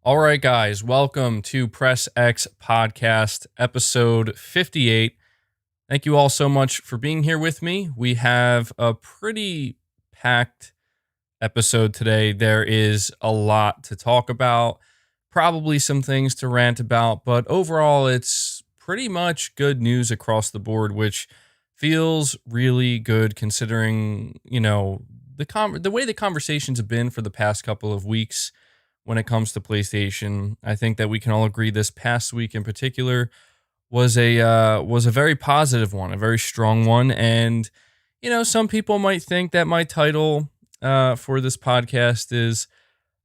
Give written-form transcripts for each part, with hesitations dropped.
All right, guys, welcome to Press X Podcast, episode 58. Thank you all so much for being here with me. We have a pretty packed episode today. There is a lot to talk about, probably some things to rant about, but overall, it's pretty much good news across the board, which feels really good considering, the way the conversations have been for the past couple of weeks. When it comes to PlayStation, I think that we can all agree this past week in particular was a very positive one, a very strong one. And some people might think that my title for this podcast is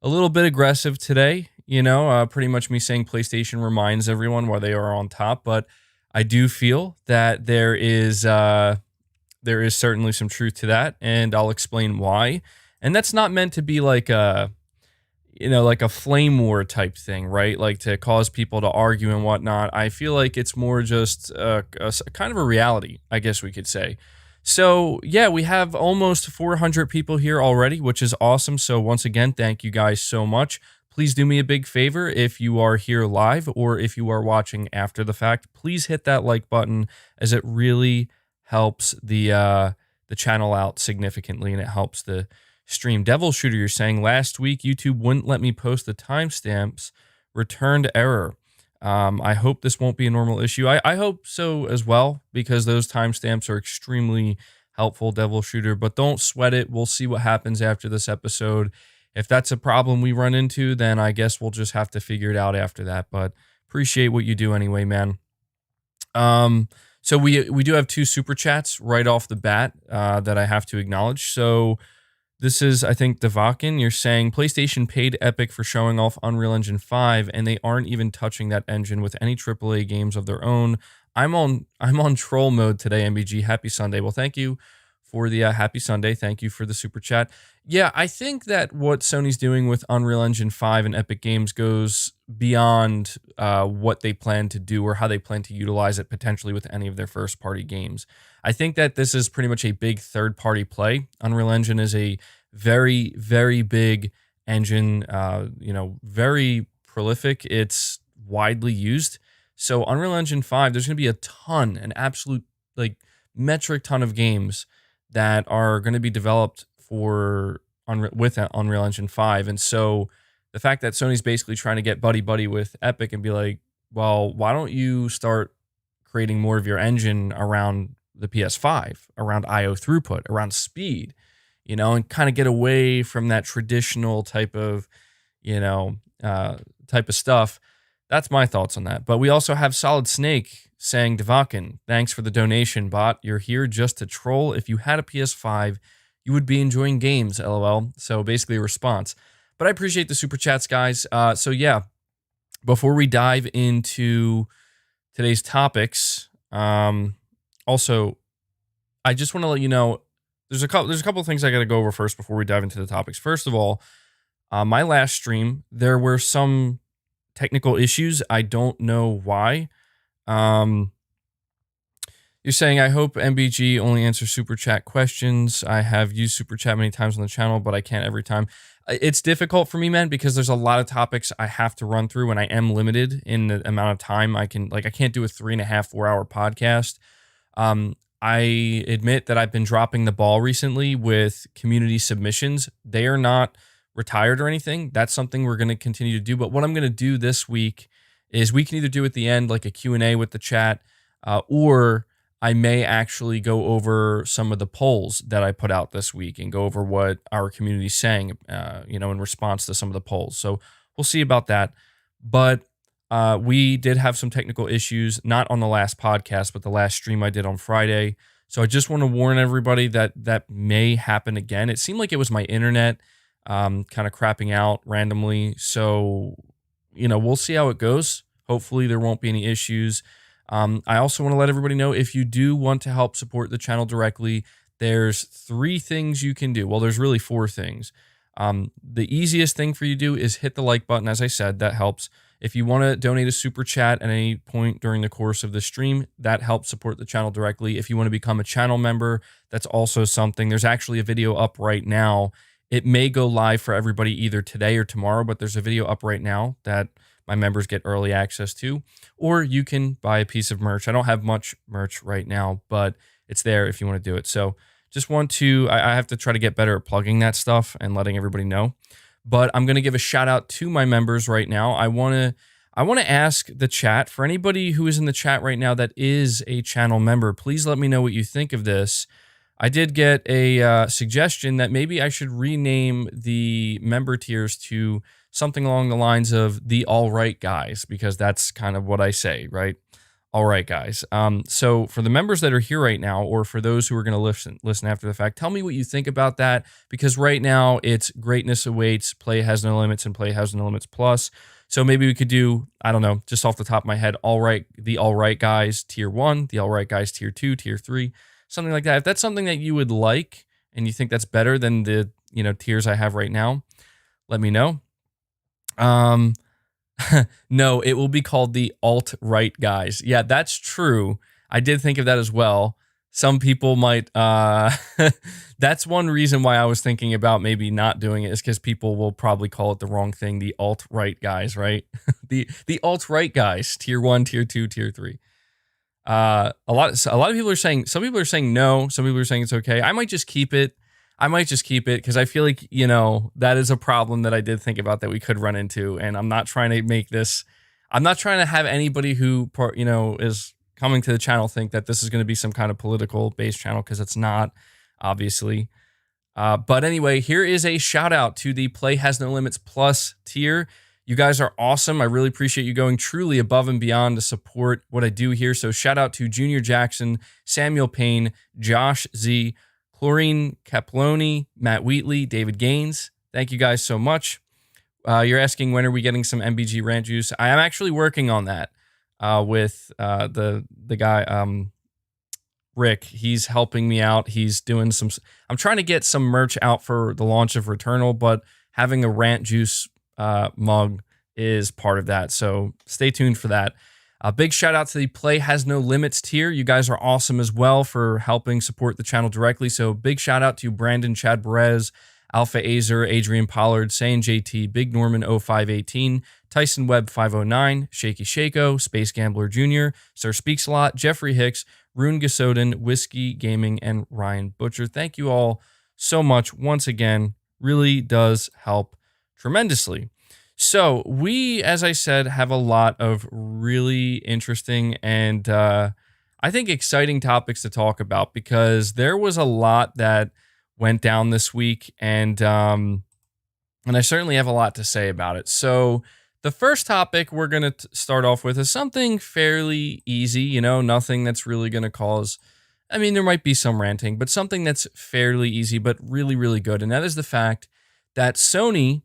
a little bit aggressive today. Pretty much me saying PlayStation reminds everyone why they are on top. But I do feel that there is certainly some truth to that, and I'll explain why. And that's not meant to be like a flame war type thing, right? Like to cause people to argue and whatnot. I feel like it's more just a kind of a reality, I guess we could say. So yeah, we have almost 400 people here already, which is awesome. So once again, thank you guys so much. Please do me a big favor if you are here live or if you are watching after the fact, please hit that like button as it really helps the channel out significantly, and it helps the stream. Devil Shooter, you're saying last week YouTube wouldn't let me post the timestamps. Returned error. I hope this won't be a normal issue. I hope so as well, because those timestamps are extremely helpful, Devil Shooter, but don't sweat it. We'll see what happens after this episode. If that's a problem we run into, then I guess we'll just have to figure it out after that, but appreciate what you do anyway, man. So we do have two super chats right off the bat that I have to acknowledge. So this is, I think, Devakin. You're saying PlayStation paid Epic for showing off Unreal Engine 5, and they aren't even touching that engine with any AAA games of their own. I'm on troll mode today, MBG. Happy Sunday. Well, thank you for the happy Sunday. Thank you for the super chat. Yeah, I think that what Sony's doing with Unreal Engine 5 and Epic Games goes beyond what they plan to do or how they plan to utilize it potentially with any of their first-party games. I think that this is pretty much a big third-party play. Unreal Engine is a very, very big engine, very prolific. It's widely used. So Unreal Engine 5, there's going to be a ton, an absolute metric ton of games that are going to be developed with Unreal Engine 5. And so the fact that Sony's basically trying to get buddy-buddy with Epic and be like, well, why don't you start creating more of your engine around the PS5, around I/O throughput, around speed, and kind of get away from that traditional type of stuff. That's my thoughts on that. But we also have Solid Snake saying, Devakin, thanks for the donation, bot. You're here just to troll. If you had a PS5, you would be enjoying games, LOL. So basically a response. But I appreciate the super chats, guys. So yeah, before we dive into today's topics, also, I just want to let you know there's a couple of things I got to go over first before we dive into the topics. First of all, my last stream, there were some technical issues. I don't know why. You're saying, I hope MBG only answers super chat questions. I have used super chat many times on the channel, but I can't every time. It's difficult for me, man, because there's a lot of topics I have to run through, and I am limited in the amount of time I can. Like, I can't do a 3.5, 4 hour podcast. I admit that I've been dropping the ball recently with community submissions. They are not retired or anything. That's something we're going to continue to do. But what I'm going to do this week is we can either do at the end like a Q&A with the chat, or I may actually go over some of the polls that I put out this week and go over what our community's saying, in response to some of the polls. So we'll see about that. But we did have some technical issues, not on the last podcast, but the last stream I did on Friday. So I just want to warn everybody that that may happen again. It seemed like it was my internet kind of crapping out randomly. So, we'll see how it goes. Hopefully there won't be any issues. I also want to let everybody know, if you do want to help support the channel directly, there's 3 things you can do. Well, there's really 4 things. The easiest thing for you to do is hit the like button. As I said, that helps. If you want to donate a super chat at any point during the course of the stream, that helps support the channel directly. If you want to become a channel member, that's also something. There's actually a video up right now. It may go live for everybody either today or tomorrow, but there's a video up right now that my members get early access to. Or you can buy a piece of merch. I don't have much merch right now, but it's there if you want to do it. So just want to, I have to try to get better at plugging that stuff and letting everybody know. But I'm going to give a shout out to my members right now. I want to ask the chat, for anybody who is in the chat right now that is a channel member, please let me know what you think of this. I did get a suggestion that maybe I should rename the member tiers to something along the lines of the all right guys, because that's kind of what I say, right? All right, guys. So for the members that are here right now, or for those who are going to listen after the fact, tell me what you think about that, because right now it's Greatness Awaits, Play Has No Limits, and Play Has No Limits Plus. So maybe we could do, I don't know, just off the top of my head, the all right guys tier 1, the all right guys tier 2, tier 3, something like that. If that's something that you would like and you think that's better than the tiers I have right now, let me know. No, it will be called the alt-right guys. Yeah, that's true. I did think of that as well. Some people might, that's one reason why I was thinking about maybe not doing it, is because people will probably call it the wrong thing, the alt-right guys, right? the alt-right guys, tier 1, tier 2, tier 3. A lot of people are saying, some people are saying no, some people are saying it's okay. I might just keep it because I feel like, that is a problem that I did think about that we could run into. And I'm not trying to have anybody who, is coming to the channel think that this is going to be some kind of political based channel, because it's not, obviously. But anyway, here is a shout out to the Play Has No Limits Plus tier. You guys are awesome. I really appreciate you going truly above and beyond to support what I do here. So shout out to Junior Jackson, Samuel Payne, Josh Z, Chlorine Caploni, Matt Wheatley, David Gaines. Thank you guys so much. You're asking, when are we getting some MBG rant juice? I am actually working on that with the guy, Rick. He's helping me out. He's doing I'm trying to get some merch out for the launch of Returnal, but having a rant juice mug is part of that. So stay tuned for that. A big shout out to the Play Has No Limits tier. You guys are awesome as well for helping support the channel directly. So big shout out to Brandon Chad Perez, Alpha Azer, Adrian Pollard, Sayin JT, Big Norman 0518, Tyson Webb 509, Shaky Shako, Space Gambler Jr., Sir Speaks a Lot, Jeffrey Hicks, Rune Gasoden, Whiskey Gaming, and Ryan Butcher. Thank you all so much once again. Really does help tremendously. So we, as I said, have a lot of really interesting and I think exciting topics to talk about, because there was a lot that went down this week, and I certainly have a lot to say about it. So the first topic we're going to start off with is something fairly easy, nothing that's really going to cause I mean, there might be some ranting, but something that's fairly easy, but really, really good. And that is the fact that Sony,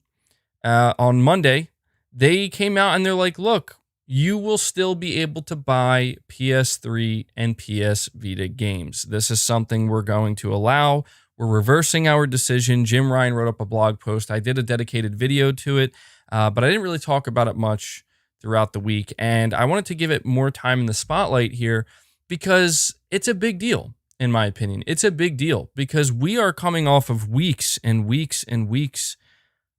on Monday, they came out and they're like, look, you will still be able to buy PS3 and PS Vita games. This is something we're going to allow. We're reversing our decision. Jim Ryan wrote up a blog post. I did a dedicated video to it, but I didn't really talk about it much throughout the week. And I wanted to give it more time in the spotlight here because it's a big deal, in my opinion. It's a big deal because we are coming off of weeks and weeks and weeks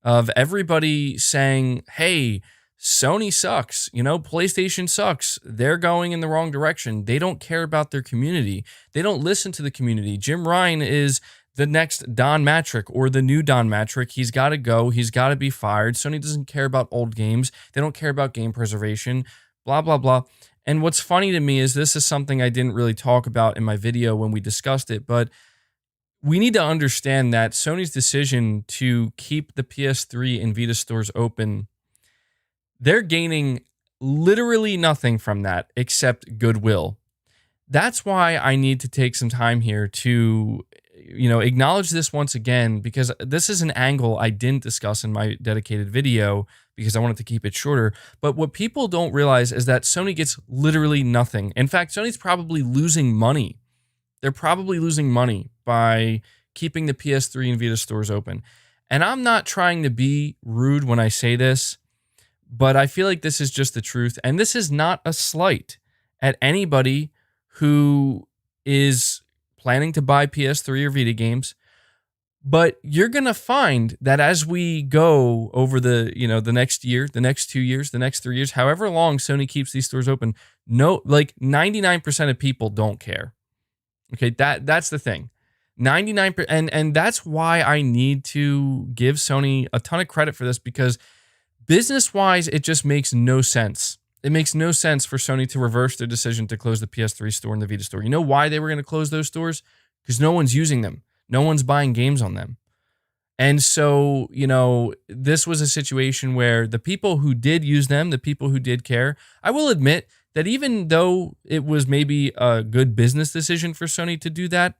of everybody saying, hey, Sony sucks, PlayStation sucks. They're going in the wrong direction. They don't care about their community. They don't listen to the community. Jim Ryan is the next Don Matrick or the new Don Matrick. He's got to go. He's got to be fired. Sony doesn't care about old games. They don't care about game preservation, blah, blah, blah. And what's funny to me is this is something I didn't really talk about in my video when we discussed it, but we need to understand that Sony's decision to keep the PS3 and Vita stores open, they're gaining literally nothing from that except goodwill. That's why I need to take some time here to, acknowledge this once again, because this is an angle I didn't discuss in my dedicated video because I wanted to keep it shorter. But what people don't realize is that Sony gets literally nothing. In fact, Sony's probably losing money. They're probably losing money by keeping the PS3 and Vita stores open. And I'm not trying to be rude when I say this, but I feel like this is just the truth. And this is not a slight at anybody who is planning to buy PS3 or Vita games. But you're going to find that as we go over the next year, the next 2 years, the next 3 years, however long Sony keeps these stores open, 99% of people don't care. Okay, that's the thing. 99%, and that's why I need to give Sony a ton of credit for this, because business-wise, it just makes no sense. It makes no sense for Sony to reverse their decision to close the PS3 store and the Vita store. You know why they were going to close those stores? Because no one's using them. No one's buying games on them. And so, this was a situation where the people who did use them, the people who did care, I will admit that even though it was maybe a good business decision for Sony to do that,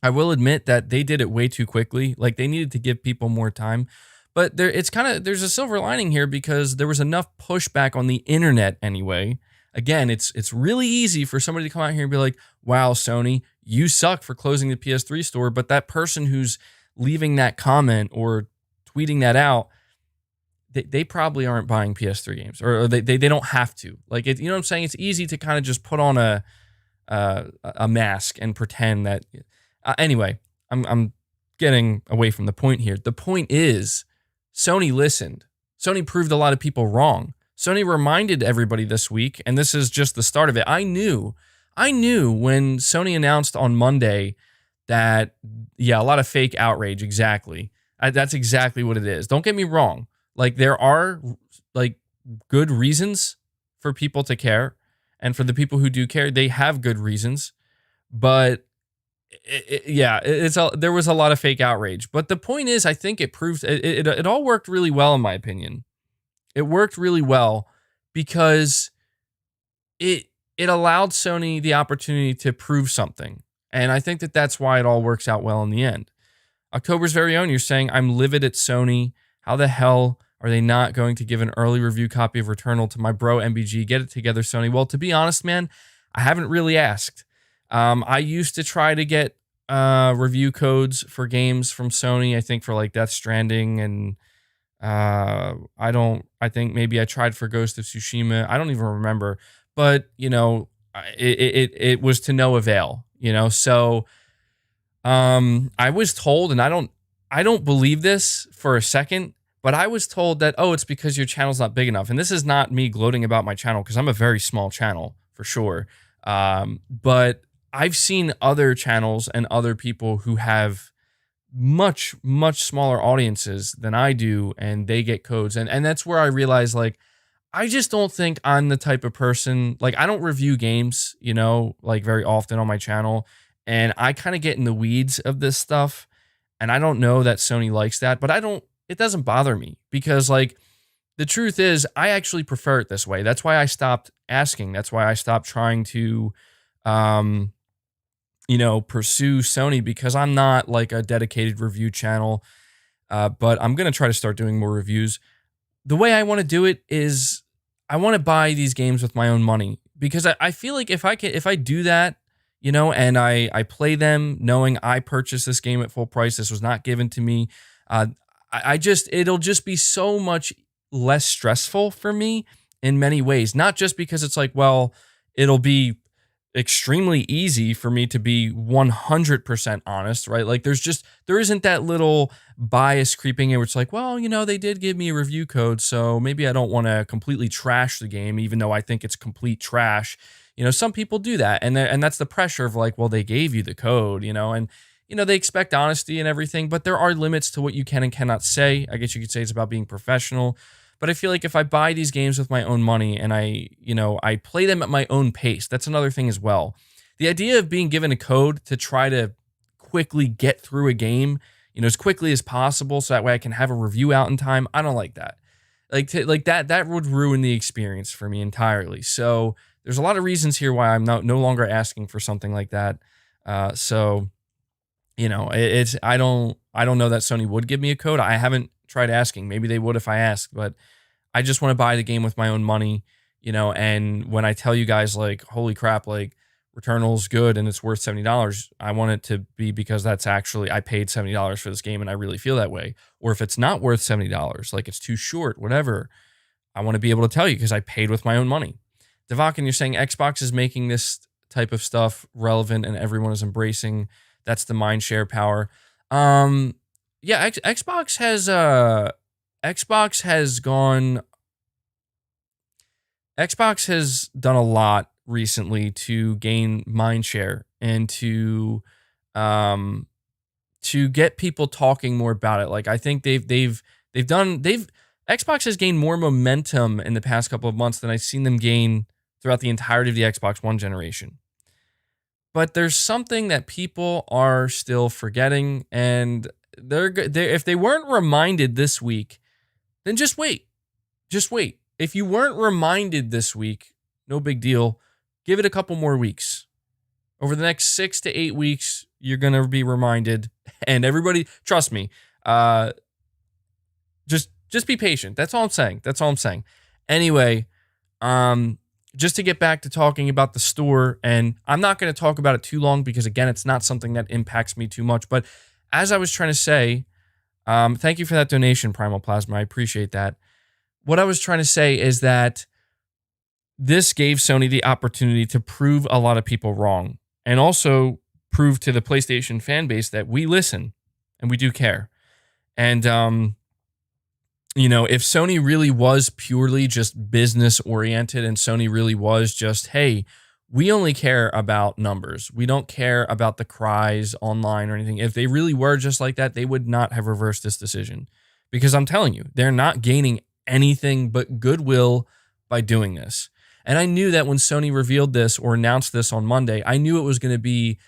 I will admit that they did it way too quickly. Like, they needed to give people more time. But there's a silver lining here because there was enough pushback on the internet anyway. Again, it's really easy for somebody to come out here and be like, wow, Sony, you suck for closing the PS3 store. But that person who's leaving that comment or tweeting that out, they probably aren't buying PS3 games, or they don't have to. Like, you know what I'm saying? It's easy to kind of just put on a mask and pretend that. Anyway, I'm getting away from the point here. The point is, Sony listened. Sony proved a lot of people wrong. Sony reminded everybody this week, and this is just the start of it. I knew when Sony announced on Monday that, a lot of fake outrage. Exactly. That's exactly what it is. Don't get me wrong. Like, there are good reasons for people to care, and for the people who do care, they have good reasons. But there was a lot of fake outrage. But the point is, I think it proved it all worked really well, in my opinion. It worked really well because it allowed Sony the opportunity to prove something, and I think that's why it all works out well in the end. October's very own, you're saying, I'm livid at Sony. How the hell are they not going to give an early review copy of Returnal to my bro MBG? Get it together, Sony. Well, to be honest, man, I haven't really asked. I used to try to get review codes for games from Sony, I think for like Death Stranding, and I think maybe I tried for Ghost of Tsushima. I don't even remember, but it was to no avail, so I was told, and I don't believe this for a second, but I was told that, it's because your channel's not big enough. And this is not me gloating about my channel, because I'm a very small channel for sure. But I've seen other channels and other people who have much, much smaller audiences than I do, and they get codes. And that's where I realized, like, I just don't think I'm the type of person, like, I don't review games, very often on my channel. And I kind of get in the weeds of this stuff. And I don't know that Sony likes that, but it doesn't bother me, because, like, the truth is, I actually prefer it this way. That's why I stopped asking. That's why I stopped trying to, pursue Sony because I'm not like a dedicated review channel. But I'm going to try to start doing more reviews. The way I want to do it is I want to buy these games with my own money because I feel like if I do that, and I play them knowing I purchased this game at full price, this was not given to me. It'll just be so much less stressful for me in many ways. Not just because it's like, well, it'll be extremely easy for me to be 100% honest, right? Like there isn't that little bias creeping in where it's like, well, they did give me a review code, so maybe I don't want to completely trash the game, even though I think it's complete trash. Some people do that, and that's the pressure of like, well, they gave you the code, and they expect honesty and everything, but there are limits to what you can and cannot say. I guess you could say it's about being professional. But I feel like if I buy these games with my own money and I play them at my own pace, that's another thing as well. The idea of being given a code to try to quickly get through a game, as quickly as possible, so that way I can have a review out in time, I don't like that. Like that would ruin the experience for me entirely. So there's a lot of reasons here why I'm no longer asking for something like that. It's I don't know that Sony would give me a code. I haven't tried asking. Maybe they would if I asked, but I just want to buy the game with my own money, and when I tell you guys like, holy crap, like Returnal's good and it's worth $70, I want it to be because that's actually, I paid $70 for this game and I really feel that way. Or if it's not worth $70, like it's too short, whatever, I want to be able to tell you because I paid with my own money. Devakin, you're saying Xbox is making this type of stuff relevant and everyone is embracing. That's the mind share power. Yeah, Xbox has done a lot recently to gain mind share and to get people talking more about it. Like I think Xbox has gained more momentum in the past couple of months than I've seen them gain throughout the entirety of the Xbox One generation. But there's something that people are still forgetting, and if they weren't reminded this week, then just wait. Just wait. If you weren't reminded this week, no big deal. Give it a couple more weeks. Over the next 6 to 8 weeks, you're going to be reminded. And everybody, trust me, just be patient. That's all I'm saying. Anyway, just to get back to talking about the store, and I'm not going to talk about it too long because, again, it's not something that impacts me too much. But as I was trying to say, thank you for that donation, Primal Plasma. I appreciate that. What I was trying to say is that this gave Sony the opportunity to prove a lot of people wrong and also prove to the PlayStation fan base that we listen and we do care. And, if Sony really was purely just business oriented and Sony really was just, hey, we only care about numbers. We don't care about the cries online or anything. If they really were just like that, they would not have reversed this decision. Because I'm telling you, they're not gaining anything but goodwill by doing this. And I knew that when Sony revealed this or announced this on Monday, I knew it was going to be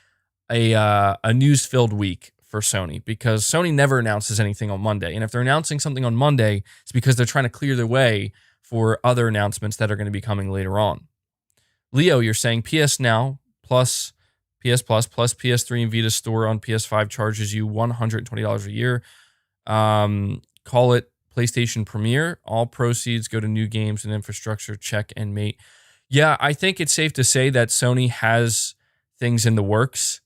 a news-filled week for Sony, because Sony never announces anything on Monday. And if they're announcing something on Monday, it's because they're trying to clear their way for other announcements that are going to be coming later on. Leo, you're saying PS Now plus PS Plus plus PS3 and Vita store on PS5 charges you $120 a year. Call it PlayStation Premier. All proceeds go to new games and infrastructure. Check and mate. Yeah, I think it's safe to say that Sony has things in the works.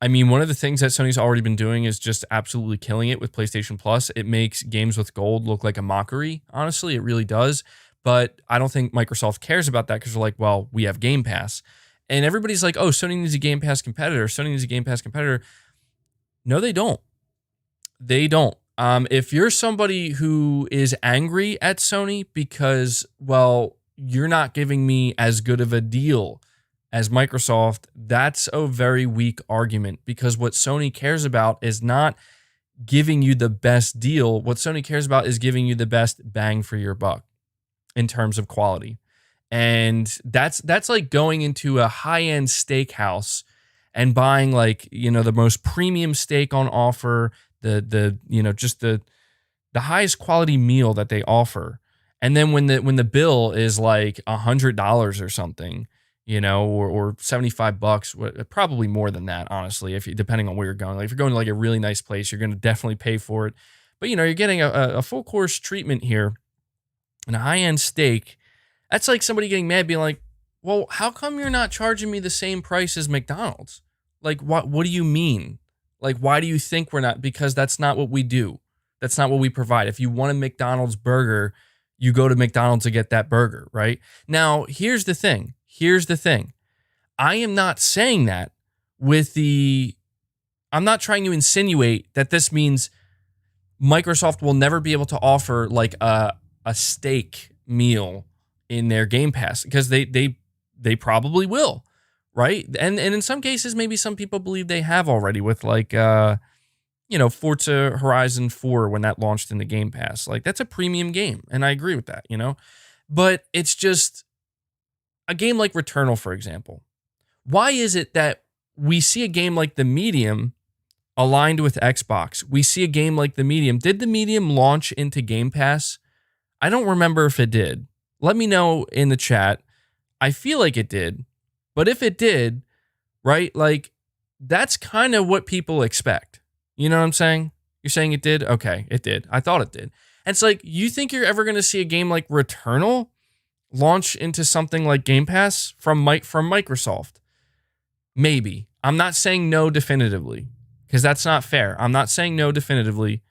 I mean, one of the things that Sony's already been doing is just absolutely killing it with PlayStation Plus. It makes games with gold look like a mockery. Honestly, it really does. But I don't think Microsoft cares about that because they're like, well, we have Game Pass. And everybody's like, oh, Sony needs a Game Pass competitor. Sony needs a Game Pass competitor. No, they don't. They don't. If you're somebody who is angry at Sony because, well, you're not giving me as good of a deal as Microsoft, that's a very weak argument, because what Sony cares about is not giving you the best deal. What Sony cares about is giving you the best bang for your buck in terms of quality. And that's like going into a high-end steakhouse and buying the most premium steak on offer, the highest quality meal that they offer. And then when the bill is like $100 or something, or $75, probably more than that, honestly, depending on where you're going. Like if you're going to like a really nice place, you're going to definitely pay for it. But you're getting a full course treatment here and a high-end steak. That's like somebody getting mad being like, well, how come you're not charging me the same price as McDonald's? Like, what do you mean? Like, why do you think we're not? Because that's not what we do. That's not what we provide. If you want a McDonald's burger, you go to McDonald's to get that burger, right? Now, here's the thing. I am not saying that I'm not trying to insinuate that this means Microsoft will never be able to offer like a steak meal in their Game Pass, because they probably will, right? And in some cases, maybe some people believe they have already with like Forza Horizon 4 when that launched in the Game Pass. Like that's a premium game, and I agree with that, But it's just a game like Returnal, for example. Why is it that we see a game like the Medium aligned with Xbox? We see a game like the Medium. Did the Medium launch into Game Pass? I don't remember if it did. Let me know in the chat. I feel like it did. But if it did, right, like that's kind of what people expect. You know what I'm saying? You're saying it did? Okay, it did. I thought it did. And it's like, you think you're ever going to see a game like Returnal launch into something like Game Pass from Microsoft? Maybe. I'm not saying no definitively, because that's not fair. I'm not saying no definitively.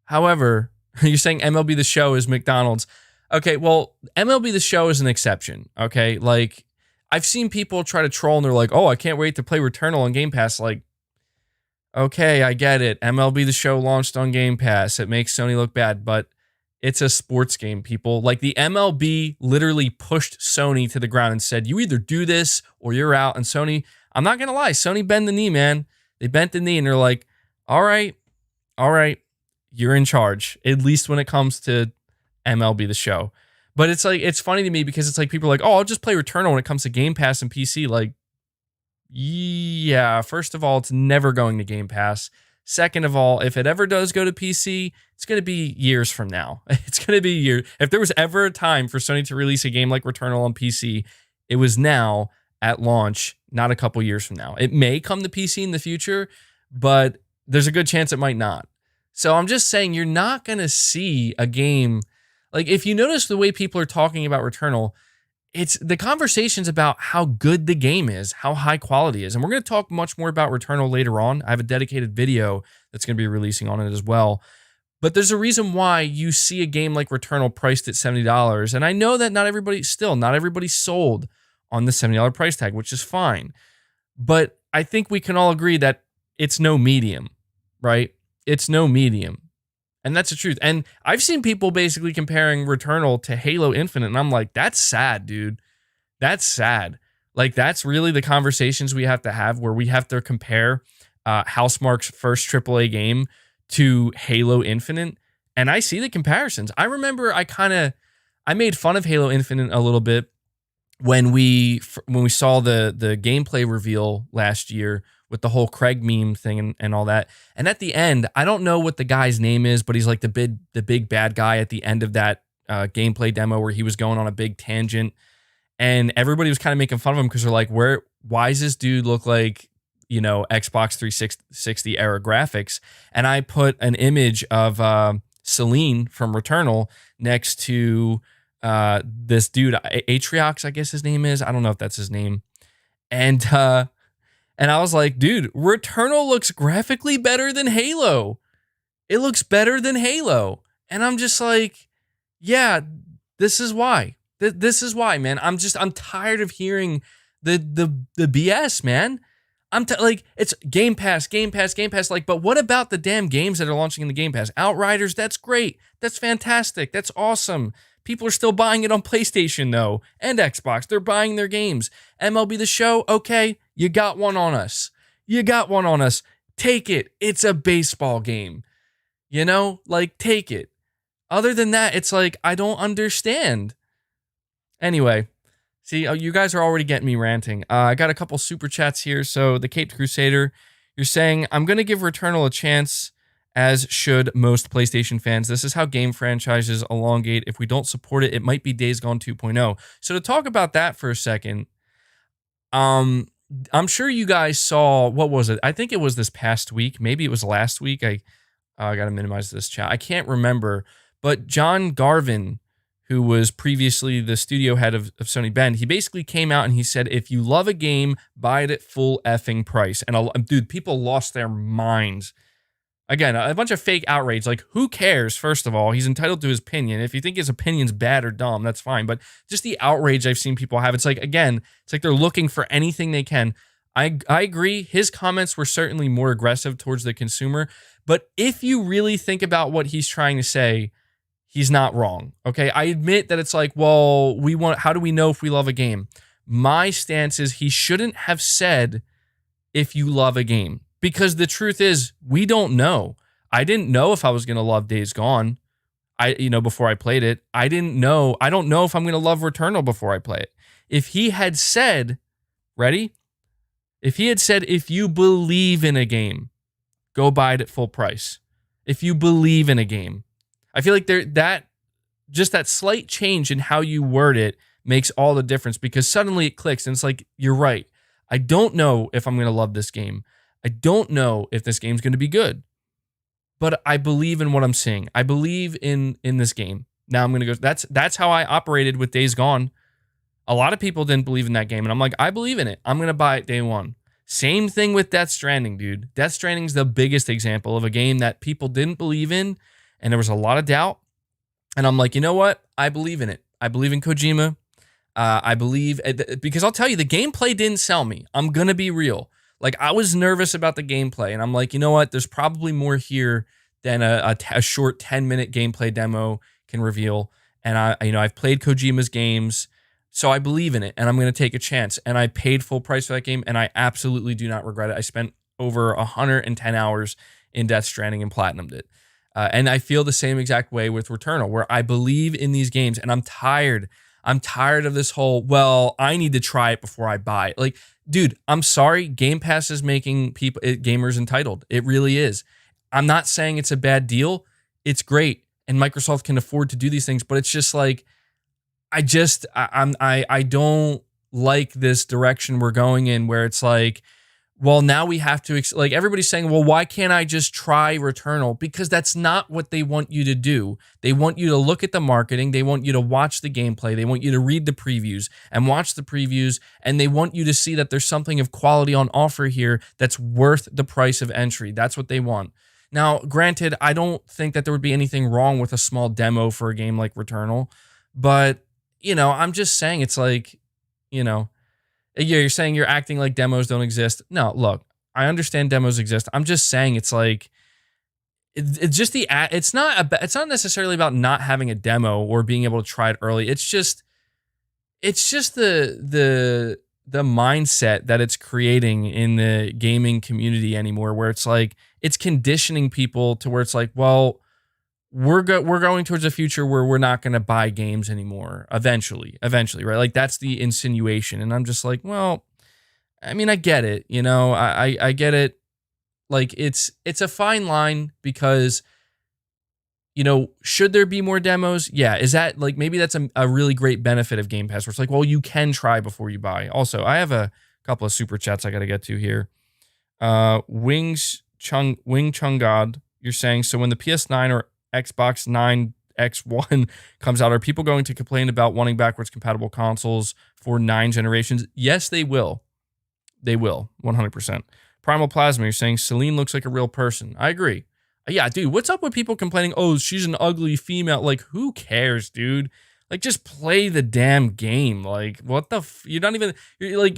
However, you're saying MLB The Show is McDonald's. Okay, well, MLB The Show is an exception, okay? Like, I've seen people try to troll, and they're like, oh, I can't wait to play Returnal on Game Pass. Like, okay, I get it. MLB The Show launched on Game Pass. It makes Sony look bad, but it's a sports game, people. Like, the MLB literally pushed Sony to the ground and said, you either do this or you're out. And Sony, I'm not going to lie, Sony bent the knee, man. They bent the knee, and they're like, all right, you're in charge, at least when it comes to MLB The Show. But it's like, it's funny to me because it's like people are like, oh, I'll just play Returnal when it comes to Game Pass and PC. Like, yeah, first of all, it's never going to Game Pass. Second of all, if it ever does go to PC, it's going to be years from now. It's going to be years. If there was ever a time for Sony to release a game like Returnal on PC, it was now at launch, not a couple years from now. It may come to PC in the future, but there's a good chance it might not. So I'm just saying, you're not going to see a game. Like, if you notice the way people are talking about Returnal, it's the conversations about how good the game is, how high quality it is. And we're going to talk much more about Returnal later on. I have a dedicated video that's going to be releasing on it as well. But there's a reason why you see a game like Returnal priced at $70. And I know that not everybody's sold on the $70 price tag, which is fine. But I think we can all agree that it's no medium, right? It's no medium. And that's the truth. And I've seen people basically comparing Returnal to Halo Infinite, and I'm like, that's sad, dude. That's sad. Like, that's really the conversations we have to have, where we have to compare Housemarque's first AAA game to Halo Infinite. And I see the comparisons. I remember I made fun of Halo Infinite a little bit when we saw the gameplay reveal last year with the whole Craig meme thing and all that. And at the end, I don't know what the guy's name is, but he's like the big bad guy at the end of that gameplay demo where he was going on a big tangent. And everybody was kind of making fun of him because they're like, why does this dude look like, Xbox 360 era graphics? And I put an image of Celine from Returnal next to this dude, Atriox, I guess his name is. I don't know if that's his name. And I was like, dude, Returnal looks graphically better than Halo. It looks better than Halo. And I'm just like, yeah, this is why. This is why, man. I'm tired of hearing the BS, man. Like, it's Game Pass. Like, but what about the damn games that are launching in the Game Pass? Outriders, that's great. That's fantastic. That's awesome. People are still buying it on PlayStation, though, and Xbox. They're buying their games. MLB The Show, okay, you got one on us. Take it. It's a baseball game. Like, take it. Other than that, it's like, I don't understand. Anyway, see, you guys are already getting me ranting. I got a couple super chats here. So, the Caped Crusader, you're saying, I'm going to give Returnal a chance as should most PlayStation fans. This is how game franchises elongate. If we don't support it, it might be Days Gone 2.0. So to talk about that for a second, I'm sure you guys saw, what was it? I think it was this past week. Maybe it was last week. I got to minimize this chat. I can't remember. But John Garvin, who was previously the studio head of Sony Bend, he basically came out and he said, if you love a game, buy it at full effing price. And dude, people lost their minds. Again, a bunch of fake outrage. Like, who cares? First of all, he's entitled to his opinion. If you think his opinion's bad or dumb, that's fine. But just the outrage I've seen people have, it's like, again, it's like they're looking for anything they can. I agree. His comments were certainly more aggressive towards the consumer. But if you really think about what he's trying to say, he's not wrong. Okay, I admit that it's like, well, how do we know if we love a game? My stance is he shouldn't have said if you love a game. Because the truth is, we don't know. I didn't know if I was going to love Days Gone, before I played it. I don't know if I'm going to love Returnal before I play it. If he had said, ready? If he had said, if you believe in a game, go buy it at full price. If you believe in a game. I feel like that slight change in how you word it makes all the difference, because suddenly it clicks and it's like, you're right. I don't know if I'm going to love this game. I don't know if this game's going to be good, but I believe in what I'm seeing. I believe in this game. Now I'm going to go. That's how I operated with Days Gone. A lot of people didn't believe in that game, and I'm like, I believe in it. I'm going to buy it day one. Same thing with Death Stranding, dude. Death Stranding's the biggest example of a game that people didn't believe in, and there was a lot of doubt. And I'm like, you know what? I believe in it. I believe in Kojima. I believe, because I'll tell you, the gameplay didn't sell me. I'm going to be real. Like, I was nervous about the gameplay, and I'm like, you know what? There's probably more here than a short 10-minute gameplay demo can reveal. And I've played Kojima's games, so I believe in it, and I'm going to take a chance. And I paid full price for that game, and I absolutely do not regret it. I spent over 110 hours in Death Stranding and platinumed it. And I feel the same exact way with Returnal, where I believe in these games, and I'm tired. I'm tired of this whole, well, I need to try it before I buy it. Like, dude, I'm sorry. Game Pass is making gamers entitled. It really is. I'm not saying it's a bad deal. It's great, and Microsoft can afford to do these things. But it's just like, I don't like this direction we're going in, where it's like, well, now we have to, like, everybody's saying, well, why can't I just try Returnal? Because that's not what they want you to do. They want you to look at the marketing. They want you to watch the gameplay. They want you to read the previews and watch the previews. And they want you to see that there's something of quality on offer here that's worth the price of entry. That's what they want. Now, granted, I don't think that there would be anything wrong with a small demo for a game like Returnal. But, I'm just saying, it's like, you're saying you're acting like demos don't exist. No, look, I understand demos exist. I'm just saying it's like, it's just it's not necessarily about not having a demo or being able to try it early. It's just the mindset that it's creating in the gaming community anymore, where it's like, it's conditioning people to where it's like, well, we're going towards a future where we're not going to buy games anymore. Eventually, right? Like, that's the insinuation. And I'm just like, well, I mean, I get it. I get it. Like, it's a fine line, because, should there be more demos? Yeah. Is that, like, maybe that's a really great benefit of Game Pass, where it's like, well, you can try before you buy. Also, I have a couple of super chats I got to get to here. Wing Chung God, you're saying, so when the PS9 or Xbox 9 X1 comes out, are people going to complain about wanting backwards compatible consoles for 9 generations? Yes, they will. They will, 100%. Primal Plasma, you're saying Celine looks like a real person. I agree. Yeah, dude, what's up with people complaining, oh, she's an ugly female? Like, who cares, dude? Like, just play the damn game. Like, what the you're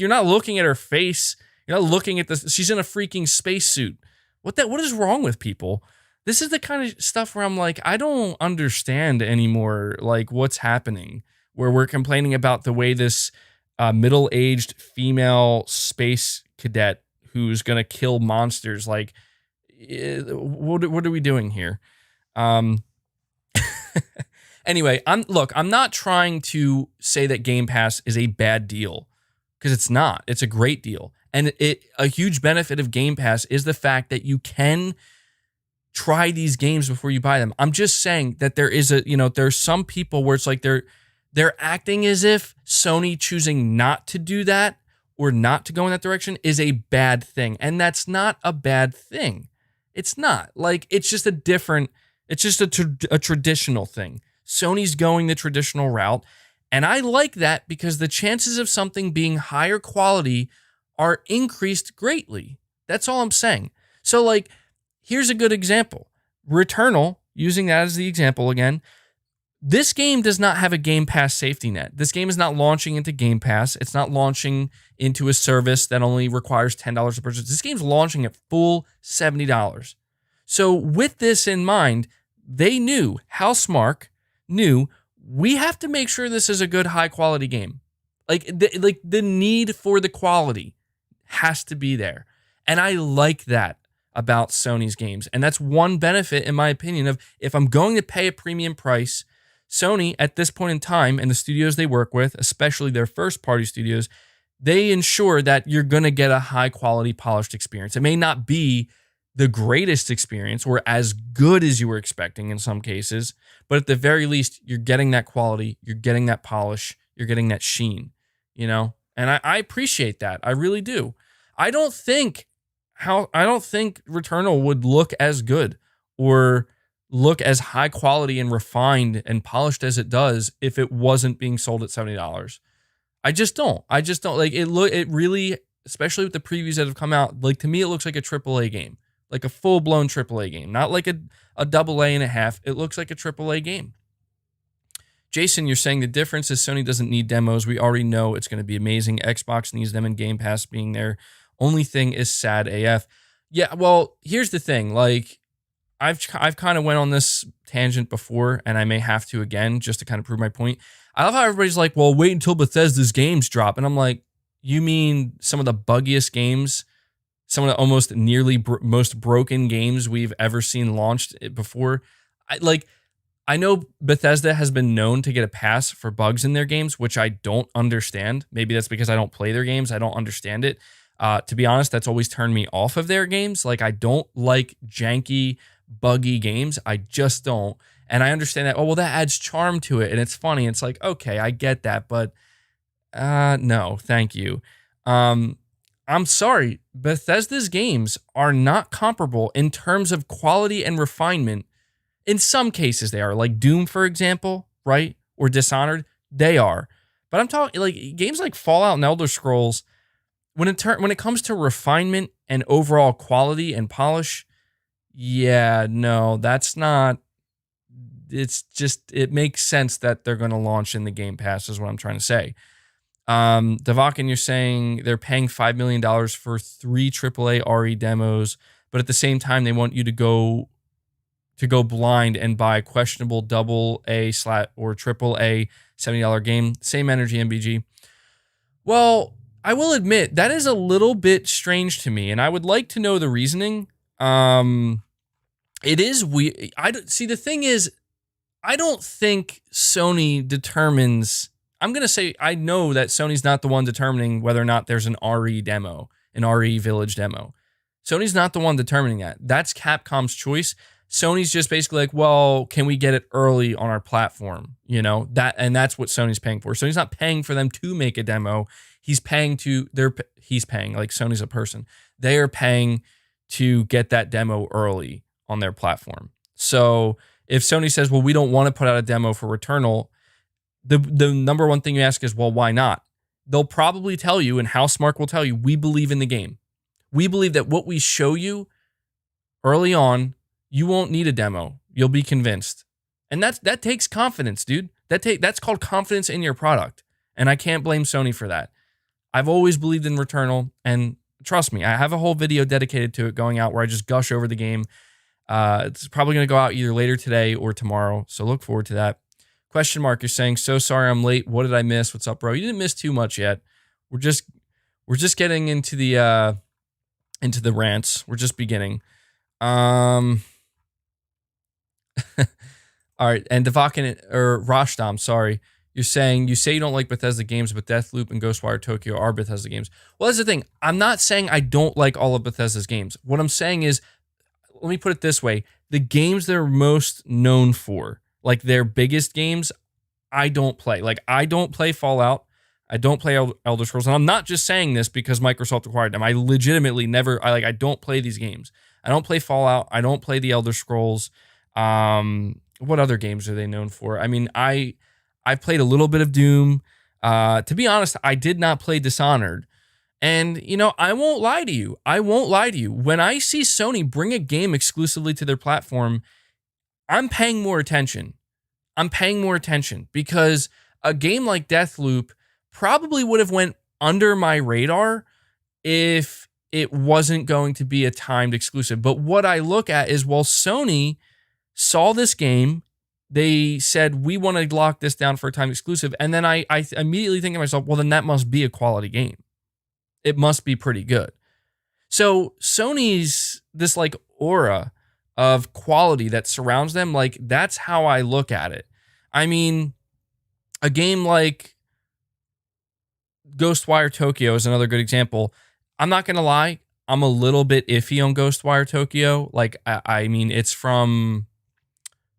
not looking at her face. You're not looking at this. She's in a freaking spacesuit. What is wrong with people? This is the kind of stuff where I'm like, I don't understand anymore, like, what's happening, where we're complaining about the way this middle-aged female space cadet who's going to kill monsters, like, what are we doing here? Anyway, I'm not trying to say that Game Pass is a bad deal, because it's not. It's a great deal. And a huge benefit of Game Pass is the fact that you can try these games before you buy them. I'm just saying that there is there's some people where it's like they're acting as if Sony choosing not to do that or not to go in that direction is a bad thing. And that's not a bad thing. It's not. Like, it's just a traditional thing. Sony's going the traditional route. And I like that because the chances of something being higher quality are increased greatly. That's all I'm saying. So, like, here's a good example. Returnal, using that as the example again, this game does not have a Game Pass safety net. This game is not launching into Game Pass. It's not launching into a service that only requires $10 to purchase. This game's launching at full $70. So with this in mind, they knew, Housemarque knew, we have to make sure this is a good, high-quality game. Like the need for the quality has to be there. And I like that about Sony's games. And that's one benefit, in my opinion, of if I'm going to pay a premium price, Sony, at this point in time, and the studios they work with, especially their first-party studios, they ensure that you're going to get a high-quality, polished experience. It may not be the greatest experience or as good as you were expecting in some cases, but at the very least, you're getting that quality, you're getting that polish, you're getting that sheen, And I appreciate that. I really do. I don't think Returnal would look as good or look as high quality and refined and polished as it does if it wasn't being sold at $70. I just don't. Like it really, especially with the previews that have come out, like to me it looks like a AAA game. Like a full-blown AAA game. Not like a AA and a half. It looks like a AAA game. Jason, you're saying the difference is Sony doesn't need demos. We already know it's going to be amazing. Xbox needs them and Game Pass being there. Only thing is sad AF. Yeah, well, here's the thing. Like, I've kind of went on this tangent before, and I may have to again just to kind of prove my point. I love how everybody's like, well, wait until Bethesda's games drop. And I'm like, you mean some of the buggiest games, some of the almost nearly most broken games we've ever seen launched before? I know Bethesda has been known to get a pass for bugs in their games, which I don't understand. Maybe that's because I don't play their games. I don't understand it. To be honest, that's always turned me off of their games. Like, I don't like janky, buggy games. I just don't. And I understand that, oh, well, that adds charm to it, and it's funny. It's like, okay, I get that, but no, thank you. I'm sorry. Bethesda's games are not comparable in terms of quality and refinement. In some cases, they are. Like Doom, for example, right? Or Dishonored, they are. But I'm talking like games like Fallout and Elder Scrolls. When it comes to refinement and overall quality and polish, yeah, no, that's not. It's just, it makes sense that they're going to launch in the Game Pass is what I'm trying to say. Devakin, you're saying they're paying $5 million for 3 AAA RE demos, but at the same time, they want you to go blind and buy questionable AA or AAA $70 game. Same energy, MBG. Well, I will admit that is a little bit strange to me, and I would like to know the reasoning. It is weird. The thing is, I don't think Sony determines. I'm going to say I know that Sony's not the one determining whether or not there's an RE demo, an RE Village demo. Sony's not the one determining that. That's Capcom's choice. Sony's just basically like, well, can we get it early on our platform? That's what Sony's paying for. Sony's not paying for them to make a demo. He's paying, like Sony's a person. They are paying to get that demo early on their platform. So if Sony says, well, we don't want to put out a demo for Returnal, the number one thing you ask is, well, why not? They'll probably tell you, and Housemarque will tell you, we believe in the game. We believe that what we show you early on, you won't need a demo. You'll be convinced. And that takes confidence, dude. That's called confidence in your product. And I can't blame Sony for that. I've always believed in Returnal, and trust me, I have a whole video dedicated to it going out where I just gush over the game. It's probably going to go out either later today or tomorrow, so look forward to that. Question mark, you're saying, so sorry I'm late. What did I miss? What's up, bro? You didn't miss too much yet. We're just getting into the rants. We're just beginning. All right, and Devakin or Rashdam, sorry. You say you don't like Bethesda games, but Deathloop and Ghostwire Tokyo are Bethesda games. Well, that's the thing. I'm not saying I don't like all of Bethesda's games. What I'm saying is, let me put it this way. The games they're most known for, like their biggest games, I don't play. Like, I don't play Fallout. I don't play Elder Scrolls. And I'm not just saying this because Microsoft acquired them. I legitimately never, I don't play these games. I don't play Fallout. I don't play the Elder Scrolls. What other games are they known for? I mean, I've played a little bit of Doom. To be honest, I did not play Dishonored. And, I won't lie to you. When I see Sony bring a game exclusively to their platform, I'm paying more attention. Because a game like Deathloop probably would have went under my radar if it wasn't going to be a timed exclusive. But what I look at is, well, Sony saw this game. They said, we want to lock this down for a timed exclusive. And then I immediately think to myself, well, then that must be a quality game. It must be pretty good. So Sony's this like aura of quality that surrounds them, like that's how I look at it. I mean, a game like Ghostwire Tokyo is another good example. I'm not going to lie, I'm a little bit iffy on Ghostwire Tokyo. Like, I mean, it's from,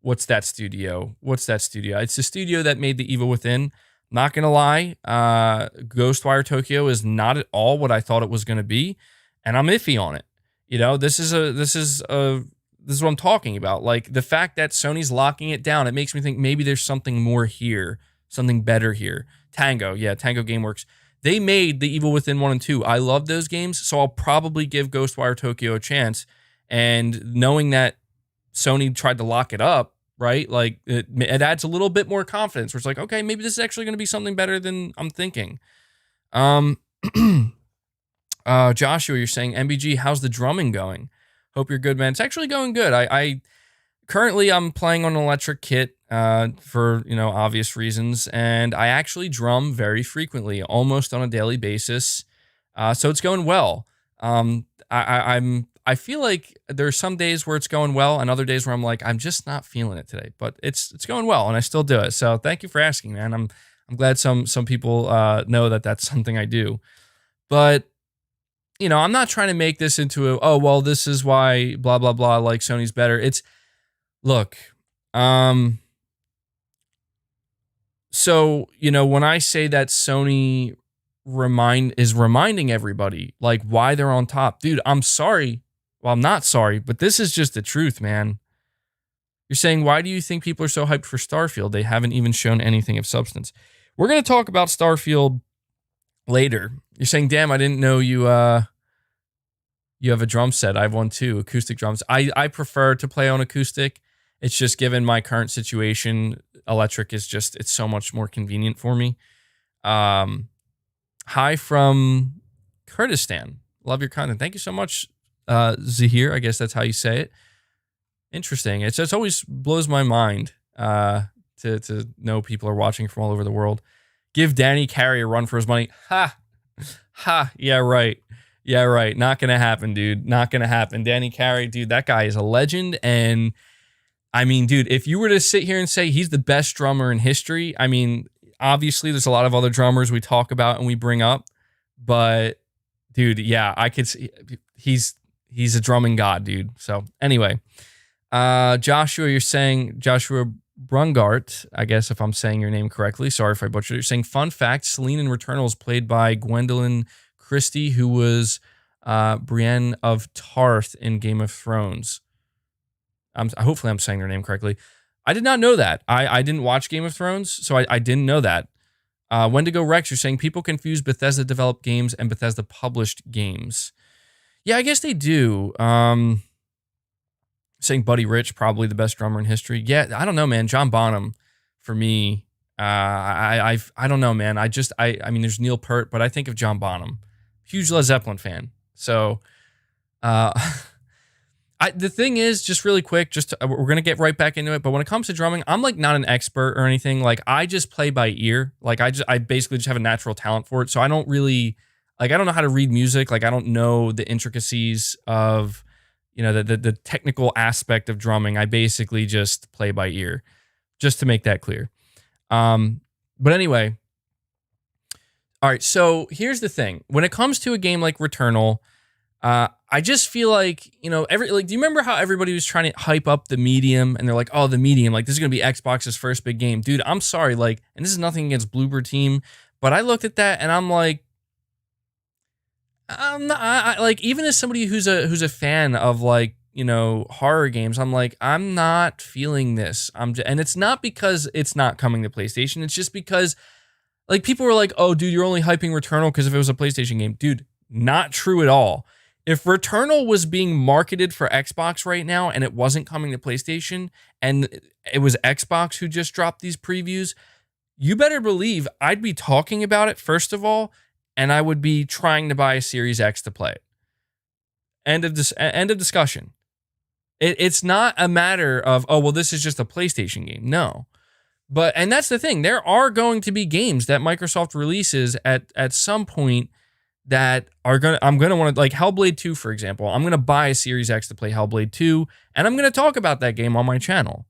what's that studio? It's the studio that made The Evil Within. Not going to lie, Ghostwire Tokyo is not at all what I thought it was going to be, and I'm iffy on it. This is what I'm talking about. Like, the fact that Sony's locking it down, it makes me think maybe there's something more here, something better here. Tango Gameworks. They made The Evil Within 1 and 2. I love those games, so I'll probably give Ghostwire Tokyo a chance. And knowing that Sony tried to lock it up, right? Like, it adds a little bit more confidence, where it's like, okay, maybe this is actually going to be something better than I'm thinking. Joshua, you're saying, MBG, how's the drumming going? Hope you're good, man. It's actually going good. I currently I'm playing on an electric kit for obvious reasons, and I actually drum very frequently, almost on a daily basis. So it's going well. I feel like there's some days where it's going well, and other days where I'm like, I'm just not feeling it today. But it's going well, and I still do it. So thank you for asking, man. I'm glad some people know that that's something I do. But I'm not trying to make this into this is why blah blah blah. Like, Sony's better. Look. So when I say that Sony is reminding everybody like why they're on top, dude, I'm sorry. Well, I'm not sorry, but this is just the truth, man. You're saying, why do you think people are so hyped for Starfield? They haven't even shown anything of substance. We're going to talk about Starfield later. You're saying, damn, I didn't know you have a drum set. I have one too, acoustic drums. I prefer to play on acoustic. It's just, given my current situation, electric is just, it's so much more convenient for me. Hi from Kurdistan. Love your content. Thank you so much, Zahir. I guess that's how you say it. Interesting. It just always blows my mind to know people are watching from all over the world. Give Danny Carey a run for his money. Ha! Yeah, right. Not going to happen, dude. Not going to happen. Danny Carey, dude, that guy is a legend. And I mean, dude, if you were to sit here and say he's the best drummer in history, I mean, obviously there's a lot of other drummers we talk about and we bring up, but dude, yeah, I could see he's a drumming god, dude. So anyway, Joshua, you're saying, Joshua Brungart, I guess if I'm saying your name correctly, sorry if I butchered it. You're saying, fun fact, Celine in Returnal is played by Gwendolyn Christie, who was Brienne of Tarth in Game of Thrones. Hopefully I'm saying her name correctly. I did not know that. I didn't watch Game of Thrones, so I didn't know that. Wendigo Rex, you're saying people confuse Bethesda developed games and Bethesda published games. Yeah, I guess they do. Saying Buddy Rich, probably the best drummer in history. Yeah, I don't know, man. John Bonham, for me, I don't know, man. I mean, there's Neil Peart, but I think of John Bonham. Huge Led Zeppelin fan. So, the thing is, just really quick, we're going to get right back into it. But when it comes to drumming, I'm like not an expert or anything. Like, I just play by ear. Like, I basically just have a natural talent for it. So I don't really, like, I don't know how to read music. Like, I don't know the intricacies of, the technical aspect of drumming. I basically just play by ear, just to make that clear. But anyway, all right. So here's the thing. When it comes to a game like Returnal, I just feel like, do you remember how everybody was trying to hype up the medium and they're like, oh, the medium, like this is going to be Xbox's first big game. Dude, I'm sorry. Like, and this is nothing against Bloober Team, but I looked at that and I'm like, I'm not, like, even as somebody who's a fan of like, horror games, I'm like, I'm not feeling this. And it's not because it's not coming to PlayStation. It's just because like people were like, oh, dude, you're only hyping Returnal because if it was a PlayStation game. Dude, not true at all. If Returnal was being marketed for Xbox right now and it wasn't coming to PlayStation and it was Xbox who just dropped these previews, you better believe I'd be talking about it first of all, and I would be trying to buy a Series X to play it. End of discussion. It's not a matter of, oh, well, this is just a PlayStation game. No. And that's the thing. There are going to be games that Microsoft releases at some point that I'm gonna want to, like Hellblade 2, for example. I'm gonna buy a Series X to play Hellblade 2, and I'm gonna talk about that game on my channel,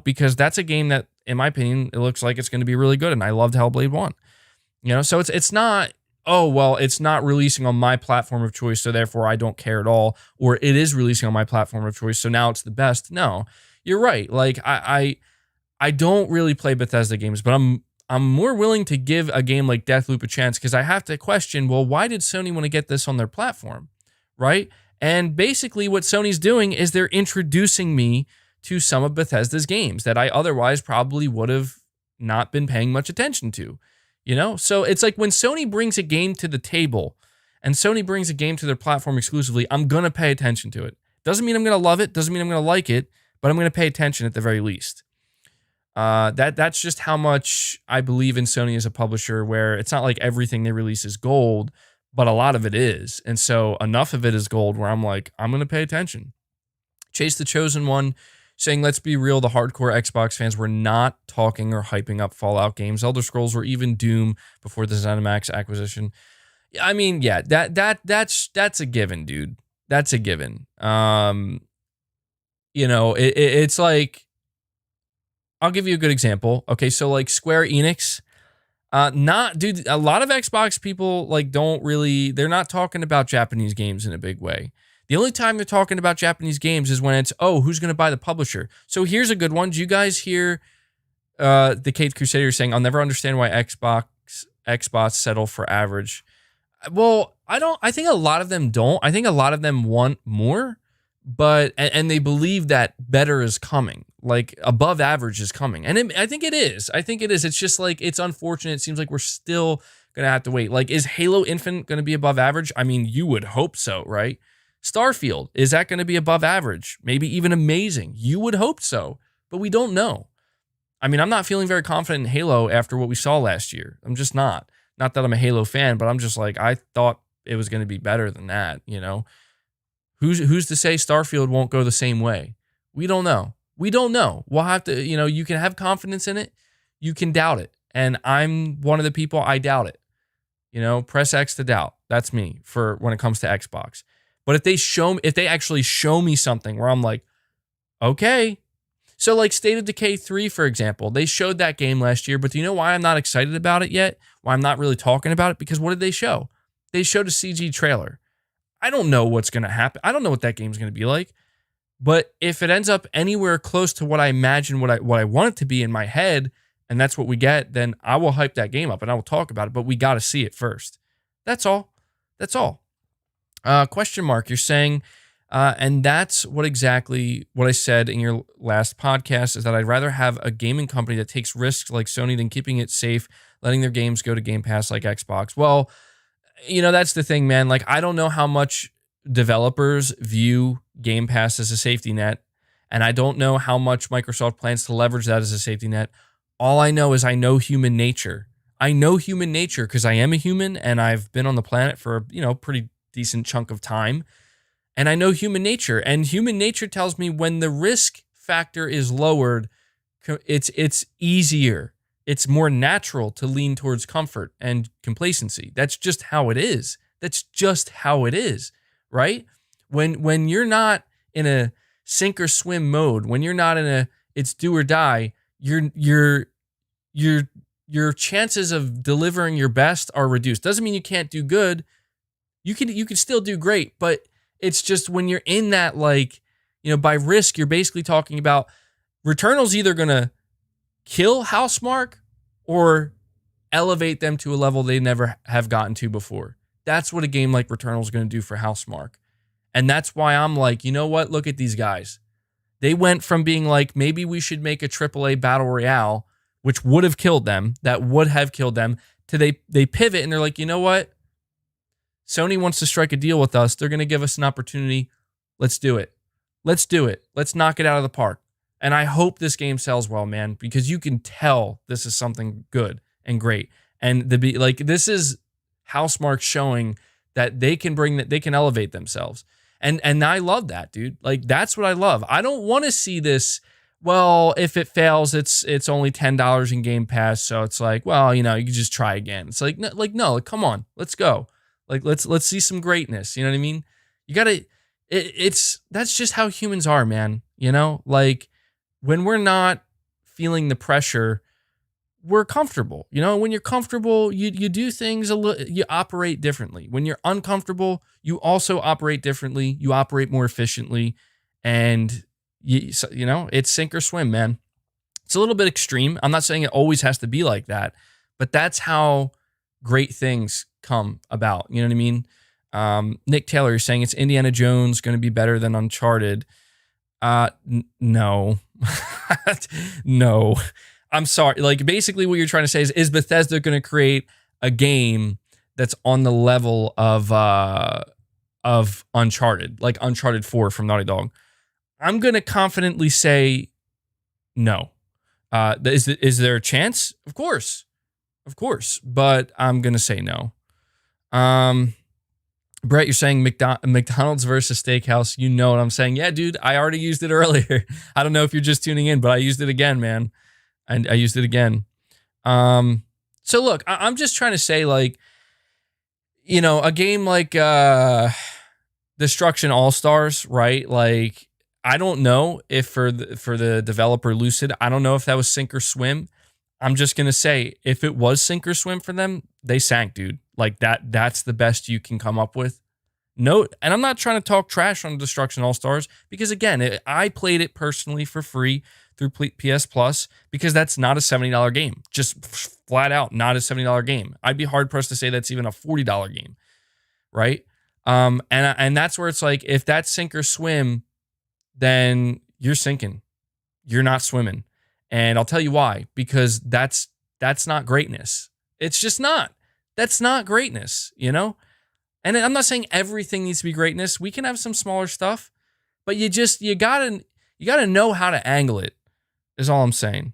because that's a game that, in my opinion, it looks like it's gonna be really good, and I loved Hellblade 1. So it's not, oh, well, it's not releasing on my platform of choice, so therefore I don't care at all, or it is releasing on my platform of choice, so now it's the best. No, you're right. Like I don't really play Bethesda games, but I'm more willing to give a game like Deathloop a chance because I have to question, well, why did Sony want to get this on their platform, right? And basically what Sony's doing is they're introducing me to some of Bethesda's games that I otherwise probably would have not been paying much attention to, So it's like when Sony brings a game to the table and Sony brings a game to their platform exclusively, I'm going to pay attention to it. Doesn't mean I'm going to love it, doesn't mean I'm going to like it, but I'm going to pay attention at the very least. That's just how much I believe in Sony as a publisher, where it's not like everything they release is gold, but a lot of it is. And so enough of it is gold where I'm like, I'm going to pay attention. Chase the Chosen One saying, let's be real, the hardcore Xbox fans were not talking or hyping up Fallout games, Elder Scrolls, or even Doom before the ZeniMax acquisition. I mean, yeah, that's a given, dude. That's a given. It's like, I'll give you a good example. Okay, so like Square Enix, a lot of Xbox people they're not talking about Japanese games in a big way. The only time they're talking about Japanese games is when it's, oh, who's going to buy the publisher? So here's a good one. Do you guys hear the Caped Crusader saying, I'll never understand why Xbox settle for average? Well, I think a lot of them don't. I think a lot of them want more, and they believe that better is coming. Like above average is coming. And I think it is. It's just like, it's unfortunate. It seems like we're still going to have to wait. Like, is Halo Infinite going to be above average? I mean, you would hope so, right? Starfield, is that going to be above average? Maybe even amazing. You would hope so, but we don't know. I mean, I'm not feeling very confident in Halo after what we saw last year. I'm just not. Not that I'm a Halo fan, but I'm just like, I thought it was going to be better than that, Who's to say Starfield won't go the same way? We don't know. We'll have to, you can have confidence in it. You can doubt it. And I'm one of the people, I doubt it. Press X to doubt. That's me for when it comes to Xbox. But if they actually show me something where I'm like, okay. So like State of Decay 3, for example, they showed that game last year, but do you know why I'm not excited about it yet? Why I'm not really talking about it? Because what did they show? They showed a CG trailer. I don't know what's going to happen. I don't know what that game's going to be like. But if it ends up anywhere close to what I imagine, what I want it to be in my head, and that's what we get, then I will hype that game up and I will talk about it. But we got to see it first. That's all. Question mark. You're saying, and that's what I said in your last podcast, is that I'd rather have a gaming company that takes risks like Sony than keeping it safe, letting their games go to Game Pass like Xbox. Well, that's the thing, man. Like, I don't know how much developers view Game Pass as a safety net, and I don't know how much Microsoft plans to leverage that as a safety net. All I know is I know human nature. I know human nature because I am a human and I've been on the planet for a pretty decent chunk of time, and I know human nature. And human nature tells me when the risk factor is lowered, it's easier. It's more natural to lean towards comfort and complacency. That's just how it is. Right? When you're not in a sink or swim mode, when you're not in a it's do or die, your chances of delivering your best are reduced. Doesn't mean you can't do good. You can still do great, but It's just when you're in that, like, by risk, you're basically talking about Returnal's either going to kill Housemarque or elevate them to a level they never have gotten to before. That's what a game like Returnal is going to do for Housemarque. And that's why I'm like, you know what? Look at these guys. They went from being like, maybe we should make a AAA battle royale, which would have killed them, to they pivot and they're like, you know what? Sony wants to strike a deal with us. They're going to give us an opportunity. Let's do it. Let's knock it out of the park. And I hope this game sells well, man, because you can tell this is something good and great. And this is Housemarque showing that they can elevate themselves. And I love that, dude. Like, that's what I love. I don't want to see this, well, if it fails, it's only $10 in Game Pass, so it's like, well, you can just try again. It's like, no, come on, let's go. Like, let's see some greatness. You know what I mean? You gotta. That's just how humans are, man. Like, when we're not feeling the pressure, we're comfortable. When you're comfortable, you do things you operate differently. When you're uncomfortable, you also operate differently. You operate more efficiently, and it's sink or swim, man. It's a little bit extreme. I'm not saying it always has to be like that, but that's how great things come about. You know what I mean? Nick Taylor is saying it's Indiana Jones going to be better than Uncharted. No, no. I'm sorry. Like, basically what you're trying to say is Bethesda going to create a game that's on the level of Uncharted, like Uncharted 4 from Naughty Dog? I'm going to confidently say no. Is there a chance? Of course, but I'm going to say no. Brett, you're saying McDonald's versus Steakhouse. You know what I'm saying? Yeah, dude, I already used it earlier. I don't know if you're just tuning in, but I used it again, man. And I used it again. So look, I'm just trying to say, like, a game like Destruction All-Stars, right? Like, I don't know if for the developer Lucid, I don't know if that was sink or swim. I'm just going to say, if it was sink or swim for them, they sank, dude. Like, that's the best you can come up with. No, and I'm not trying to talk trash on Destruction All-Stars, because again, I played it personally for free through PS Plus, because that's not a $70 game. Just flat out not a $70 game. I'd be hard pressed to say that's even a $40 game, right? And that's where it's like, if that's sink or swim, then you're sinking. You're not swimming. And I'll tell you why, because that's not greatness. It's just not. That's not greatness, And I'm not saying everything needs to be greatness. We can have some smaller stuff, but you gotta know how to angle it, is all I'm saying.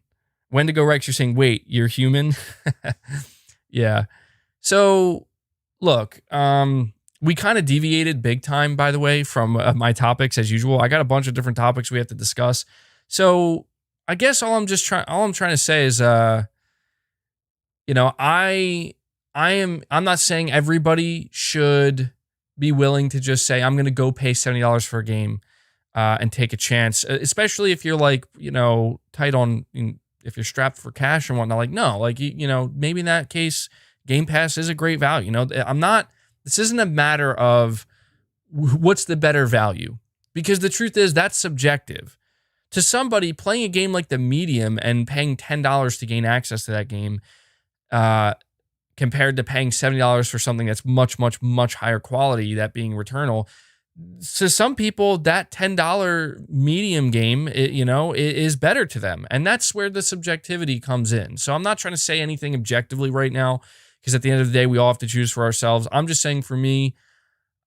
Wendigo Rex, you're saying, wait, you're human? Yeah. So, look, we kind of deviated big time, by the way, from my topics as usual. I got a bunch of different topics we have to discuss. So, I guess all I'm trying to say is, I'm not saying everybody should be willing to just say, I'm going to go pay $70 for a game and take a chance, especially if you're like, tight on, if you're strapped for cash and whatnot. Like, no, like, maybe in that case, Game Pass is a great value. This isn't a matter of what's the better value, because the truth is that's subjective. To somebody playing a game like the Medium and paying $10 to gain access to that game, compared to paying $70 for something that's much, much, much higher quality, that being Returnal. To some people, that $10 Medium game, is better to them. And that's where the subjectivity comes in. So I'm not trying to say anything objectively right now, because at the end of the day, we all have to choose for ourselves. I'm just saying, for me,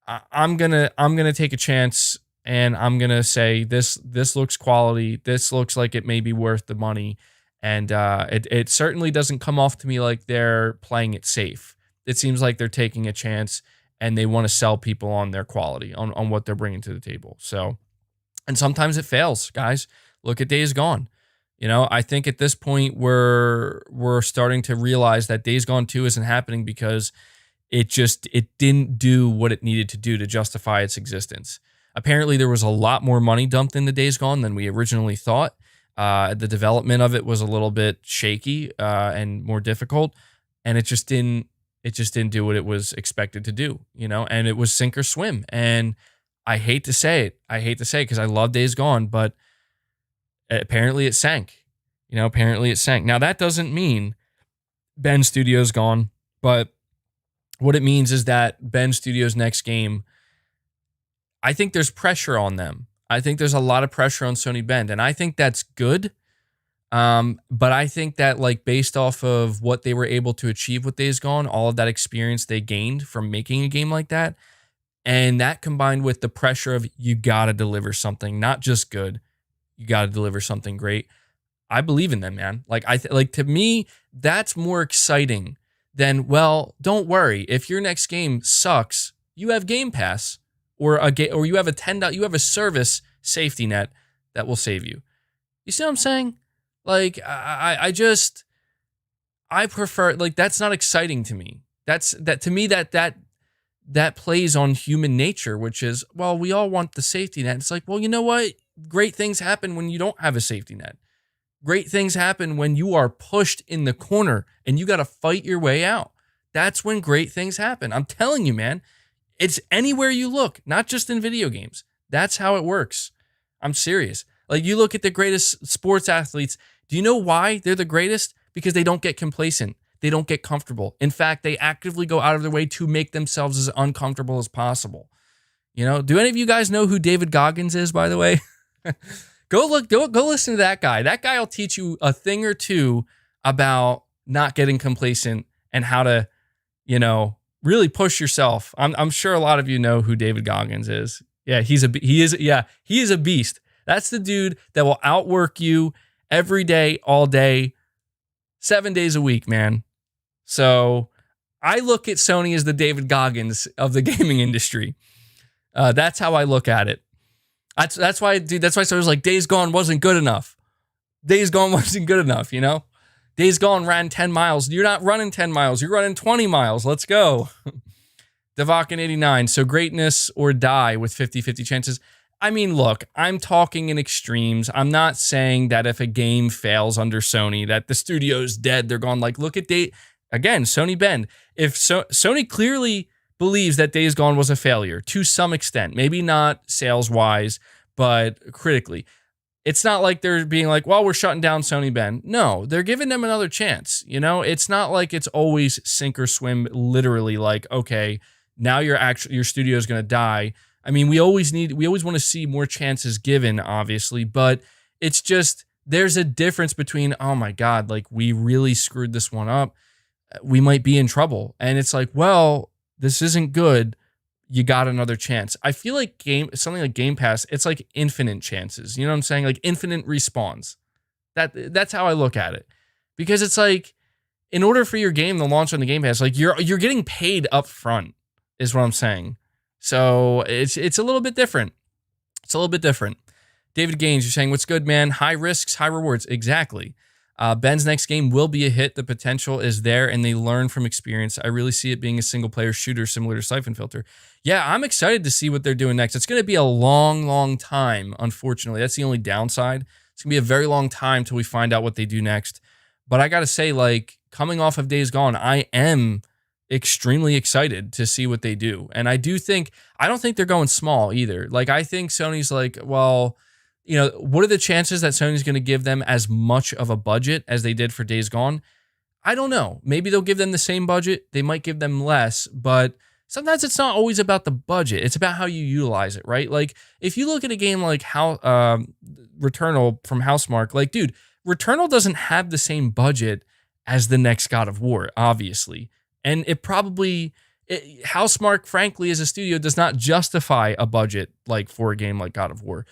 I'm gonna take a chance, and I'm gonna say this looks quality. This looks like it may be worth the money. And it certainly doesn't come off to me like they're playing it safe. It seems like they're taking a chance, and they want to sell people on their quality, on what they're bringing to the table. So, and sometimes it fails, guys. Look at Days Gone. I think at this point we're starting to realize that Days Gone 2 isn't happening because it didn't do what it needed to do to justify its existence. Apparently, there was a lot more money dumped into Days Gone than we originally thought. The development of it was a little bit shaky and more difficult, and it just didn't do what it was expected to do, and it was sink or swim. And I hate to say it. I hate to say it because I love Days Gone, but apparently it sank. Apparently it sank. Now, that doesn't mean Ben Studio's gone, but what it means is that Ben Studio's next game, I think there's pressure on them. I think there's a lot of pressure on Sony Bend, and I think that's good. But I think that, like, based off of what they were able to achieve with Days Gone, all of that experience they gained from making a game like that, and that combined with the pressure of you got to deliver something, not just good, you got to deliver something great. I believe in them, man. To me, that's more exciting than, well, don't worry, if your next game sucks, you have Game Pass or you have you have a service safety net that will save you. You see what I'm saying? Like, I prefer, like, that's not exciting to me. That plays on human nature, which is, well, we all want the safety net. It's like, well, you know what? Great things happen when you don't have a safety net. Great things happen when you are pushed in the corner and you got to fight your way out. That's when great things happen. I'm telling you, man, it's anywhere you look, not just in video games. That's how it works. I'm serious. Like, you look at the greatest sports athletes. Do you know why they're the greatest? Because they don't get complacent. They don't get comfortable. In fact, they actively go out of their way to make themselves as uncomfortable as possible. Do any of you guys know who David Goggins is, by the way? Go listen to that guy. That guy will teach you a thing or two about not getting complacent and how to, really push yourself. I'm sure a lot of you know who David Goggins is. Yeah, he is a beast. That's the dude that will outwork you every day, all day, 7 days a week, man. So I look at Sony as the David Goggins of the gaming industry. That's how I look at it. That's why, dude. That's why I was like, Days Gone wasn't good enough. Days Gone wasn't good enough, Days Gone ran 10 miles. You're not running 10 miles. You're running 20 miles. Let's go. Devakin 89. So greatness or die with 50-50 chances. I mean, look, I'm talking in extremes. I'm not saying that if a game fails under Sony, that the studio's dead. They're gone. Like, look at again, Sony Bend. If Sony clearly believes that Days Gone was a failure to some extent, maybe not sales-wise, but critically. It's not like they're being like, well, we're shutting down Sony Bend. No, they're giving them another chance. It's not like it's always sink or swim, literally, like, okay, now your studio is going to die. I mean, we always want to see more chances given, obviously, but it's just, there's a difference between, oh my God, like, we really screwed this one up. We might be in trouble. And it's like, well, this isn't good. You got another chance. I feel like something like Game Pass, it's like infinite chances. You know what I'm saying? Like infinite respawns. That's how I look at it. Because it's like, in order for your game to launch on the Game Pass, like you're getting paid up front, is what I'm saying. So it's a little bit different. It's a little bit different. David Gaines, you're saying, what's good, man? High risks, high rewards. Exactly. Ben's next game will be a hit. The potential is there, and they learn from experience. I really see it being a single-player shooter similar to Siphon Filter. Yeah, I'm excited to see what they're doing next. It's going to be a long, long time, unfortunately. That's the only downside. It's going to be a very long time till we find out what they do next. But I got to say, like, coming off of Days Gone, I am extremely excited to see what they do. And I don't think they're going small either. Like, I think Sony's like, well, what are the chances that Sony's going to give them as much of a budget as they did for Days Gone? I don't know. Maybe they'll give them the same budget. They might give them less, but sometimes it's not always about the budget. It's about how you utilize it, right? Like, if you look at a game like Returnal from Housemarque, like, dude, Returnal doesn't have the same budget as the next God of War, obviously. And Housemarque, frankly, as a studio, does not justify a budget like for a game like God of War.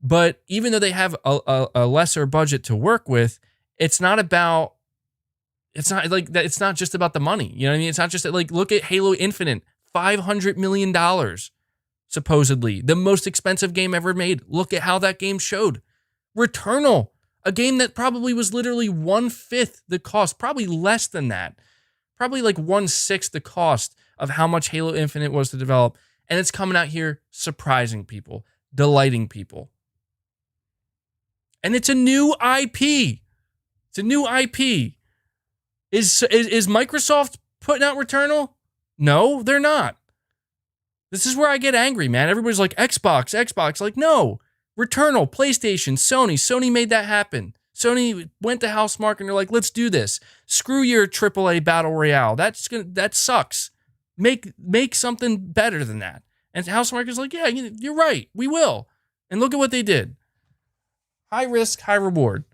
But even though they have a lesser budget to work with, it's not just about the money. You know what I mean? It's not just like, look at Halo Infinite, $500 million, supposedly. The most expensive game ever made. Look at how that game showed. Returnal, a game that probably was literally 1/5 the cost, probably less than that. Probably like 1/6 the cost of how much Halo Infinite was to develop. And it's coming out here surprising people, delighting people. And it's a new IP. It's a new IP. Is Microsoft putting out Returnal? No, they're not. This is where I get angry, man. Everybody's like, Xbox. Like, no. Returnal, PlayStation, Sony. Sony made that happen. Sony went to Housemarque and they're like, let's do this. Screw your AAA Battle Royale. That sucks. Make something better than that. And Housemarque is like, yeah, you're right. We will. And look at what they did. High risk, high reward.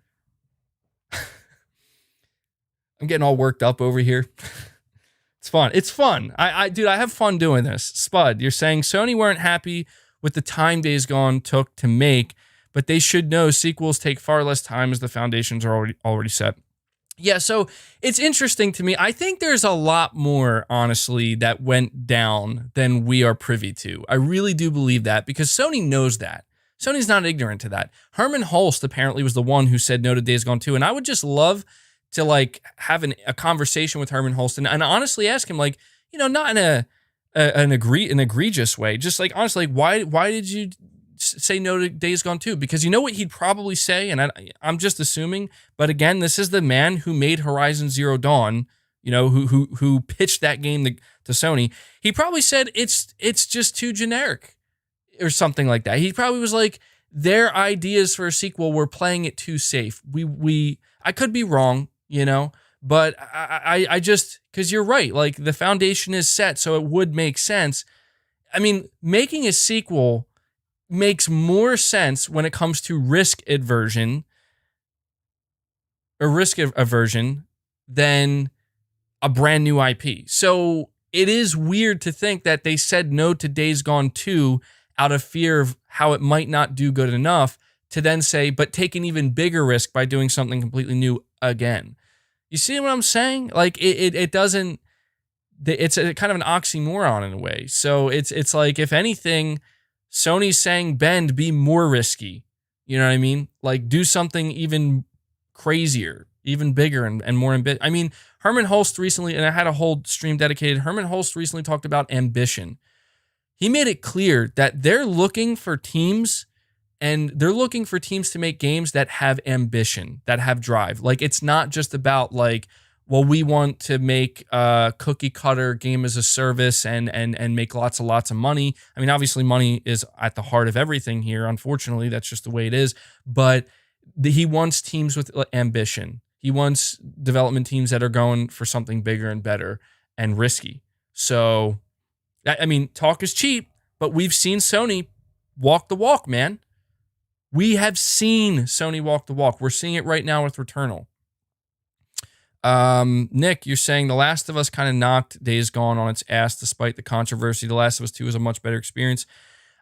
I'm getting all worked up over here. It's fun. It's fun. Dude, I have fun doing this. Spud, you're saying Sony weren't happy with the time Days Gone took to make, but they should know sequels take far less time as the foundations are already set. Yeah, so it's interesting to me. I think there's a lot more, honestly, that went down than we are privy to. I really do believe that because Sony knows that. Sony's not ignorant to that. Herman Hulst apparently was the one who said no to Days Gone 2, and I would just love to like have a conversation with Herman Hulst and honestly ask him, like, not in an egregious way, just like honestly, like, why did you say no to Days Gone 2? Because you know what he'd probably say, and I'm just assuming, but again, this is the man who made Horizon Zero Dawn, who pitched that game to Sony. He probably said it's just too generic or something like that. He probably was like, their ideas for a sequel were playing it too safe. I could be wrong, but I just, because you're right, like the foundation is set, so it would make sense. I mean, making a sequel makes more sense when it comes to risk aversion than a brand new IP. So it is weird to think that they said no to Days Gone 2 out of fear of how it might not do good enough to then say, but take an even bigger risk by doing something completely new again. You see what I'm saying? Like it doesn't, it's a kind of an oxymoron in a way. So it's like, if anything, Sony's saying, bend, be more risky. You know what I mean? Like do something even crazier, even bigger and more ambitious. I mean, Herman Hulst recently, and I had a whole stream dedicated, Herman Hulst recently talked about ambition. He made it clear that they're looking for teams, and they're looking for teams to make games that have ambition, that have drive. Like, it's not just about like, well, we want to make a cookie cutter game as a service and make lots of money. I mean, obviously money is at the heart of everything here. Unfortunately, that's just the way it is. But he wants teams with ambition. He wants development teams that are going for something bigger and better and risky. So, I mean, talk is cheap, but we've seen Sony walk the walk, man. We have seen Sony walk the walk. We're seeing it right now with Returnal. Nick, you're saying The Last of Us kind of knocked Days Gone on its ass despite the controversy. The Last of Us 2 is a much better experience.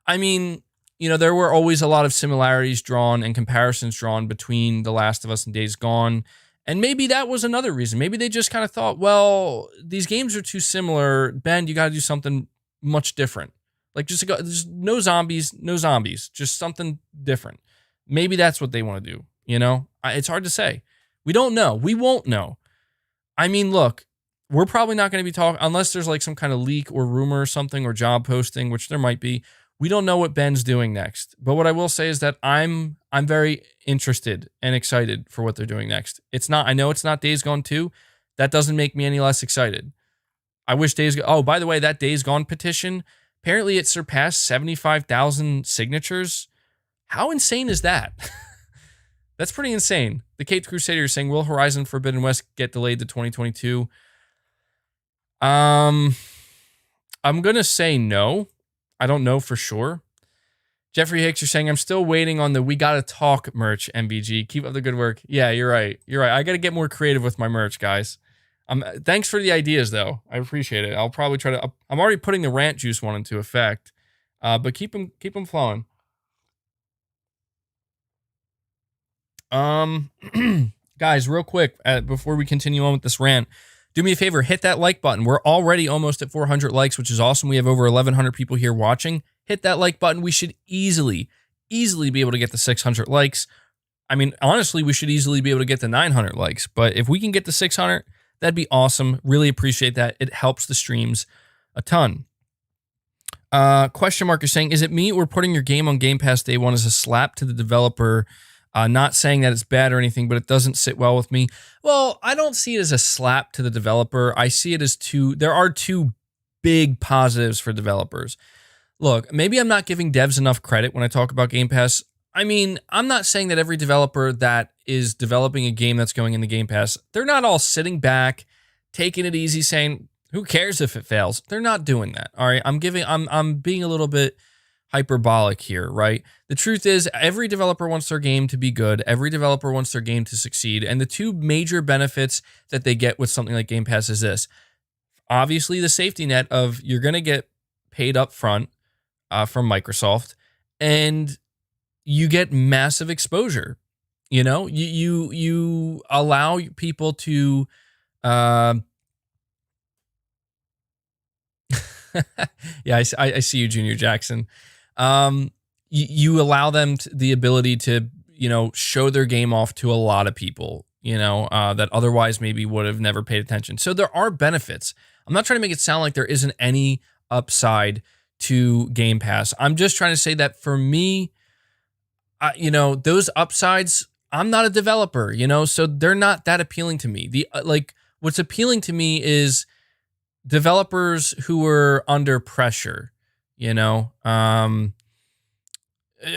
I mean, there were always a lot of similarities drawn and comparisons drawn between The Last of Us and Days Gone. And maybe that was another reason. Maybe they just kind of thought, well, these games are too similar. Ben, you got to do something much different. Like, just no zombies, just something different. Maybe that's what they want to do. It's hard to say. We don't know. We won't know. I mean, look, we're probably not going to be talking, unless there's like some kind of leak or rumor or something or job posting, which there might be. We don't know what Ben's doing next. But what I will say is that I'm very interested and excited for what they're doing next. I know it's not Days Gone 2. That doesn't make me any less excited. I wish by the way, that Days Gone petition, apparently it surpassed 75,000 signatures. How insane is that? That's pretty insane. The Caped Crusader is saying, will Horizon Forbidden West get delayed to 2022? I'm going to say no. I don't know for sure. Jeffrey Hicks, you're saying, I'm still waiting on the We Gotta Talk merch, MBG. Keep up the good work. Yeah, you're right. I got to get more creative with my merch, guys. Thanks for the ideas, though. I appreciate it. I'll probably try to... I'm already putting the Rant Juice one into effect. But keep them flowing. Guys, real quick, before we continue on with this rant, do me a favor, hit that like button. We're already almost at 400 likes, which is awesome. We have over 1,100 people here watching. Hit that like button. We should easily be able to get the 600 likes. I mean, honestly, we should easily be able to get the 900 likes. But if we can get the 600, that'd be awesome. Really appreciate that. It helps the streams a ton. Question mark is saying, is it me or putting your game on Game Pass day one as a slap to the developer? Not saying that it's bad or anything, but it doesn't sit well with me. Well, I don't see it as a slap to the developer. I see it as there are two big positives for developers. Look, maybe I'm not giving devs enough credit when I talk about Game Pass. I mean, I'm not saying that every developer that is developing a game that's going in the Game Pass, they're not all sitting back, taking it easy, saying, who cares if it fails? They're not doing that. All right. I'm being a little bit hyperbolic here, right? The truth is, every developer wants their game to be good. Every developer wants their game to succeed. And the two major benefits that they get with something like Game Pass is this. Obviously, the safety net of you're going to get paid up front from Microsoft, and you get massive exposure. You know, you allow people to yeah, I see you, Junior Jackson. You allow them the ability to, show their game off to a lot of people, that otherwise maybe would have never paid attention. So there are benefits. I'm not trying to make it sound like there isn't any upside to Game Pass. I'm just trying to say that for me, those upsides, I'm not a developer, so they're not that appealing to me. What's appealing to me is developers who are under pressure, a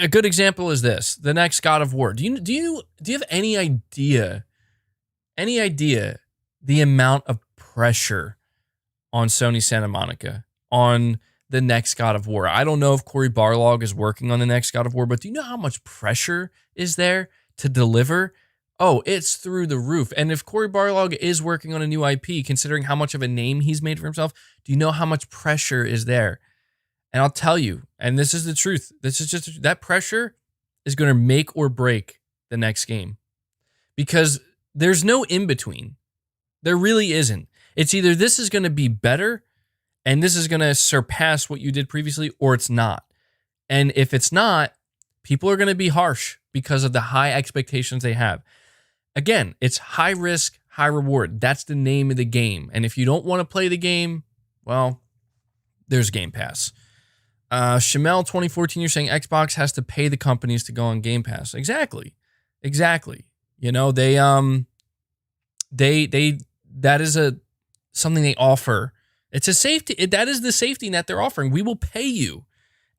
good example is this: the next God of War. Do you have any idea the amount of pressure on Sony Santa Monica on the next God of War? I don't know if Cory Barlog is working on the next God of War, but do you know how much pressure is there to deliver? Oh, it's through the roof. And if Cory Barlog is working on a new IP, considering how much of a name he's made for himself, do you know how much pressure is there? And I'll tell you, and this is the truth, that pressure is going to make or break the next game, because there's no in between. There really isn't. It's either this is going to be better and this is going to surpass what you did previously, or it's not. And if it's not, people are going to be harsh because of the high expectations they have. Again, it's high risk, high reward. That's the name of the game. And if you don't want to play the game, well, there's Game Pass. Shamel 2014, you're saying Xbox has to pay the companies to go on Game Pass. Exactly. That is something they offer. It's a safety. That is the safety net they're offering. We will pay you.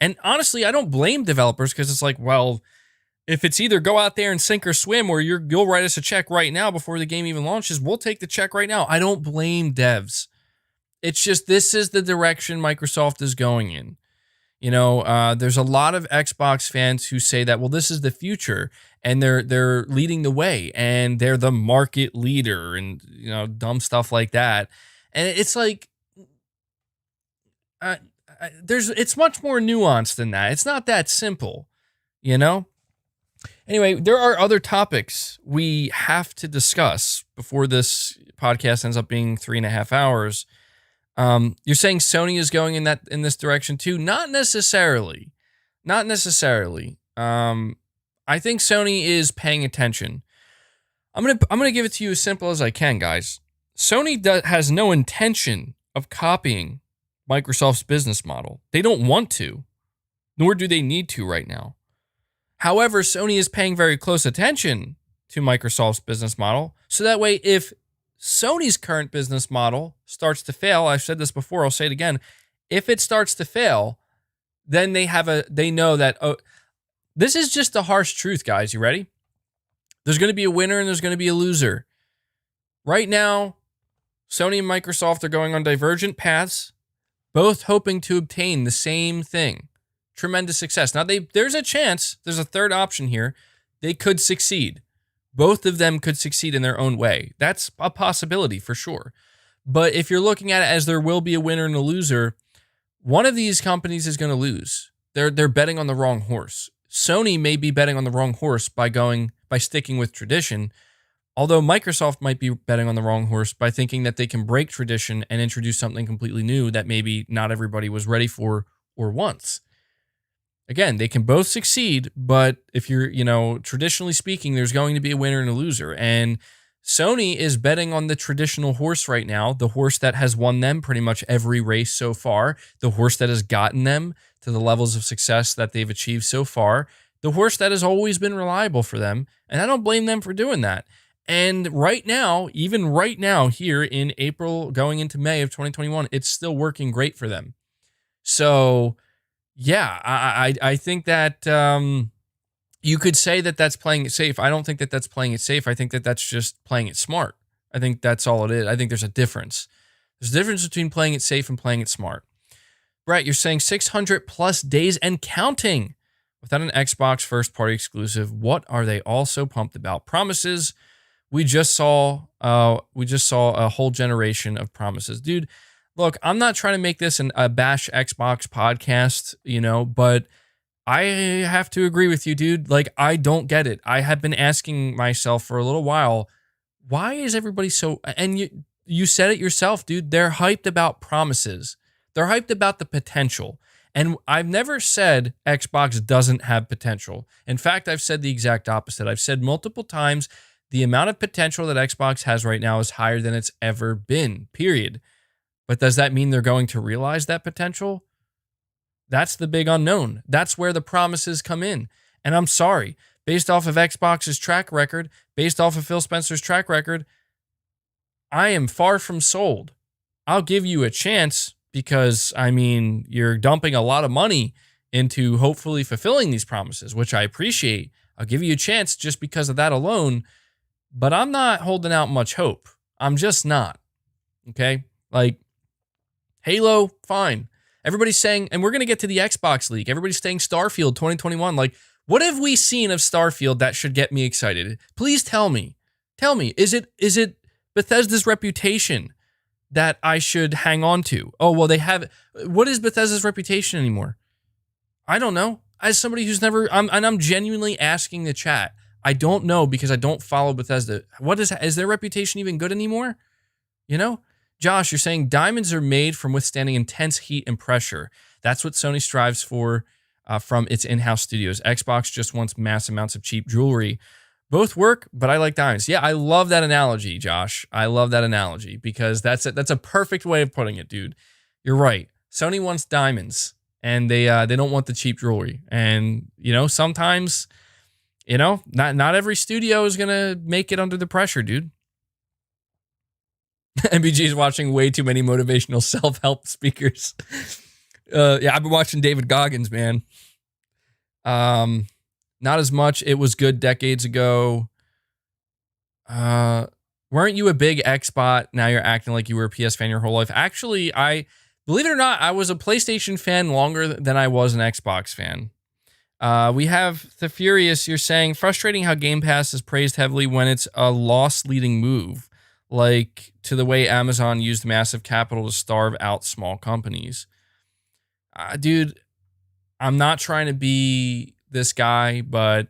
And honestly, I don't blame developers, because it's like, well, if it's either go out there and sink or swim, or you'll write us a check right now before the game even launches, we'll take the check right now. I don't blame devs. It's just, this is the direction Microsoft is going in. There's a lot of Xbox fans who say that, well, this is the future, and they're leading the way, and they're the market leader, and dumb stuff like that. And it's like, it's much more nuanced than that. It's not that simple, Anyway, there are other topics we have to discuss before this podcast ends up being 3.5 hours. You're saying Sony is going in this direction too? Not necessarily. I think Sony is paying attention. I'm gonna give it to you as simple as I can, guys. Sony has no intention of copying Microsoft's business model. They don't want to, nor do they need to right now. However, Sony is paying very close attention to Microsoft's business model, so that way, if Sony's current business model starts to fail, I've said this before, I'll say it again, if it starts to fail, then they know that, oh, this is just the harsh truth, guys. You ready? There's going to be a winner and there's going to be a loser. Right now, Sony and Microsoft are going on divergent paths, both hoping to obtain the same thing. Tremendous success. Now, there's a chance, there's a third option here. They could succeed. Both of them could succeed in their own way. That's a possibility for sure. But if you're looking at it as there will be a winner and a loser, one of these companies is going to lose. They're betting on the wrong horse. Sony may be betting on the wrong horse by sticking with tradition, although Microsoft might be betting on the wrong horse by thinking that they can break tradition and introduce something completely new that maybe not everybody was ready for or wants. Again, they can both succeed, but if you're, traditionally speaking, there's going to be a winner and a loser. And Sony is betting on the traditional horse right now, the horse that has won them pretty much every race so far, the horse that has gotten them to the levels of success that they've achieved so far, the horse that has always been reliable for them. And I don't blame them for doing that. And right now, even right now, here in April, going into May of 2021, it's still working great for them. So Yeah, I think that you could say that that's playing it safe. I don't think that that's playing it safe. I think that that's just playing it smart. I think that's all it is. I think there's a difference. There's a difference between playing it safe and playing it smart. Brett, you're saying 600 plus days and counting without an Xbox first party exclusive. What are they all so pumped about? Promises. We just saw a whole generation of promises. Dude, look, I'm not trying to make this a bash Xbox podcast, but I have to agree with you, dude. Like, I don't get it. I have been asking myself for a little while, why is everybody so, and you said it yourself, dude. They're hyped about promises. They're hyped about the potential. And I've never said Xbox doesn't have potential. In fact, I've said the exact opposite. I've said multiple times the amount of potential that Xbox has right now is higher than it's ever been, period. But does that mean they're going to realize that potential? That's the big unknown. That's where the promises come in. And I'm sorry, based off of Xbox's track record, based off of Phil Spencer's track record, I am far from sold. I'll give you a chance because, you're dumping a lot of money into hopefully fulfilling these promises, which I appreciate. I'll give you a chance just because of that alone, but I'm not holding out much hope. I'm just not. Okay? Like, Halo, fine. Everybody's saying, and we're going to get to the Xbox leak, everybody's saying Starfield 2021. Like, what have we seen of Starfield that should get me excited? Please tell me. Tell me, is it Bethesda's reputation that I should hang on to? Oh, well, what is Bethesda's reputation anymore? I don't know. As somebody who's never, I'm genuinely asking the chat. I don't know because I don't follow Bethesda. Is their reputation even good anymore? Josh, you're saying diamonds are made from withstanding intense heat and pressure. That's what Sony strives for from its in-house studios. Xbox just wants mass amounts of cheap jewelry. Both work, but I like diamonds. Yeah, I love that analogy, Josh. I love that analogy because that's a perfect way of putting it, dude. You're right. Sony wants diamonds, and they don't want the cheap jewelry. And sometimes, not every studio is gonna make it under the pressure, dude. MBG is watching way too many motivational self-help speakers. I've been watching David Goggins, man. Not as much. It was good decades ago. Weren't you a big Xbot? Now you're acting like you were a PS fan your whole life. Actually, believe it or not, I was a PlayStation fan longer than I was an Xbox fan. We have The Furious. You're saying frustrating how Game Pass is praised heavily when it's a loss-leading move, like to the way Amazon used massive capital to starve out small companies. Dude, I'm not trying to be this guy, but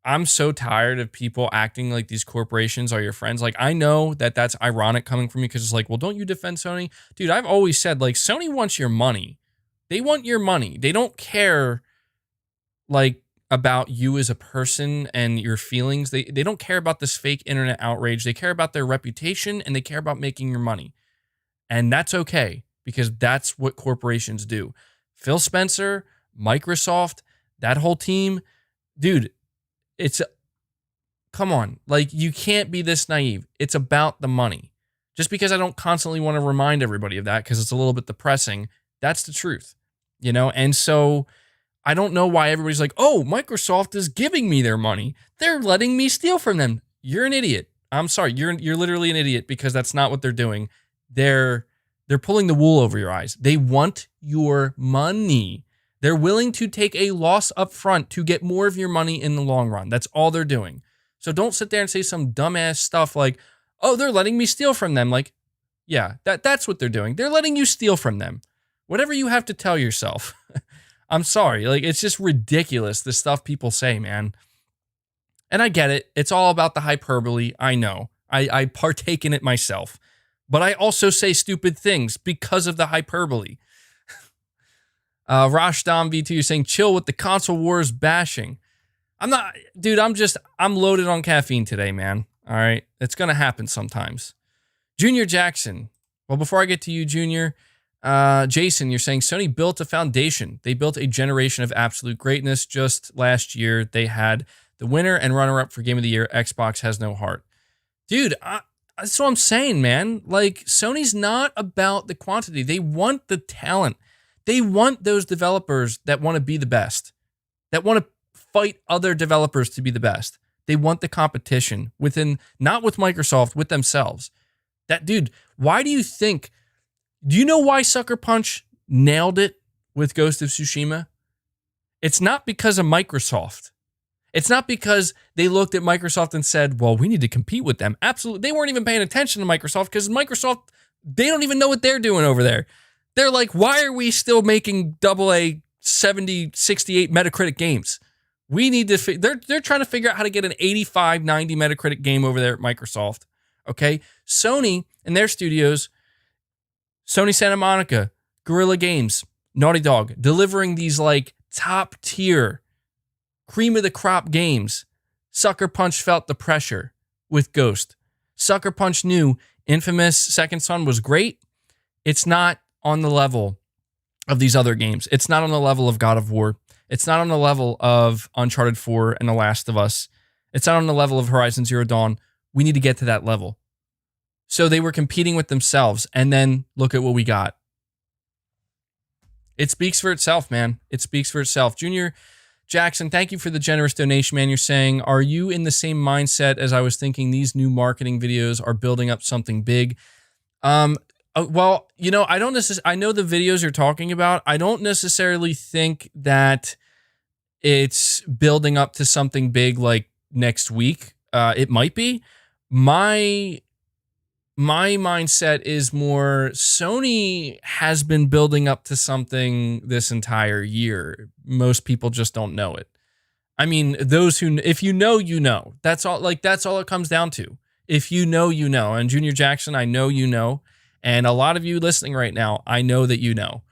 I'm so tired of people acting like these corporations are your friends. Like, I know that that's ironic coming from me because it's like, well, don't you defend Sony? Dude, I've always said, like, Sony wants your money. They want your money. They don't care, like, about you as a person and your feelings. They don't care about this fake internet outrage. They care about their reputation and they care about making your money. And that's okay because that's what corporations do. Phil Spencer, Microsoft, that whole team, dude, come on. Like, you can't be this naive. It's about the money. Just because I don't constantly want to remind everybody of that because it's a little bit depressing, that's the truth, And so I don't know why everybody's like, oh, Microsoft is giving me their money. They're letting me steal from them. You're an idiot. I'm sorry. You're literally an idiot because that's not what they're doing. They're pulling the wool over your eyes. They want your money. They're willing to take a loss up front to get more of your money in the long run. That's all they're doing. So don't sit there and say some dumbass stuff like, oh, they're letting me steal from them. Like, yeah, that's what they're doing. They're letting you steal from them. Whatever you have to tell yourself. I'm sorry. Like, it's just ridiculous, the stuff people say, man. And I get it. It's all about the hyperbole. I know. I partake in it myself. But I also say stupid things because of the hyperbole. Rashdam V2 saying, chill with the console wars bashing. I'm not, dude, I'm loaded on caffeine today, man. All right. It's going to happen sometimes. Junior Jackson. Well, before I get to you, Junior, Jason, you're saying Sony built a foundation. They built a generation of absolute greatness. Just last year, they had the winner and runner-up for Game of the Year. Xbox has no heart. Dude, that's what I'm saying, man. Like, Sony's not about the quantity. They want the talent. They want those developers that want to be the best, that want to fight other developers to be the best. They want the competition within, not with Microsoft, with themselves. That dude, why do you know why Sucker Punch nailed it with Ghost of Tsushima? It's not because of Microsoft. It's not because they looked at Microsoft and said, well, we need to compete with them. Absolutely. They weren't even paying attention to Microsoft because Microsoft, they don't even know what they're doing over there. They're like, why are we still making AA 70, 68 Metacritic games? We need to, they're trying to figure out how to get an 85, 90 Metacritic game over there at Microsoft. Okay. Sony and their studios, Sony Santa Monica, Guerrilla Games, Naughty Dog, delivering these like top tier, cream of the crop games. Sucker Punch felt the pressure with Ghost. Sucker Punch knew Infamous Second Son was great. It's not on the level of these other games. It's not on the level of God of War. It's not on the level of Uncharted 4 and The Last of Us. It's not on the level of Horizon Zero Dawn. We need to get to that level. So they were competing with themselves, and then look at what we got. It speaks for itself, man. It speaks for itself. Junior Jackson, thank you for the generous donation, man. You're saying, are you in the same mindset as I was thinking these new marketing videos are building up something big? Well, you know, I know the videos you're talking about. I don't necessarily think that it's building up to something big like next week. It might be. My mindset is more Sony has been building up to something this entire year. Most people just don't know it. I mean, if you know, you know. That's all it comes down to. If you know, you know. And Junior Jackson, I know you know. And a lot of you listening right now, I know that you know.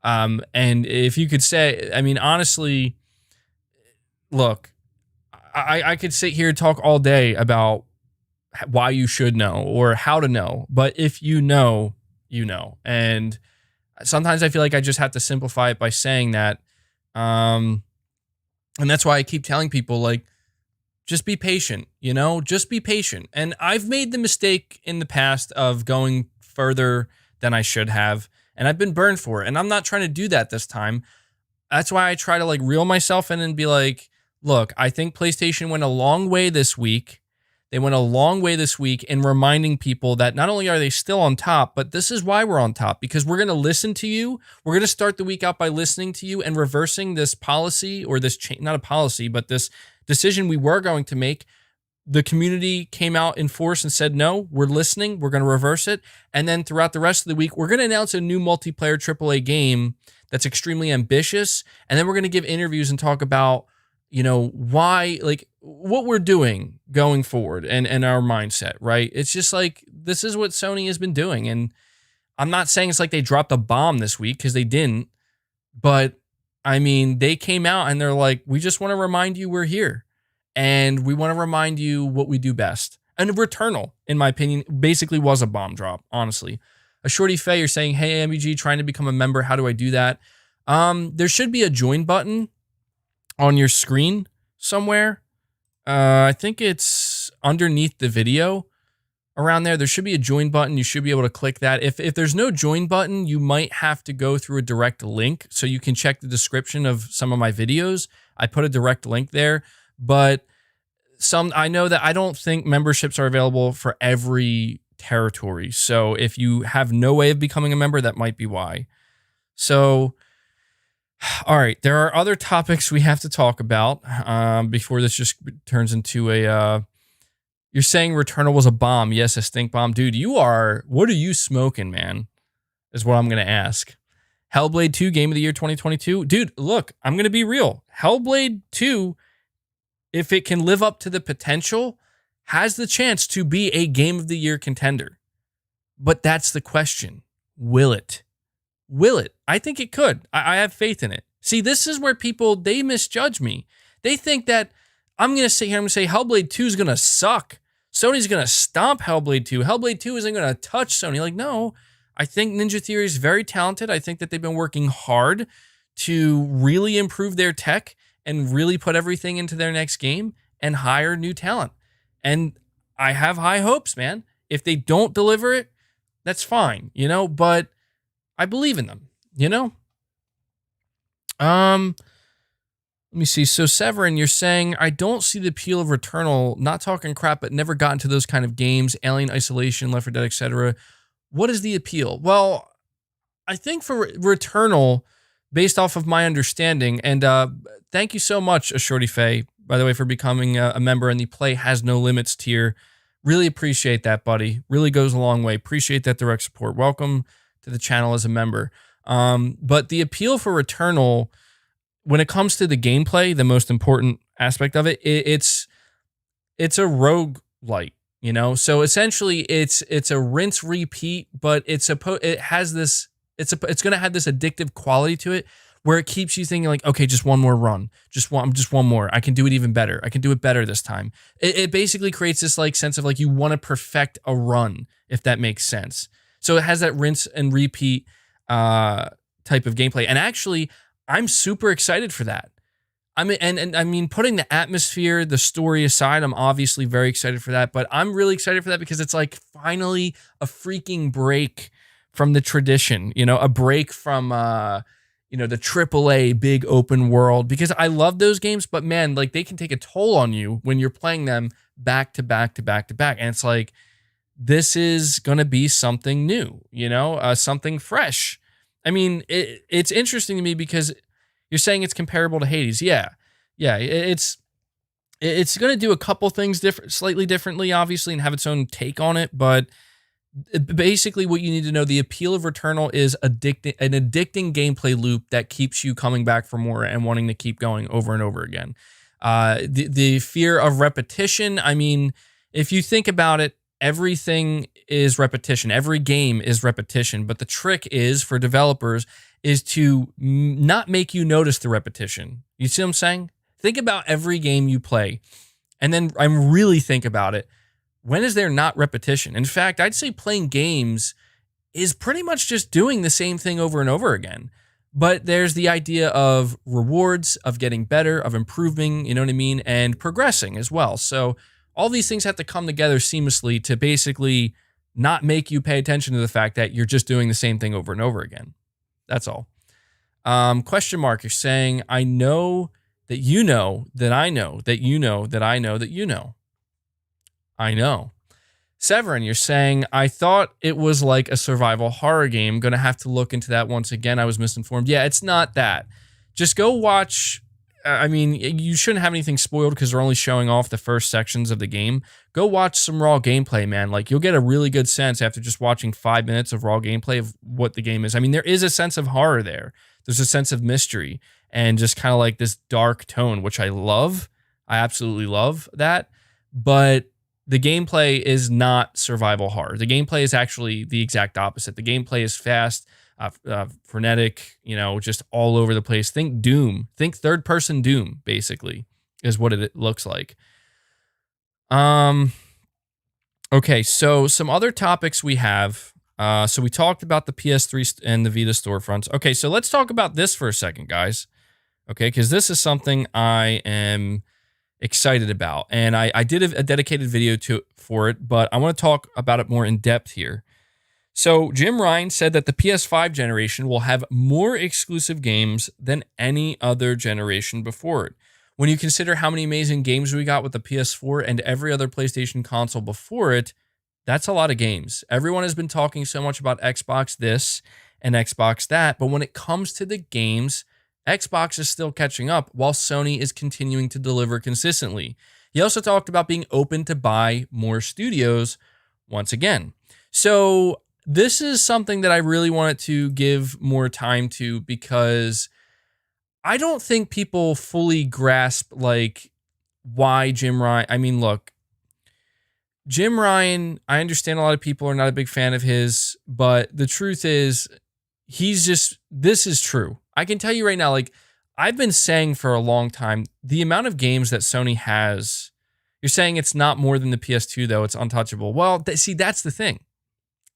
And if you could say, I mean, honestly, look, I could sit here and talk all day about why you should know or how to know. But if you know, you know. And sometimes I feel like I just have to simplify it by saying that. And that's why I keep telling people, like, just be patient, you know, just be patient. And I've made the mistake in the past of going further than I should have. And I've been burned for it. And I'm not trying to do that this time. That's why I try to like reel myself in and be like, look, I think PlayStation went a long way this week. They went a long way this week in reminding people that not only are they still on top, but this is why we're on top, because we're going to listen to you. We're going to start the week out by listening to you and reversing this policy or this not a policy, but this decision we were going to make. The community came out in force and said, no, we're listening. We're going to reverse it. And then throughout the rest of the week, we're going to announce a new multiplayer AAA game that's extremely ambitious. And then we're going to give interviews and talk about, you know, why, like what we're doing going forward and our mindset, right? It's just like, this is what Sony has been doing. And I'm not saying it's like they dropped a bomb this week, because they didn't. But I mean, they came out and they're like, we just want to remind you we're here. And we want to remind you what we do best. And Returnal, in my opinion, basically was a bomb drop, honestly. A Shorty Faye, you're saying, hey, MEG, trying to become a member. How do I do that? There should be a join button on your screen somewhere. I think it's underneath the video around there. There should be a join button. You should be able to click that. If there's no join button, you might have to go through a direct link. So you can check the description of some of my videos. I put a direct link there. But I know that I don't think memberships are available for every territory. So if you have no way of becoming a member, that might be why. So, all right, there are other topics we have to talk about before this just turns into a, you're saying Returnal was a bomb. Yes, a stink bomb. Dude, what are you smoking, man, is what I'm going to ask. Hellblade 2, Game of the Year 2022. Dude, look, I'm going to be real. Hellblade 2, if it can live up to the potential, has the chance to be a Game of the Year contender. But that's the question. Will it? Will it? I think it could. I have faith in it. See, this is where people, they misjudge me. They think that I'm going to sit here and say Hellblade 2 is going to suck. Sony's going to stomp Hellblade 2. Hellblade 2 isn't going to touch Sony. Like, no. I think Ninja Theory is very talented. I think that they've been working hard to really improve their tech and really put everything into their next game and hire new talent. And I have high hopes, man. If they don't deliver it, that's fine, you know, but I believe in them, you know? Um, Let me see. So Severin, you're saying I don't see the appeal of Returnal. Not talking crap, but never got into those kind of games. Alien Isolation, Left 4 Dead, etc. What is the appeal? Well, I think for Returnal, based off of my understanding, and thank you so much, Shorty Faye, by the way, for becoming a member in the Play Has No Limits tier. Really appreciate that, buddy. Really goes a long way. Appreciate that direct support. Welcome to the channel as a member. But the appeal for Returnal, when it comes to the gameplay, the most important aspect of it, it's a roguelite, you know? So essentially it's a rinse repeat, but it's going to have this addictive quality to it where it keeps you thinking like, okay, just one more run, just one more. I can do it even better. I can do it better this time. It basically creates this like sense of like you want to perfect a run, if that makes sense. So it has that rinse and repeat type of gameplay. And actually, I'm super excited for that. I mean, and I mean, putting the atmosphere, the story aside, I'm obviously very excited for that. But I'm really excited for that because it's like finally a freaking break from the tradition, you know, a break from, you know, the AAA big open world. Because I love those games, but man, like they can take a toll on you when you're playing them back to back to back to back. And it's like, this is going to be something new, you know, something fresh. I mean, it's interesting to me because you're saying it's comparable to Hades. Yeah. It's going to do a couple things slightly differently, obviously, and have its own take on it. But basically, what you need to know, the appeal of Returnal is an addicting gameplay loop that keeps you coming back for more and wanting to keep going over and over again. The fear of repetition. I mean, if you think about it, everything is repetition. Every game is repetition. But the trick is for developers is to not make you notice the repetition. You see what I'm saying? Think about every game you play. And then I'm really think about it. When is there not repetition? In fact, I'd say playing games is pretty much just doing the same thing over and over again. But there's the idea of rewards, of getting better, of improving, you know what I mean? And progressing as well. So all these things have to come together seamlessly to basically not make you pay attention to the fact that you're just doing the same thing over and over again. That's all. Question mark, you're saying, I know that you know that I know that you know that I know that you know. I know. Severin, you're saying, I thought it was like a survival horror game. Gonna have to look into that once again. I was misinformed. Yeah, it's not that. Just go watch. I mean, you shouldn't have anything spoiled because they're only showing off the first sections of the game. Go watch some raw gameplay, man. Like, you'll get a really good sense after just watching 5 minutes of raw gameplay of what the game is. I mean, there is a sense of horror there. There's a sense of mystery and just kind of like this dark tone, which I love. I absolutely love that. But the gameplay is not survival horror. The gameplay is actually the exact opposite. The gameplay is fast, frenetic, you know, just all over the place. Think Doom. Think third-person Doom, basically, is what it looks like. Okay, so some other topics we have. So we talked about the PS3 and the Vita storefronts. Okay, so let's talk about this for a second, guys. Okay, because this is something I am excited about. And I did a dedicated video for it, but I want to talk about it more in depth here. So Jim Ryan said that the PS5 generation will have more exclusive games than any other generation before it. When you consider how many amazing games we got with the PS4 and every other PlayStation console before it, that's a lot of games. Everyone has been talking so much about Xbox this and Xbox that, but when it comes to the games, Xbox is still catching up while Sony is continuing to deliver consistently. He also talked about being open to buy more studios once again. So this is something that I really wanted to give more time to because I don't think people fully grasp like why Jim Ryan. I mean, look, Jim Ryan, I understand a lot of people are not a big fan of his, but the truth is this is true. I can tell you right now, like I've been saying for a long time, the amount of games that Sony has, you're saying it's not more than the PS2 though, it's untouchable. Well, see, that's the thing.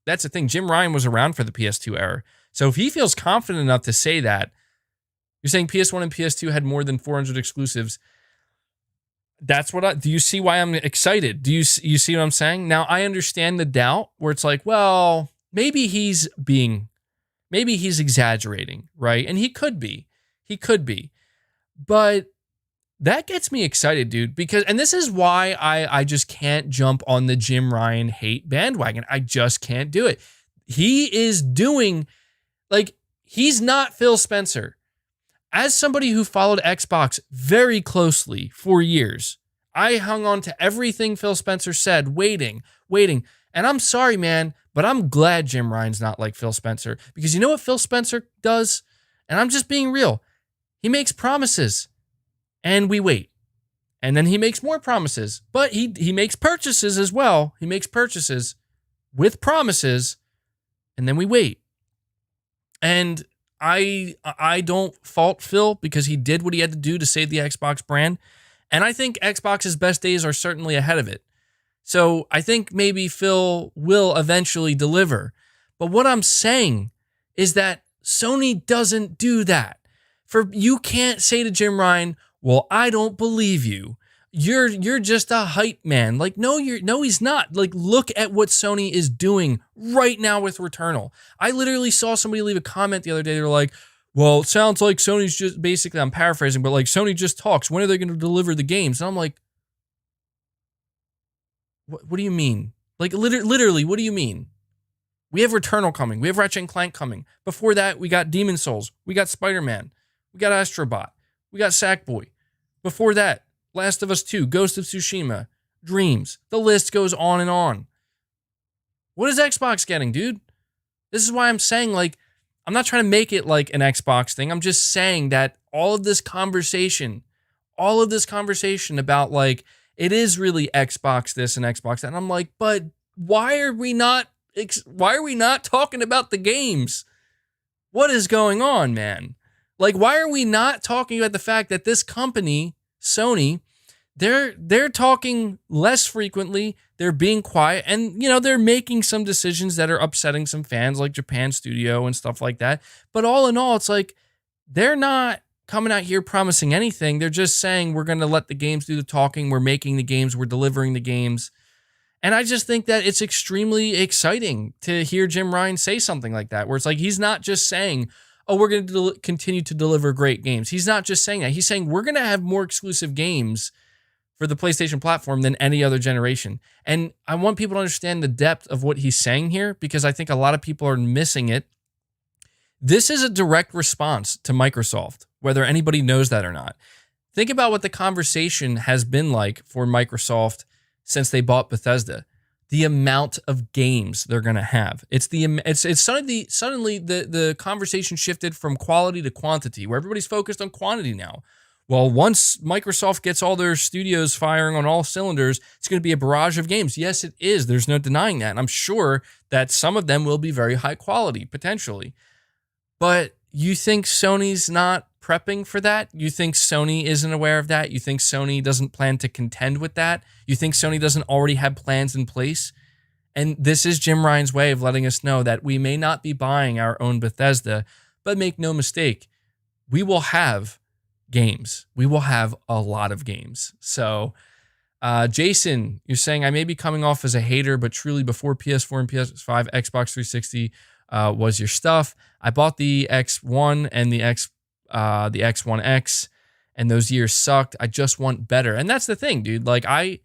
That's the thing. Jim Ryan was around for the PS2 era. So if he feels confident enough to say that, you're saying PS1 and PS2 had more than 400 exclusives. That's what do you see why I'm excited? Do you see what I'm saying? Now, I understand the doubt where it's like, well, maybe he's exaggerating, right? And he could be. He could be. But that gets me excited, dude, because, and this is why I just can't jump on the Jim Ryan hate bandwagon. I just can't do it. He is doing, like, he's not Phil Spencer. As somebody who followed Xbox very closely for years, I hung on to everything Phil Spencer said, waiting. And I'm sorry, man, but I'm glad Jim Ryan's not like Phil Spencer, because you know what Phil Spencer does? And I'm just being real. He makes promises and we wait. And then he makes more promises, but he makes purchases as well. He makes purchases with promises, and then we wait. And I don't fault Phil, because he did what he had to do to save the Xbox brand. And I think Xbox's best days are certainly ahead of it. So I think maybe Phil will eventually deliver. But what I'm saying is that Sony doesn't do that. You can't say to Jim Ryan, well, I don't believe you. You're just a hype man. Like, no, he's not. Like, look at what Sony is doing right now with Returnal. I literally saw somebody leave a comment the other day. They were like, well, it sounds like Sony's just, basically, I'm paraphrasing, but like, Sony just talks. When are they going to deliver the games? And I'm like, what do you mean? Like, literally, what do you mean? We have Returnal coming. We have Ratchet and Clank coming. Before that, we got Demon Souls. We got Spider-Man. We got Astrobot. We got Sackboy. Before that, Last of Us 2, Ghost of Tsushima, Dreams. The list goes on and on. What is Xbox getting, dude? This is why I'm saying, like, I'm not trying to make it like an Xbox thing. I'm just saying that all of this conversation about, like, it is really Xbox this and Xbox that. And I'm like, but why are we not talking about the games? What is going on, man? Like, why are we not talking about the fact that this company, Sony, they're talking less frequently, they're being quiet, and, you know, they're making some decisions that are upsetting some fans, like Japan Studio and stuff like that. But all in all, it's like, they're not coming out here promising anything. They're just saying, we're going to let the games do the talking, we're making the games, we're delivering the games. And I just think that it's extremely exciting to hear Jim Ryan say something like that, where it's like, he's not just saying, oh, we're going to continue to deliver great games. He's not just saying that. He's saying we're going to have more exclusive games for the PlayStation platform than any other generation. And I want people to understand the depth of what he's saying here, because I think a lot of people are missing it. This is a direct response to Microsoft, whether anybody knows that or not. Think about what the conversation has been like for Microsoft since they bought Bethesda. The amount of games they're going to have. It's suddenly the conversation shifted from quality to quantity, where everybody's focused on quantity now. Well, once Microsoft gets all their studios firing on all cylinders, it's going to be a barrage of games. Yes, it is. There's no denying that. And I'm sure that some of them will be very high quality, potentially. But you think Sony's not prepping for that? You think Sony isn't aware of that? You think Sony doesn't plan to contend with that? You think Sony doesn't already have plans in place? And this is Jim Ryan's way of letting us know that we may not be buying our own Bethesda, but make no mistake, we will have games. We will have a lot of games. So, Jason, you're saying, I may be coming off as a hater, but truly before PS4 and PS5, Xbox 360 was your stuff. I bought the X1 and the X1X, and those years sucked. I just want better. And that's the thing, dude. Like, I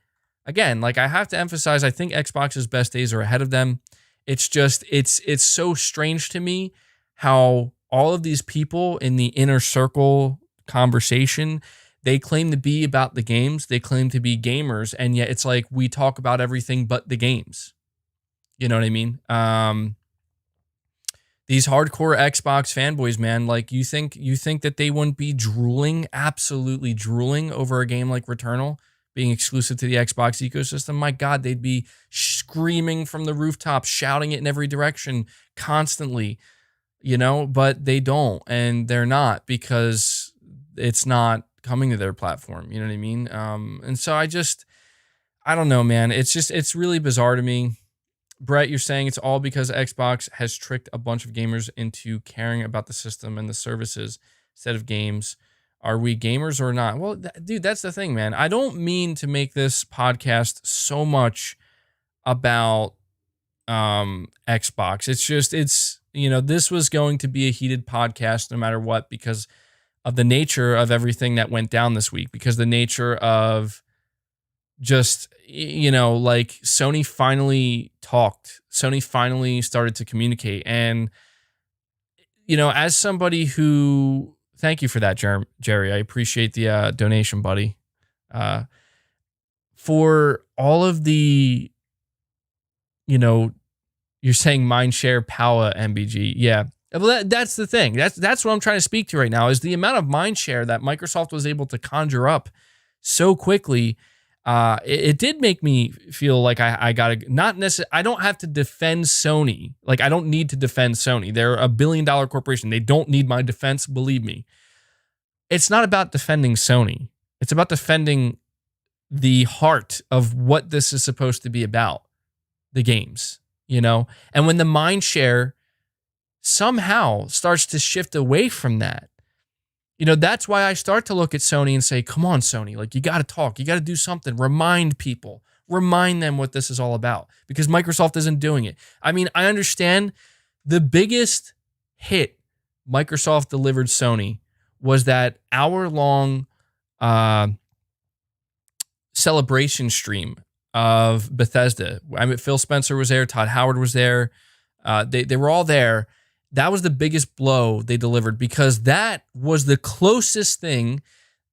have to emphasize, I think Xbox's best days are ahead of them. It's just, it's so strange to me how all of these people in the inner circle conversation, they claim to be about the games, they claim to be gamers, and yet it's like we talk about everything but the games. You know what I mean? These hardcore Xbox fanboys, man, like you think that they wouldn't be drooling, absolutely drooling over a game like Returnal being exclusive to the Xbox ecosystem? My God, they'd be screaming from the rooftops, shouting it in every direction constantly, you know, but they don't, and they're not, because it's not coming to their platform. You know what I mean? And so I don't know, man. It's really bizarre to me. Brett, you're saying it's all because Xbox has tricked a bunch of gamers into caring about the system and the services instead of games. Are we gamers or not? Well, dude, that's the thing, man. I don't mean to make this podcast so much about Xbox. It's just, you know, this was going to be a heated podcast no matter what, because of the nature of everything that went down this week, because the nature of just, like Sony finally talked. Sony finally started to communicate. And, as somebody who, thank you for that, Jerry. I appreciate the donation, buddy. For all of the, you're saying mindshare power MBG. Yeah. Well, that's the thing. That's what I'm trying to speak to right now, is the amount of mindshare that Microsoft was able to conjure up so quickly. It did make me feel like I gotta, not necessarily, I don't have to defend Sony. Like, I don't need to defend Sony. They're a $1 billion corporation. They don't need my defense, believe me. It's not about defending Sony. It's about defending the heart of what this is supposed to be about, the games, And when the mind share somehow starts to shift away from that, that's why I start to look at Sony and say, come on, Sony, like, you got to talk, you got to do something, remind people, remind them what this is all about, because Microsoft isn't doing it. I mean, I understand the biggest hit Microsoft delivered Sony was that hour-long celebration stream of Bethesda. I mean, Phil Spencer was there, Todd Howard was there. They were all there. That was the biggest blow they delivered, because that was the closest thing,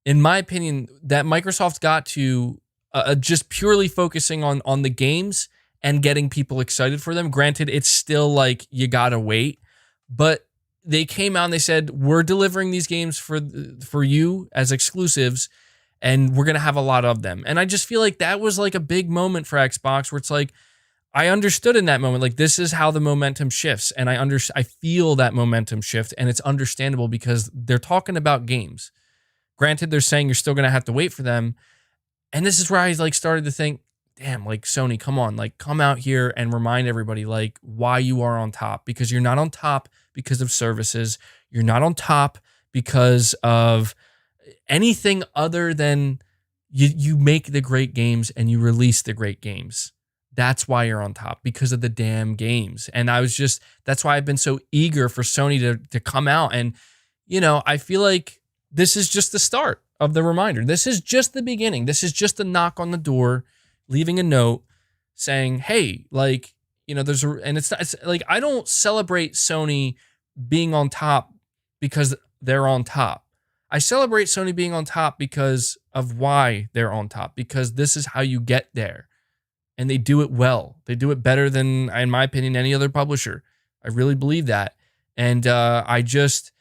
in my opinion, that Microsoft got to just purely focusing on the games and getting people excited for them. Granted, it's still like, you gotta wait, but they came out and they said, we're delivering these games for you as exclusives, and we're going to have a lot of them. And I just feel like that was like a big moment for Xbox, where it's like, I understood in that moment, like, this is how the momentum shifts. And I feel that momentum shift, and it's understandable because they're talking about games. Granted, they're saying you're still going to have to wait for them. And this is where I like started to think, damn, like, Sony, come on, like, come out here and remind everybody like why you are on top, because you're not on top because of services. You're not on top because of anything other than you make the great games and you release the great games. That's why you're on top, because of the damn games. And that's why I've been so eager for Sony to come out. And, I feel like this is just the start of the reminder. This is just the beginning. This is just a knock on the door, leaving a note saying, hey, like, it's like, I don't celebrate Sony being on top because they're on top. I celebrate Sony being on top because of why they're on top, because this is how you get there. And they do it well. They do it better than, in my opinion, any other publisher. I really believe that. And I just,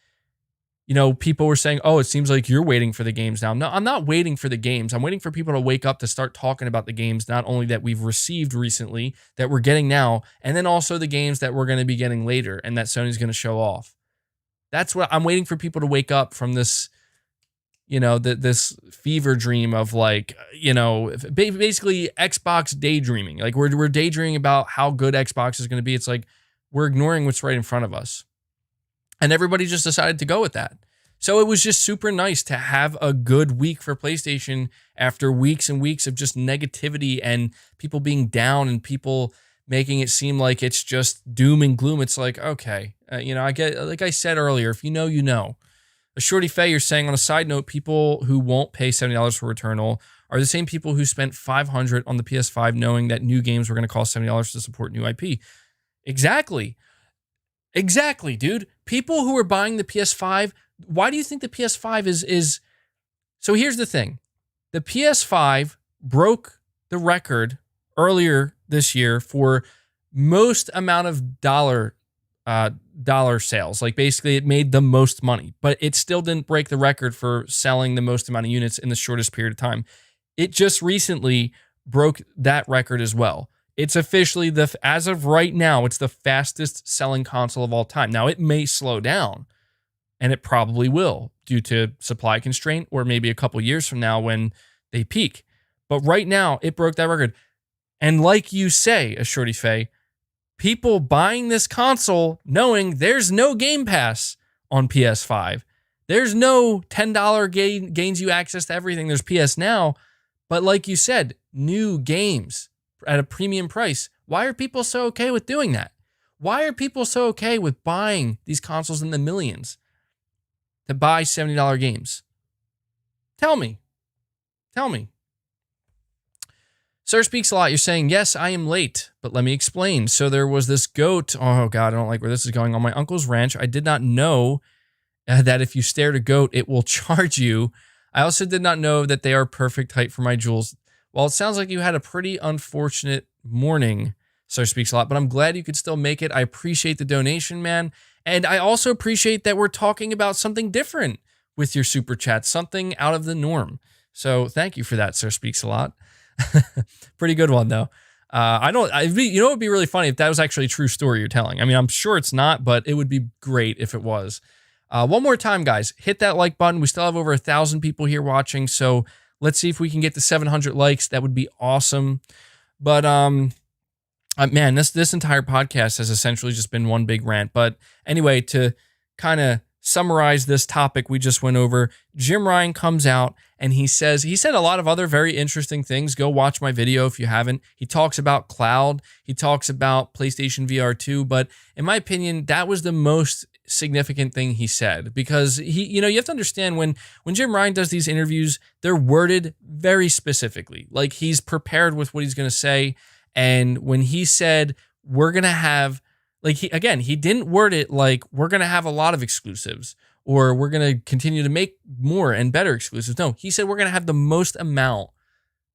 people were saying, oh, it seems like you're waiting for the games now. No, I'm not waiting for the games. I'm waiting for people to wake up to start talking about the games, not only that we've received recently, that we're getting now, and then also the games that we're going to be getting later and that Sony's going to show off. That's what I'm waiting for, people to wake up from this, this fever dream of like, basically Xbox daydreaming. Like, we're daydreaming about how good Xbox is going to be. It's like, we're ignoring what's right in front of us. And everybody just decided to go with that. So it was just super nice to have a good week for PlayStation after weeks and weeks of just negativity and people being down and people making it seem like it's just doom and gloom. It's like, okay, I get, like I said earlier, if you know, you know. A Shorty Faye, you're saying, on a side note, people who won't pay $70 for Returnal are the same people who spent $500 on the PS5 knowing that new games were going to cost $70 to support new IP. Exactly, dude. People who are buying the PS5, why do you think the PS5 is... So here's the thing. The PS5 broke the record earlier this year for most amount of dollar sales. Like, basically it made the most money, but it still didn't break the record for selling the most amount of units in the shortest period of time. It just recently broke that record as well. It's officially as of right now, it's the fastest selling console of all time. Now, it may slow down, and it probably will due to supply constraint, or maybe a couple years from now when they peak. But right now, it broke that record. And like you say, a Shorty Faye, people buying this console knowing there's no Game Pass on PS5. There's no $10 gains you access to everything. There's PS Now. But like you said, new games at a premium price. Why are people so okay with doing that? Why are people so okay with buying these consoles in the millions to buy $70 games? Tell me. Sir Speaks a Lot, you're saying, yes, I am late, but let me explain. So there was this goat. Oh, God, I don't like where this is going. On my uncle's ranch, I did not know that if you stare at a goat, it will charge you. I also did not know that they are perfect height for my jewels. Well, it sounds like you had a pretty unfortunate morning, Sir Speaks a Lot, but I'm glad you could still make it. I appreciate the donation, man. And I also appreciate that we're talking about something different with your super chat, something out of the norm. So thank you for that, Sir Speaks a Lot. Pretty good one, though. You know, it would be really funny if that was actually a true story you're telling. I mean, I'm sure it's not, but it would be great if it was. One more time, guys, hit that like button. We still have over 1,000 people here watching, so let's see if we can get to 700 likes. That would be awesome. But man, this entire podcast has essentially just been one big rant. But anyway, to kind of summarize this topic we just went over, Jim Ryan comes out and he said a lot of other very interesting things. Go watch my video if you haven't. He talks about cloud. He talks about PlayStation VR 2. But in my opinion, that was the most significant thing he said, because you have to understand when Jim Ryan does these interviews, they're worded very specifically. Like, he's prepared with what he's going to say. And when he said, we're going to have, like, he didn't word it like we're going to have a lot of exclusives or we're going to continue to make more and better exclusives. No, he said we're going to have the most amount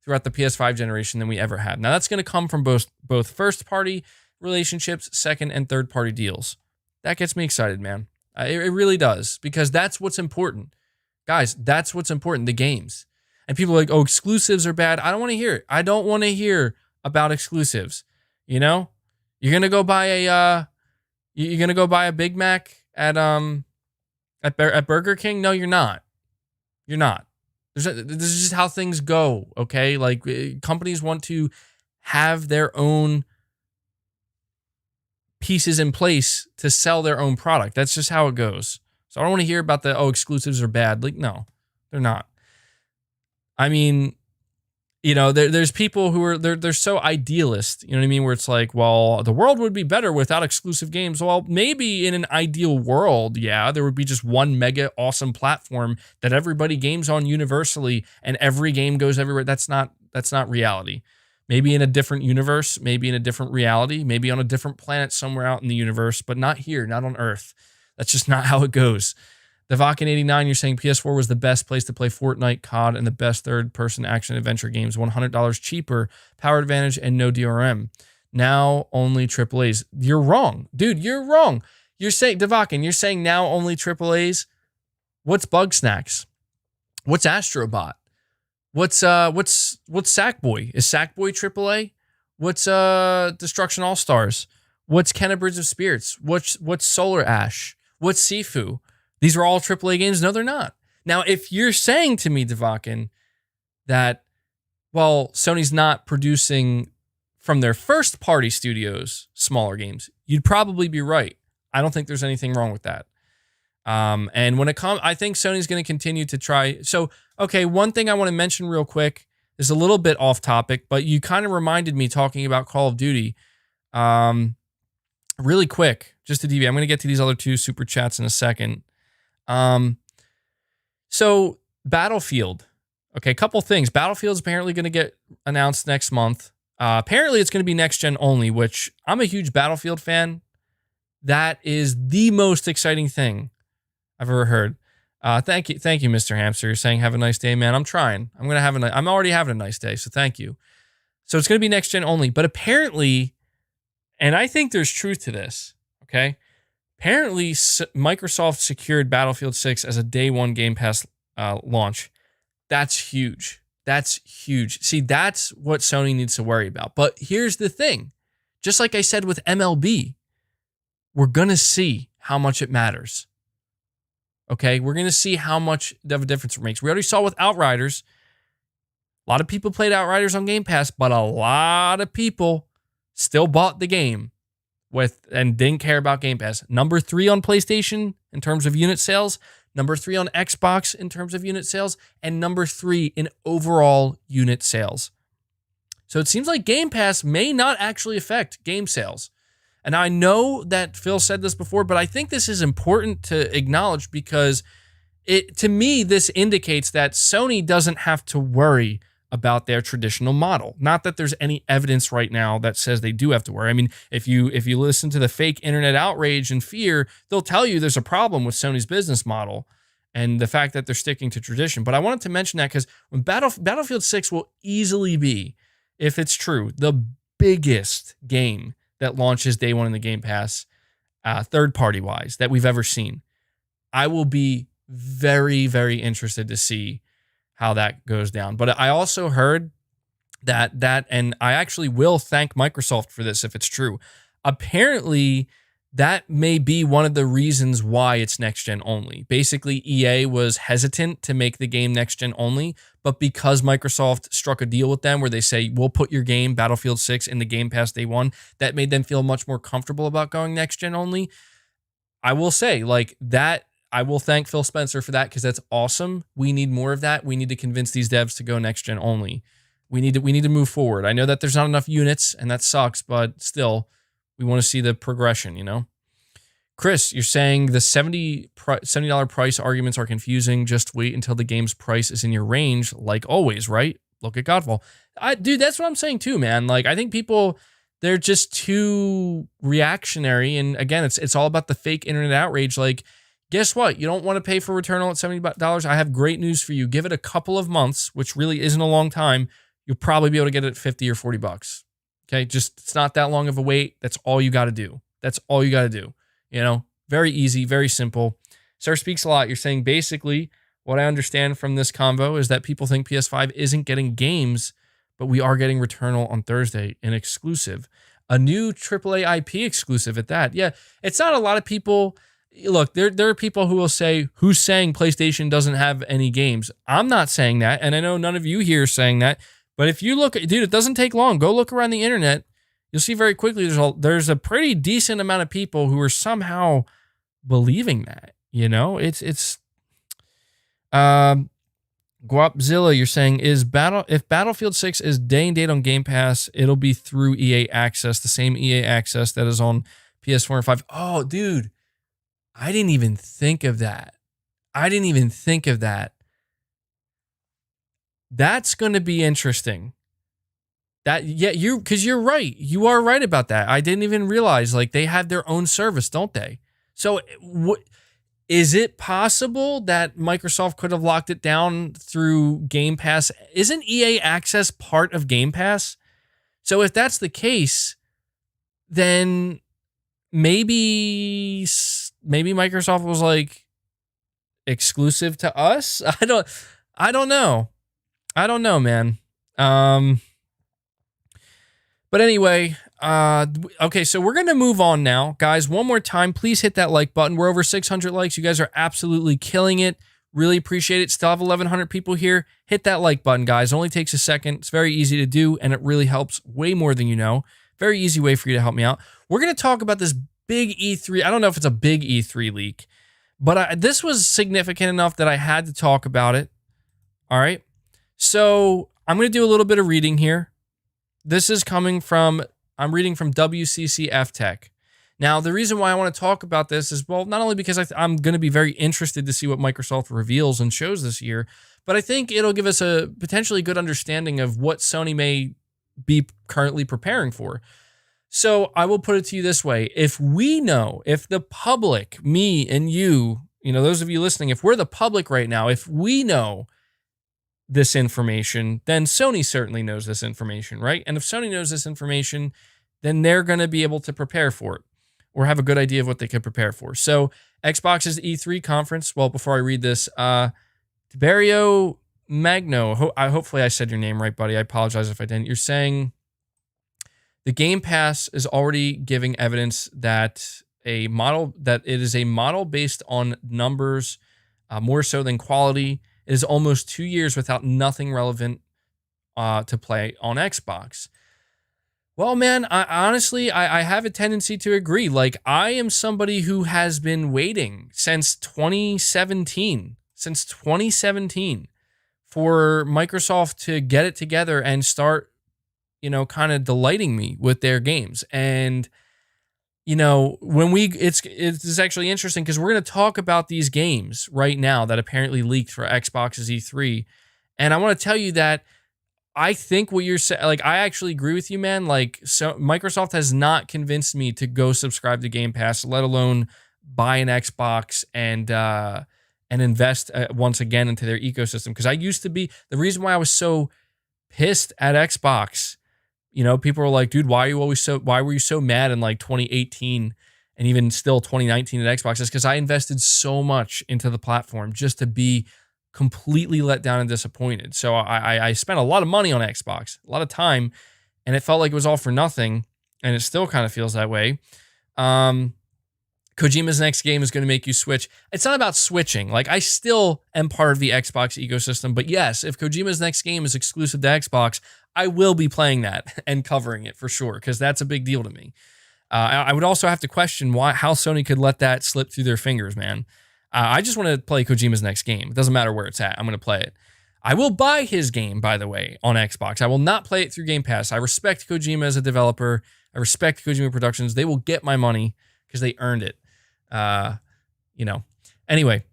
throughout the PS5 generation than we ever have. Now, that's going to come from both first-party relationships, second and third-party deals. That gets me excited, man. It really does, because that's what's important. Guys, that's what's important, the games. And people are like, oh, exclusives are bad. I don't want to hear it. I don't want to hear about exclusives. You know? You're going to go buy a Big Mac at Burger King? No, you're not. You're not. This is just how things go, okay? Like, companies want to have their own pieces in place to sell their own product. That's just how it goes. So I don't want to hear about exclusives are bad. Like, no, they're not. I mean, there's people who are, they're so idealist, you know what I mean? Where it's like, well, the world would be better without exclusive games. Well, maybe in an ideal world, yeah, there would be just one mega awesome platform that everybody games on universally and every game goes everywhere. That's not reality. Maybe in a different universe, maybe in a different reality, maybe on a different planet somewhere out in the universe, but not here, not on Earth. That's just not how it goes. Devakin89, you're saying PS4 was the best place to play Fortnite, COD, and the best third-person action-adventure games. $100 cheaper, power advantage, and no DRM. Now only AAAs. You're wrong. Dude, you're wrong. You're saying, Devakin, you're saying now only AAAs? What's Bugsnax? What's Astrobot? What's Sackboy? Is Sackboy AAA? What's Destruction All Stars? What's Kenna Bridge of Spirits? What's Solar Ash? What's Sifu? These are all AAA games? No, they're not. Now, if you're saying to me, Devakin, that, well, Sony's not producing from their first party studios smaller games, you'd probably be right. I don't think there's anything wrong with that. And when it comes, I think Sony's going to continue to try. So, okay, one thing I want to mention real quick is a little bit off topic, but you kind of reminded me talking about Call of Duty. Really quick, just to deviate. I'm going to get to these other two super chats in a second. So Battlefield. Okay, a couple things. Battlefield's apparently going to get announced next month. Apparently it's going to be next gen only, which I'm a huge Battlefield fan. That is the most exciting thing I've ever heard. Thank you, Mr. Hamster. You're saying have a nice day, man. I'm trying. I'm already having a nice day, so thank you. So it's going to be next gen only, but apparently, and I think there's truth to this, okay? Apparently, Microsoft secured Battlefield 6 as a day one Game Pass launch. That's huge. That's huge. See, that's what Sony needs to worry about. But here's the thing. Just like I said with MLB, we're going to see how much it matters. Okay? We're going to see how much of a difference it makes. We already saw with Outriders. A lot of people played Outriders on Game Pass, but a lot of people still bought the game and didn't care about Game Pass. Number 3 on PlayStation in terms of unit sales, number 3 on Xbox in terms of unit sales, and number 3 in overall unit sales. So it seems like Game Pass may not actually affect game sales. And I know that Phil said this before, but I think this is important to acknowledge because to me, this indicates that Sony doesn't have to worry about their traditional model. Not that there's any evidence right now that says they do have to worry. I mean, if you listen to the fake internet outrage and fear, they'll tell you there's a problem with Sony's business model and the fact that they're sticking to tradition. But I wanted to mention that because when Battlefield 6 will easily be, if it's true, the biggest game that launches day one in the Game Pass, third-party wise, that we've ever seen. I will be very, very interested to see how that goes down. But I also heard that, and I actually will thank Microsoft for this if it's true. Apparently, that may be one of the reasons why it's next-gen only. Basically, EA was hesitant to make the game next-gen only, but because Microsoft struck a deal with them where they say, we'll put your game, Battlefield 6, in the Game Pass day one, that made them feel much more comfortable about going next-gen only. I will say, like, that, I will thank Phil Spencer for that because that's awesome. We need more of that. We need to convince these devs to go next-gen only. We need to move forward. I know that there's not enough units, and that sucks, but still, we want to see the progression, you know? Chris, you're saying the $70 price arguments are confusing. Just wait until the game's price is in your range, like always, right? Look at Godfall. Dude, that's what I'm saying too, man. Like, I think people, they're just too reactionary. And again, it's all about the fake internet outrage. Like, guess what? You don't want to pay for Returnal at $70. I have great news for you. Give it a couple of months, which really isn't a long time. You'll probably be able to get it at 50 or 40 bucks. Okay, just it's not that long of a wait. That's all you got to do. That's all you got to do. You know, very easy, very simple. Sir Speaks a Lot. You're saying basically what I understand from this convo is that people think PS5 isn't getting games, but we are getting Returnal on Thursday, an exclusive, a new AAA IP exclusive at that. Yeah, it's not a lot of people. Look, there are people who will say, who's saying PlayStation doesn't have any games? I'm not saying that, and I know none of you here are saying that. But if you look, dude, it doesn't take long. Go look around the internet. You'll see very quickly there's a pretty decent amount of people who are somehow believing that. You know, it's Guapzilla, you're saying if Battlefield 6 is day and date on Game Pass, it'll be through EA Access, the same EA Access that is on PS4 and 5. Oh, dude, I didn't even think of that. That's going to be interesting. Because you're right. You are right about that. I didn't even realize, like, they have their own service, don't they? So is it possible that Microsoft could have locked it down through Game Pass? Isn't EA Access part of Game Pass? So if that's the case, then maybe Microsoft was like exclusive to us. I don't know. I don't know, man. But anyway, okay, so we're going to move on now. Guys, one more time, please hit that like button. We're over 600 likes. You guys are absolutely killing it. Really appreciate it. Still have 1,100 people here. Hit that like button, guys. It only takes a second. It's very easy to do, and it really helps way more than you know. Very easy way for you to help me out. We're going to talk about this big E3. I don't know if it's a big E3 leak, but this was significant enough that I had to talk about it. All right. So I'm going to do a little bit of reading here. This is coming from, I'm reading from WCCF Tech. Now, the reason why I want to talk about this is, well, not only because I'm going to be very interested to see what Microsoft reveals and shows this year, but I think it'll give us a potentially good understanding of what Sony may be currently preparing for. So I will put it to you this way. If the public, me and you, those of you listening, if we're the public right now, if we know this information, then Sony certainly knows this information, right? And if Sony knows this information, then they're going to be able to prepare for it or have a good idea of what they could prepare for. So Xbox's E3 conference, well, before I read this, Tiberio Magno, hopefully I said your name right, buddy. I apologize if I didn't. You're saying the Game Pass is already giving evidence that it is a model based on numbers more so than quality. It is almost 2 years without nothing relevant to play on Xbox. Well, man, I honestly have a tendency to agree. Like, I am somebody who has been waiting since 2017 for Microsoft to get it together and start, kind of delighting me with their games. And when it's actually interesting because we're going to talk about these games right now that apparently leaked for Xbox's E3. And I want to tell you that I think what you're saying, like, I actually agree with you, man. Like, so Microsoft has not convinced me to go subscribe to Game Pass, let alone buy an Xbox and invest once again into their ecosystem. Because I used to be the reason why I was so pissed at Xbox. People were like, dude, why were you so mad in like 2018 and even still 2019 at Xbox? Is because I invested so much into the platform just to be completely let down and disappointed. So I spent a lot of money on Xbox, a lot of time, and it felt like it was all for nothing. And it still kind of feels that way. Kojima's next game is going to make you switch. It's not about switching. Like, I still am part of the Xbox ecosystem, but yes, if Kojima's next game is exclusive to Xbox, I will be playing that and covering it for sure, because that's a big deal to me. I would also have to question how Sony could let that slip through their fingers, man. I just want to play Kojima's next game. It doesn't matter where it's at. I'm going to play it. I will buy his game, by the way, on Xbox. I will not play it through Game Pass. I respect Kojima as a developer. I respect Kojima Productions. They will get my money because they earned it. Anyway,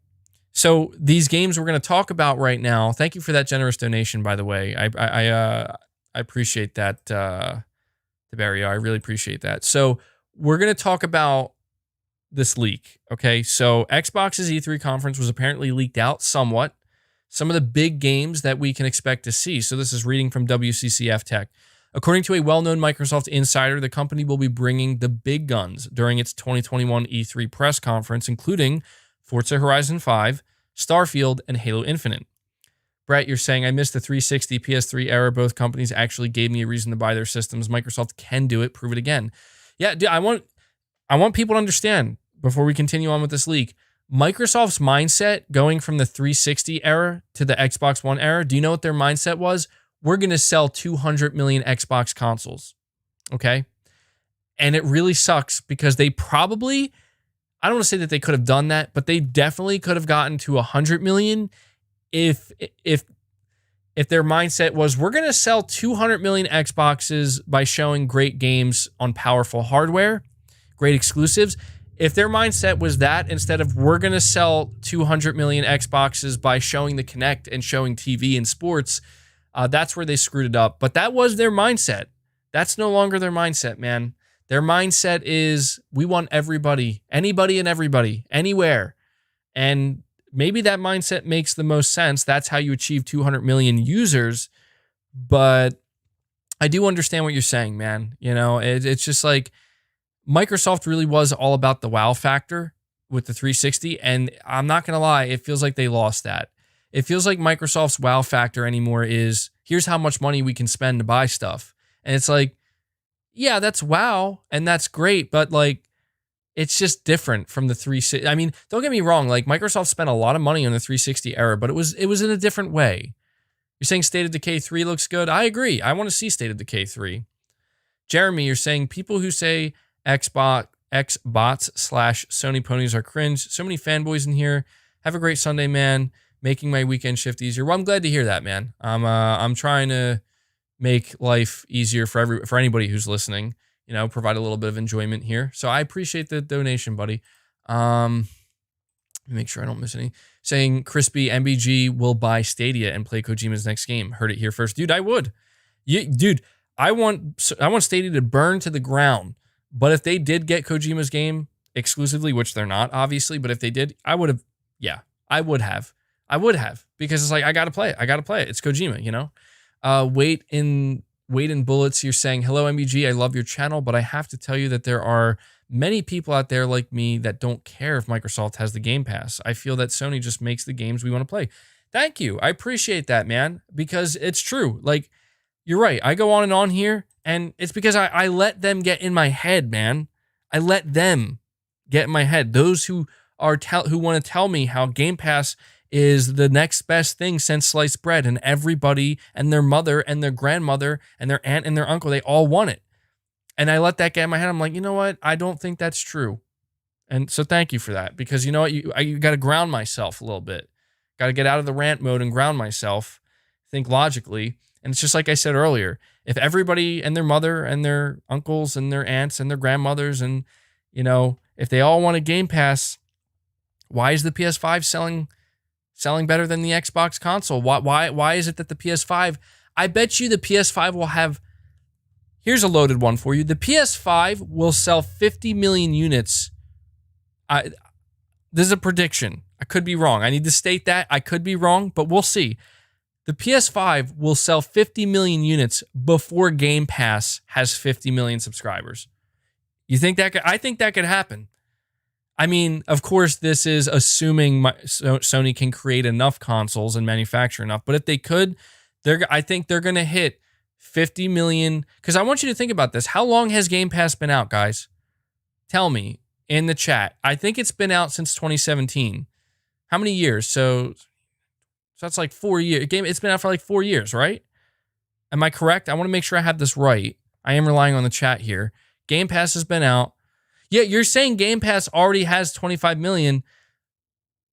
so these games we're going to talk about right now. Thank you for that generous donation, by the way. I appreciate that, DeBarrio. I really appreciate that. So we're going to talk about this leak. Okay, so Xbox's E3 conference was apparently leaked out somewhat. Some of the big games that we can expect to see. So this is reading from WCCF Tech. According to a well-known Microsoft insider, the company will be bringing the big guns during its 2021 E3 press conference, including Forza Horizon 5, Starfield, and Halo Infinite. Brett, you're saying, I missed the 360 PS3 era. Both companies actually gave me a reason to buy their systems. Microsoft can do it. Prove it again. Yeah, dude, I want people to understand, before we continue on with this leak, Microsoft's mindset going from the 360 era to the Xbox One era, do you know what their mindset was? We're going to sell 200 million Xbox consoles, okay? And it really sucks because they probably, I don't want to say that they could have done that, but they definitely could have gotten to 100 million if their mindset was, we're going to sell 200 million Xboxes by showing great games on powerful hardware, great exclusives. If their mindset was that, instead of we're going to sell 200 million Xboxes by showing the Kinect and showing TV and sports, that's where they screwed it up. But that was their mindset. That's no longer their mindset, man. Their mindset is, we want everybody, anybody and everybody, anywhere. And maybe that mindset makes the most sense. That's how you achieve 200 million users. But I do understand what you're saying, man. It's just like, Microsoft really was all about the wow factor with the 360, and I'm not going to lie, it feels like they lost that. It feels like Microsoft's wow factor anymore is, here's how much money we can spend to buy stuff. And it's like, yeah, that's wow, and that's great, but like, it's just different from the 360. I mean, don't get me wrong, like, Microsoft spent a lot of money on the 360 era, but it was in a different way. You're saying State of Decay 3 looks good? I agree. I want to see State of Decay 3. Jeremy, you're saying people who say Xbots / Sony ponies are cringe. So many fanboys in here. Have a great Sunday, man. Making my weekend shift easier. Well, I'm glad to hear that, man. I'm trying to make life easier for anybody who's listening. Provide a little bit of enjoyment here. So I appreciate the donation, buddy. Let me make sure I don't miss any. Saying Crispy MBG will buy Stadia and play Kojima's next game. Heard it here first, dude. I would. Dude, I want Stadia to burn to the ground. But if they did get Kojima's game exclusively, which they're not, obviously, but if they did, I would have. Yeah, I would have. Because it's like, I got to play it. It's Kojima, Wait in Bullets, you're saying, hello, MBG, I love your channel, but I have to tell you that there are many people out there like me that don't care if Microsoft has the Game Pass. I feel that Sony just makes the games we want to play. Thank you. I appreciate that, man, because it's true. Like, you're right. I go on and on here, and it's because I let them get in my head, man. I let them get in my head. Those who want to tell me how Game Pass is the next best thing since sliced bread, and everybody and their mother and their grandmother and their aunt and their uncle, they all want it. And I let that get in my head. I'm like, you know what? I don't think that's true. And so thank you for that, because you know what? You got to ground myself a little bit. Got to get out of the rant mode and ground myself, think logically. And it's just like I said earlier, if everybody and their mother and their uncles and their aunts and their grandmothers and, If they all want a Game Pass, why is the PS5 selling better than the Xbox console? Why is it that the PS5? I bet you the PS5 will have. Here's a loaded one for you. The PS5 will sell 50 million units. This is a prediction. I could be wrong. I need to state that. I could be wrong, but we'll see. The PS5 will sell 50 million units before Game Pass has 50 million subscribers. You think that I think that could happen. I mean, of course, this is assuming Sony can create enough consoles and manufacture enough. But if they could, I think they're going to hit 50 million. Because I want you to think about this. How long has Game Pass been out, guys? Tell me in the chat. I think it's been out since 2017. How many years? So that's like 4 years. It's been out for like 4 years, right? Am I correct? I want to make sure I have this right. I am relying on the chat here. Game Pass has been out. Yeah, you're saying Game Pass already has 25 million.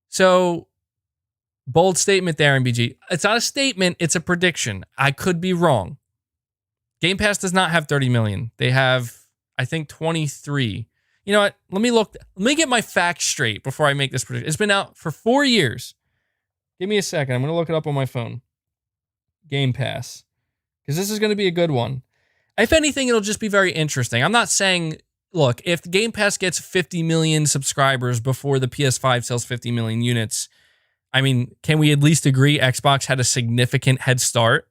So, bold statement there, MBG. It's not a statement, it's a prediction. I could be wrong. Game Pass does not have 30 million. They have, I think, 23. You know what? Let me get my facts straight before I make this prediction. It's been out for 4 years. Give me a second. I'm going to look it up on my phone. Game Pass. Because this is going to be a good one. If anything, it'll just be very interesting. I'm not saying, look, if Game Pass gets 50 million subscribers before the PS5 sells 50 million units, I mean, can we at least agree Xbox had a significant head start,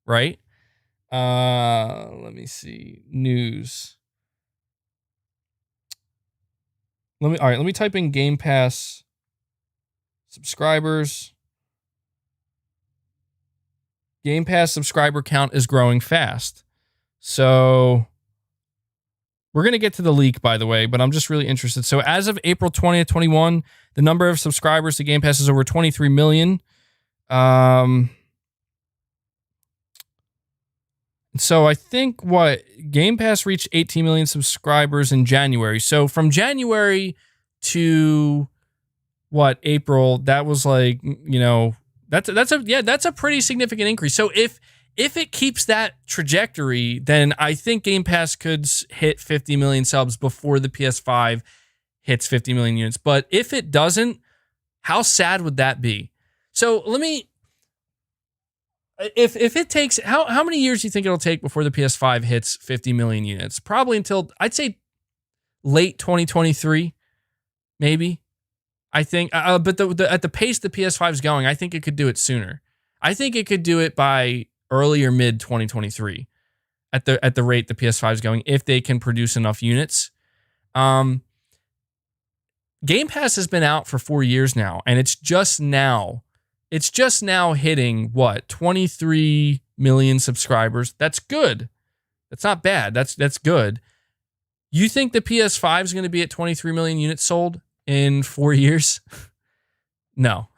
right? Let me see. News. Let me type in Game Pass subscribers. Game Pass subscriber count is growing fast. So we're going to get to the leak, by the way, but I'm just really interested. So as of April 20th, 21, the number of subscribers to Game Pass is over 23 million. So I think Game Pass reached 18 million subscribers in January. So from January to April, that was like, that's a pretty significant increase. So if it keeps that trajectory, then I think Game Pass could hit 50 million subs before the PS5 hits 50 million units. But if it doesn't, how sad would that be? So if it takes, how many years do you think it'll take before the PS5 hits 50 million units? Probably until, I'd say, late 2023, maybe. I think, but at the pace the PS5 is going, I think it could do it sooner. I think it could do it by early or mid 2023 at the rate the PS5 is going, if they can produce enough units. Game Pass has been out for 4 years now, and it's just now hitting 23 million subscribers. That's good. That's not bad. That's good. You think the PS5 is going to be at 23 million units sold in 4 years? No.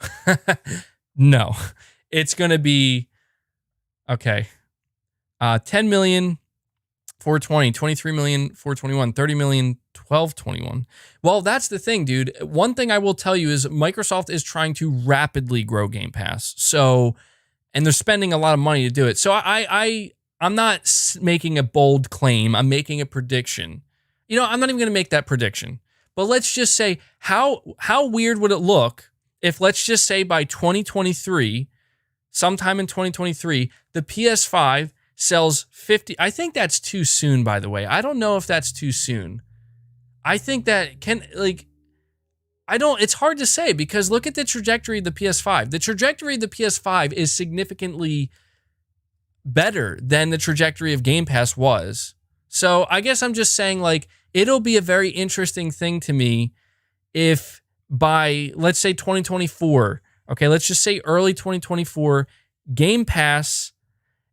No. It's going to be, okay, 10 million 420, 23 million 421, 30 million 1221. Well, that's the thing, dude. One thing I will tell you is Microsoft is trying to rapidly grow Game Pass. So, and they're spending a lot of money to do it. So I'm not making a bold claim. I'm making a prediction. I'm not even going to make that prediction. But let's just say, how weird would it look if, let's just say, by 2023, sometime in 2023, the PS5 sells 50. I think that's too soon, by the way. I don't know if that's too soon. I think that it's hard to say, because look at the trajectory of the PS5. The trajectory of the PS5 is significantly better than the trajectory of Game Pass was. So I guess I'm just saying, it'll be a very interesting thing to me if by, let's say, 2024, okay, let's just say early 2024, Game Pass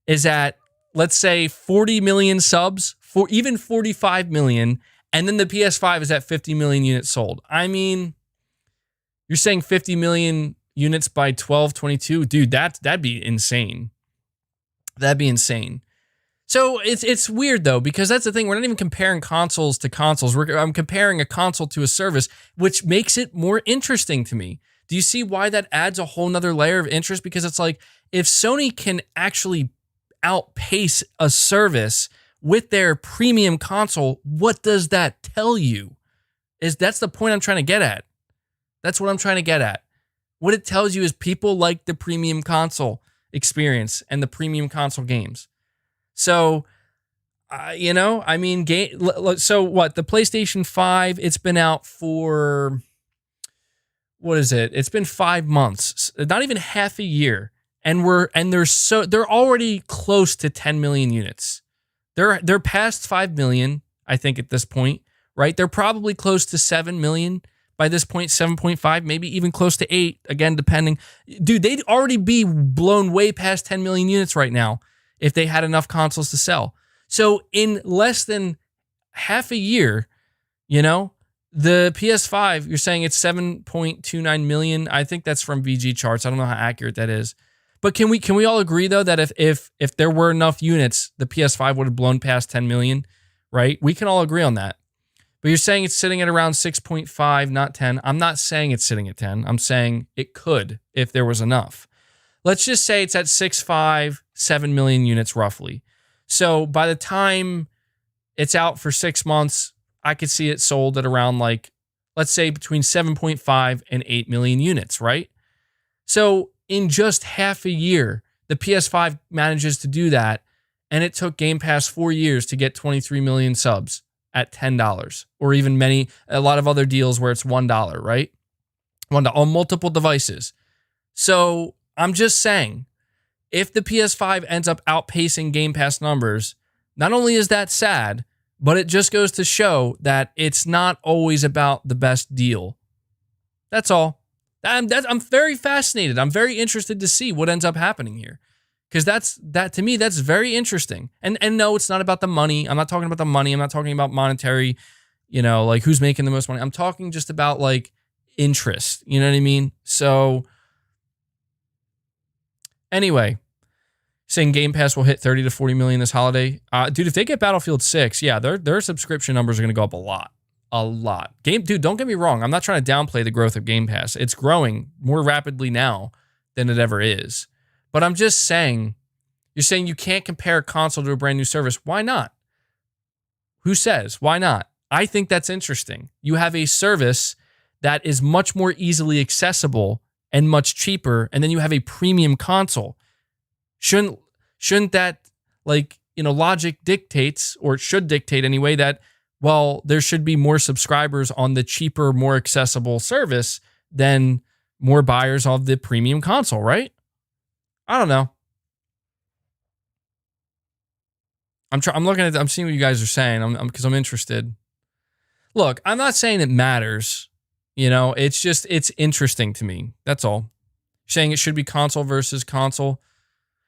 is at, let's say, 40 million subs, for even 45 million, and then the PS5 is at 50 million units sold. I mean, you're saying 50 million units by 12/22? Dude, that'd be insane. That'd be insane. So it's weird, though, because that's the thing. We're not even comparing consoles to consoles. I'm comparing a console to a service, which makes it more interesting to me. Do you see why that adds a whole nother layer of interest? Because it's like, if Sony can actually outpace a service with their premium console, what does that tell you? That's the point I'm trying to get at. That's what I'm trying to get at. What it tells you is people like the premium console experience and the premium console games. So, I mean, so what? The PlayStation 5, it's been out for, what is it? It's been 5 months, not even half a year. And they're already close to 10 million units. They're past 5 million, I think, at this point, right? They're probably close to 7 million by this point, 7.5, maybe even close to 8, again, depending. Dude, they'd already be blown way past 10 million units right now if they had enough consoles to sell. So in less than half a year, the PS5, you're saying it's 7.29 million. I think that's from VG charts. I don't know how accurate that is. But can we all agree though that if there were enough units, the PS5 would have blown past 10 million, right? We can all agree on that. But you're saying it's sitting at around 6.5, not 10. I'm not saying it's sitting at 10. I'm saying it could if there was enough. Let's just say it's at 6.5, 7 million units roughly. So by the time it's out for 6 months, I could see it sold at around let's say between 7.5 and 8 million units, right? So in just half a year, the PS5 manages to do that, and it took Game Pass 4 years to get 23 million subs at $10, or even a lot of other deals where it's $1, right? $1 on multiple devices. So I'm just saying, if the PS5 ends up outpacing Game Pass numbers, not only is that sad, but it just goes to show that it's not always about the best deal. That's all. I'm very fascinated. I'm very interested to see what ends up happening here. Because to me, that's very interesting. And no, it's not about the money. I'm not talking about the money. I'm not talking about monetary, who's making the most money. I'm talking just about interest. You know what I mean? So anyway, saying Game Pass will hit 30 to 40 million this holiday. Dude, if they get Battlefield 6, yeah, their subscription numbers are going to go up a lot. A lot. Dude, don't get me wrong. I'm not trying to downplay the growth of Game Pass. It's growing more rapidly now than it ever is. But I'm just saying, you're saying you can't compare a console to a brand new service. Why not? Who says? Why not? I think that's interesting. You have a service that is much more easily accessible and much cheaper, and then you have a premium console. Shouldn't that, logic dictates, or it should dictate anyway, that, well, there should be more subscribers on the cheaper, more accessible service than more buyers of the premium console, right? I don't know. I'm looking at, I'm seeing what you guys are saying. Because I'm interested. Look, I'm not saying it matters. It's interesting to me. That's all. Saying it should be console versus console.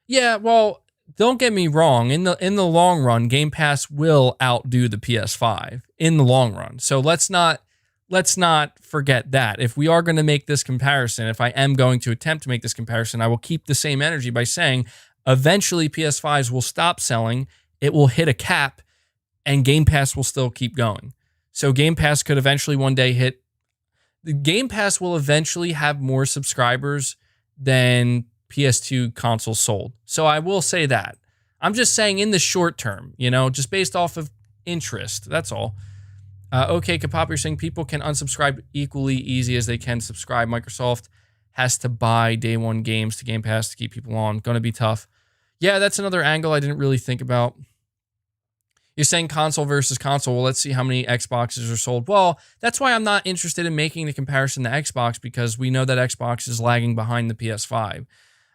Yeah, well, don't get me wrong. In the long run, Game Pass will outdo the PS5 in the long run. So let's not forget that. If we are going to make this comparison, if I am going to attempt to make this comparison, I will keep the same energy by saying eventually PS5s will stop selling, it will hit a cap, and Game Pass will still keep going. So Game Pass could eventually one day the Game Pass will eventually have more subscribers than PS2 consoles sold. So I will say that. I'm just saying in the short term, just based off of interest. That's all. Okay, Kapop, you're saying people can unsubscribe equally easy as they can subscribe. Microsoft has to buy day one games to Game Pass to keep people on. Going to be tough. Yeah, that's another angle I didn't really think about. You're saying console versus console. Well, let's see how many Xboxes are sold. Well, that's why I'm not interested in making the comparison to Xbox, because we know that Xbox is lagging behind the PS5.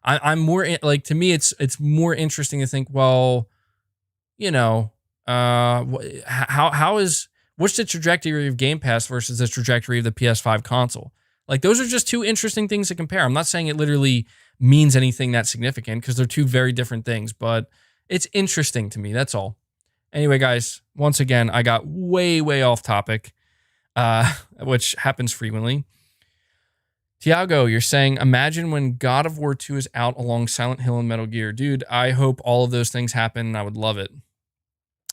I'm more to me, it's more interesting to think, well, what's the trajectory of Game Pass versus the trajectory of the PS5 console? Those are just two interesting things to compare. I'm not saying it literally means anything that significant, because they're two very different things, but it's interesting to me. That's all. Anyway, guys, once again, I got way, way off topic, which happens frequently. Tiago, you're saying, imagine when God of War 2 is out along Silent Hill and Metal Gear. Dude, I hope all of those things happen, and I would love it.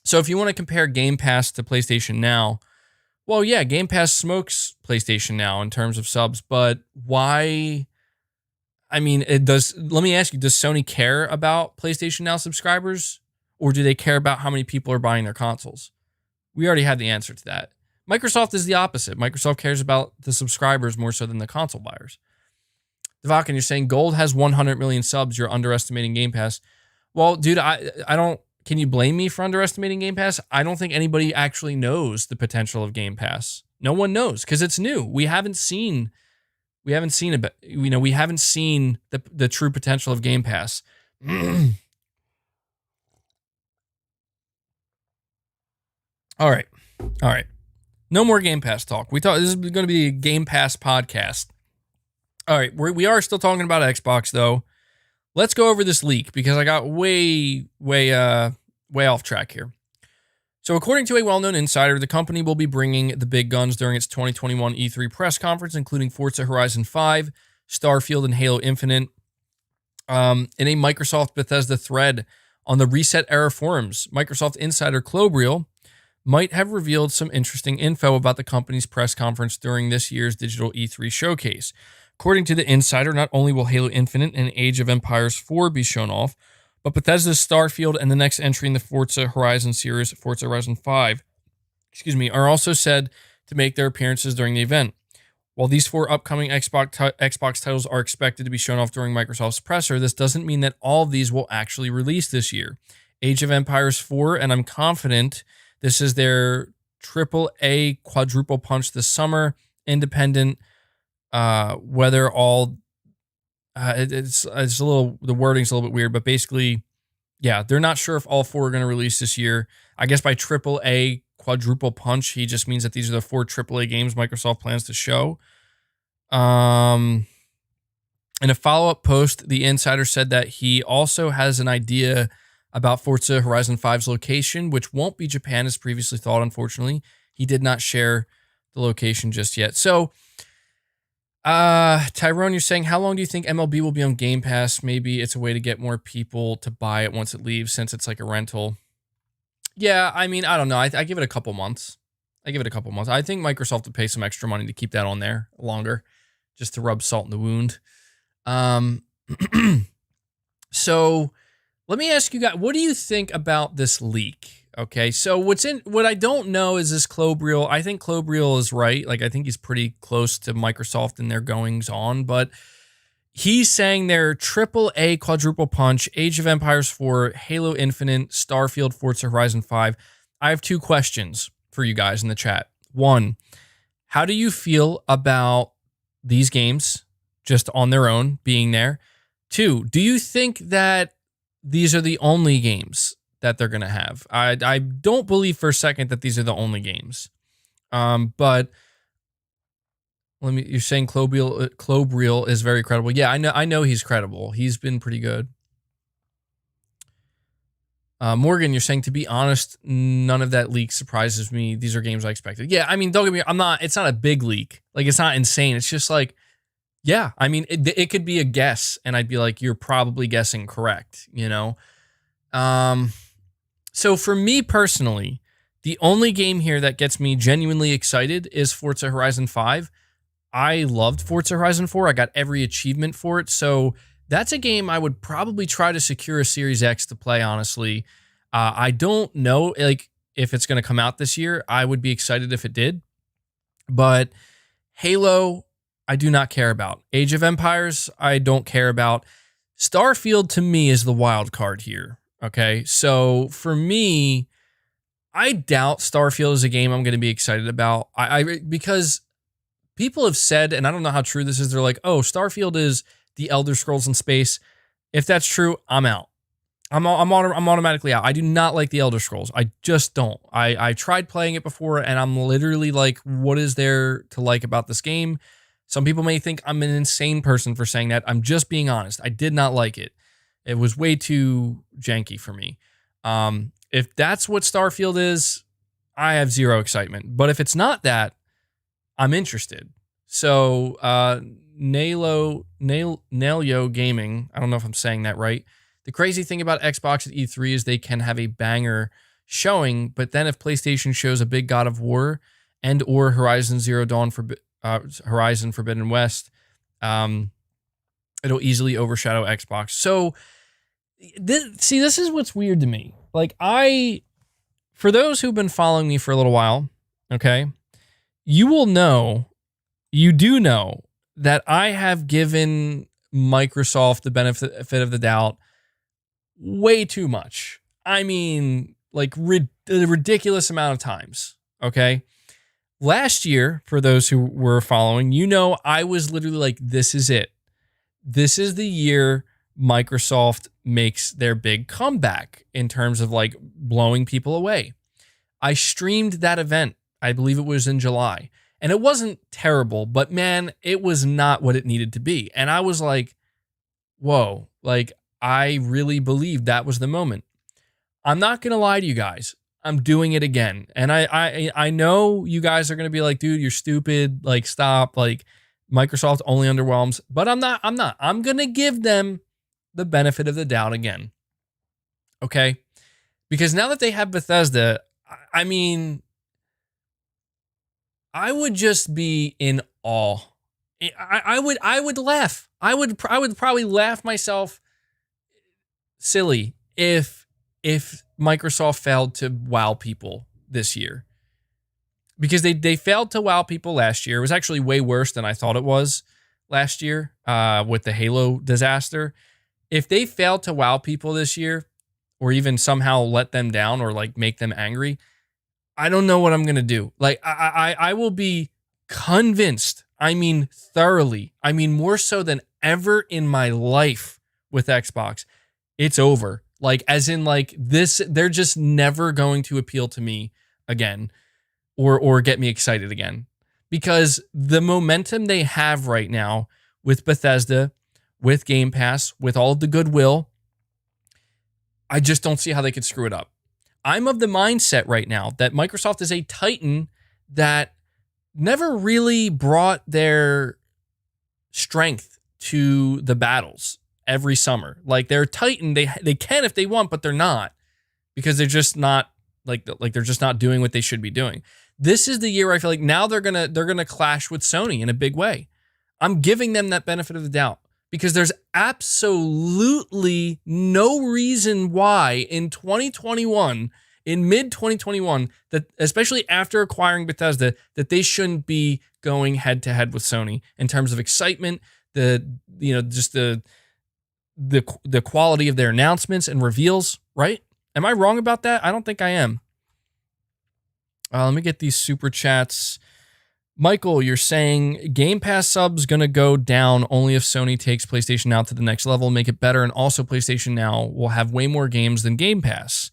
So if you want to compare Game Pass to PlayStation Now, well, yeah, Game Pass smokes PlayStation Now in terms of subs, but why? I mean, let me ask you, does Sony care about PlayStation Now subscribers, or do they care about how many people are buying their consoles? We already had the answer to that. Microsoft is the opposite. Microsoft cares about the subscribers more so than the console buyers. Devakin, you're saying Gold has 100 million subs. You're underestimating Game Pass. Well, dude, I don't. Can you blame me for underestimating Game Pass? I don't think anybody actually knows the potential of Game Pass. No one knows because it's new. We haven't seen it. We haven't seen the true potential of Game Pass. All right. No more Game Pass talk. We thought this is going to be a Game Pass podcast. All right, we are still talking about Xbox though. Let's go over this leak because I got way off track here. So according to a well-known insider, the company will be bringing the big guns during its 2021 E3 press conference, including Forza Horizon 5, Starfield, and Halo Infinite. In a Microsoft Bethesda thread on the Reset Era forums, Microsoft insider Clobriel might have revealed some interesting info about the company's press conference during this year's digital E3 showcase. According to the insider, not only will Halo Infinite and Age of Empires 4 be shown off, but Bethesda's Starfield and the next entry in the Forza Horizon series, Forza Horizon 5, are also said to make their appearances during the event. While these 4 upcoming Xbox titles are expected to be shown off during Microsoft's presser, this doesn't mean that all of these will actually release this year. Age of Empires 4, and I'm confident this is their AAA quadruple punch this summer, independent. Whether all it's a little, the wording's a little bit weird, but basically, yeah, they're not sure if all 4 are going to release this year. I guess by AAA quadruple punch, he just means that these are the 4 AAA games Microsoft plans to show. In a follow-up post, the insider said that he also has an idea about Forza Horizon 5's location, which won't be Japan as previously thought, unfortunately. He did not share the location just yet. So, Tyrone, you're saying, how long do you think MLB will be on Game Pass? Maybe it's a way to get more people to buy it once it leaves, since it's like a rental. Yeah, I mean, I don't know. I give it a couple months. I think Microsoft would pay some extra money to keep that on there longer, just to rub salt in the wound. So let me ask you guys, what do you think about this leak? Okay, so what I don't know is this Clobriel. I think Clobriel is right. Like, I think he's pretty close to Microsoft in their goings on, but he's saying their AAA quadruple punch, Age of Empires 4, Halo Infinite, Starfield, Forza Horizon 5. I have 2 questions for you guys in the chat. 1, how do you feel about these games just on their own being there? 2, do you think that these are the only games that they're going to have? I don't believe for a second that these are the only games. But you're saying Clobriel is very credible. Yeah, I know he's credible. He's been pretty good. Morgan, you're saying, to be honest, none of that leak surprises me. These are games I expected. Yeah, I mean, don't get me, it's not a big leak. Like, it's not insane. It's just like, yeah, I mean, it could be a guess, and I'd be like, you're probably guessing correct, you know? So for me personally, the only game here that gets me genuinely excited is Forza Horizon 5. I loved Forza Horizon 4. I got every achievement for it. So that's a game I would probably try to secure a Series X to play, honestly. I don't know like if it's going to come out this year. I would be excited if it did. But Halo, I do not care about. Age of Empires, I don't care about. Starfield, to me, is the wild card here. Okay, so for me, I doubt Starfield is a game I'm going to be excited about. Because people have said, and I don't know how true this is, they're like, oh, Starfield is the Elder Scrolls in space. If that's true, I'm out. I'm automatically out. I do not like the Elder Scrolls. I just don't. I tried playing it before, and I'm literally like, what is there to like about this game? Some people may think I'm an insane person for saying that. I'm just being honest. I did not like it. It was way too janky for me. If that's what Starfield is, I have zero excitement. But if it's not that, I'm interested. So, Nailyo Gaming, I don't know if I'm saying that right. The crazy thing about Xbox at E3 is they can have a banger showing, but then if PlayStation shows a big God of War and or Horizon Zero Dawn Horizon Forbidden West, it'll easily overshadow Xbox. So, this is what's weird to me. Like, for those who've been following me for a little while, okay, you will know, you do know that I have given Microsoft the benefit of the doubt way too much. I mean, like a ridiculous amount of times. Okay. Last year, for those who were following, you know, I was literally like, this is it. This is the year Microsoft makes their big comeback in terms of like blowing people away. I streamed that event. I believe it was in July. And it wasn't terrible, but man, it was not what it needed to be. And I was like, whoa, like I really believed that was the moment. I'm not going to lie to you guys. I'm doing it again. And I know you guys are going to be like, dude, you're stupid. Like, stop. Like, Microsoft only underwhelms. But I'm not. I'm going to give them the benefit of the doubt again. Okay? Because now that they have Bethesda, I mean, I would just be in awe. I would laugh. I would probably laugh myself silly if Microsoft failed to wow people this year. Because they failed to wow people last year. It was actually way worse than I thought it was last year with the Halo disaster. If they failed to wow people this year, or even somehow let them down or like make them angry, I don't know what I'm going to do. Like, I will be convinced, I mean thoroughly, I mean more so than ever in my life with Xbox, it's over. Like, as in like this, they're just never going to appeal to me again or get me excited again. Because the momentum they have right now with Bethesda, with Game Pass, with all of the goodwill, I just don't see how they could screw it up. I'm of the mindset right now that Microsoft is a titan that never really brought their strength to the battles every summer. Like, they're a titan, they can if they want, but they're not, because they're just not like they're just not doing what they should be doing. This is the year where I feel like now they're gonna clash with Sony in a big way. I'm giving them that benefit of the doubt because there's absolutely no reason why in 2021, in mid 2021, that especially after acquiring Bethesda, that they shouldn't be going head to head with Sony in terms of excitement, the quality of their announcements and reveals, right? Am I wrong about that? I don't think I am. Let me get these super chats. Michael, you're saying Game Pass subs going to go down only if Sony takes PlayStation Now to the next level, make it better, and also PlayStation Now will have way more games than Game Pass.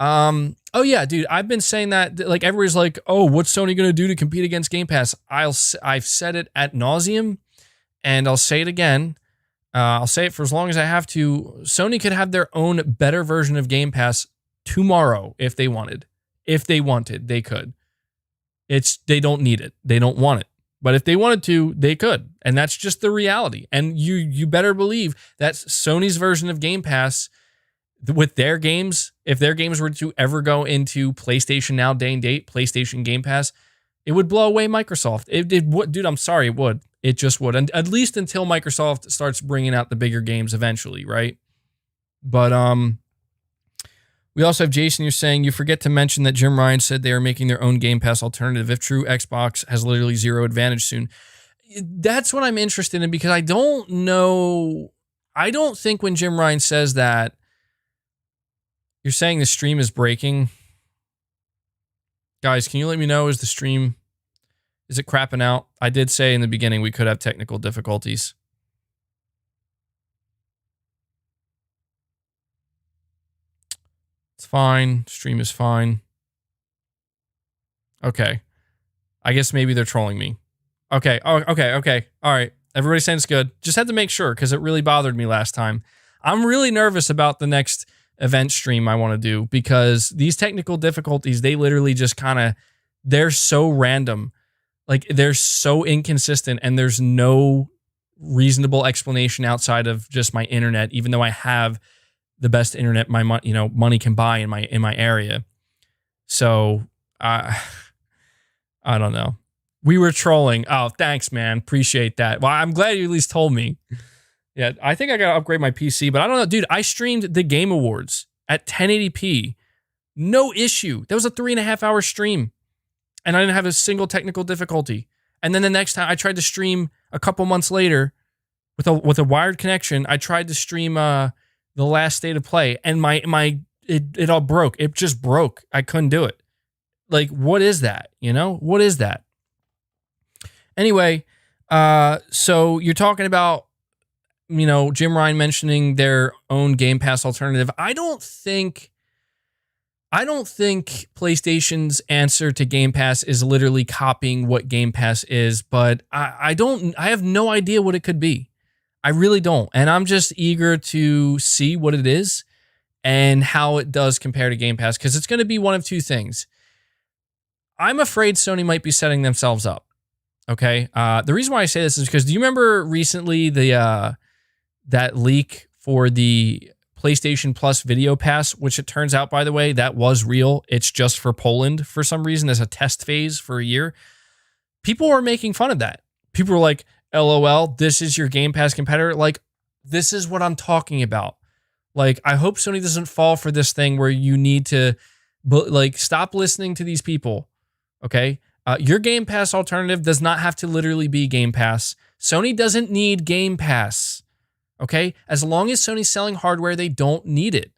Oh yeah, dude, I've been saying that. Like, everybody's like, oh, what's Sony going to do to compete against Game Pass? I've said it ad nauseum, and I'll say it again. I'll say it for as long as I have to. Sony could have their own better version of Game Pass tomorrow if they wanted. If they wanted, they could. They don't need it. They don't want it. But if they wanted to, they could. And that's just the reality. And you better believe that Sony's version of Game Pass with their games, if their games were to ever go into PlayStation Now day and date, PlayStation Game Pass, it would blow away Microsoft. It would, dude, I'm sorry, it would. It just would. And at least until Microsoft starts bringing out the bigger games eventually, right? But we also have Jason, you're saying you forget to mention that Jim Ryan said they are making their own Game Pass alternative. If true, Xbox has literally zero advantage soon. That's what I'm interested in, because I don't know. I don't think when Jim Ryan says that, you're saying the stream is breaking. Guys, can you let me know, is it crapping out? I did say in the beginning we could have technical difficulties. It's fine. Stream is fine. Okay. I guess maybe they're trolling me. Okay. Oh, okay. All right. Everybody's saying it's good. Just had to make sure because it really bothered me last time. I'm really nervous about the next event stream I want to do because these technical difficulties, they literally just they're so random. Like, they're so inconsistent, and there's no reasonable explanation outside of just my internet, even though I have the best internet money can buy in my area. So I don't know. We were trolling. Oh, thanks, man. Appreciate that. Well, I'm glad you at least told me. Yeah, I think I gotta upgrade my PC, but I don't know, dude. I streamed the Game Awards at 1080p, no issue. That was a 3.5 hour stream. and I didn't have a single technical difficulty. And then the next time I tried to stream a couple months later with a wired connection, I tried to stream the last State of Play, and it all broke. It just broke. I couldn't do it. Like, what is that? What is that? Anyway, so you're talking about, Jim Ryan mentioning their own Game Pass alternative. I don't think PlayStation's answer to Game Pass is literally copying what Game Pass is, but I have no idea what it could be. I really don't. And I'm just eager to see what it is and how it does compare to Game Pass, because it's going to be one of two things. I'm afraid Sony might be setting themselves up. Okay. The reason why I say this is because, do you remember recently that leak for the PlayStation Plus Video Pass, which it turns out, by the way, that was real. It's just for Poland for some reason as a test phase for a year. People were making fun of that. People were like, LOL, this is your Game Pass competitor. Like, this is what I'm talking about. Like, I hope Sony doesn't fall for this thing where you need to, stop listening to these people. Okay? Your Game Pass alternative does not have to literally be Game Pass. Sony doesn't need Game Pass. Okay? As long as Sony's selling hardware, they don't need it.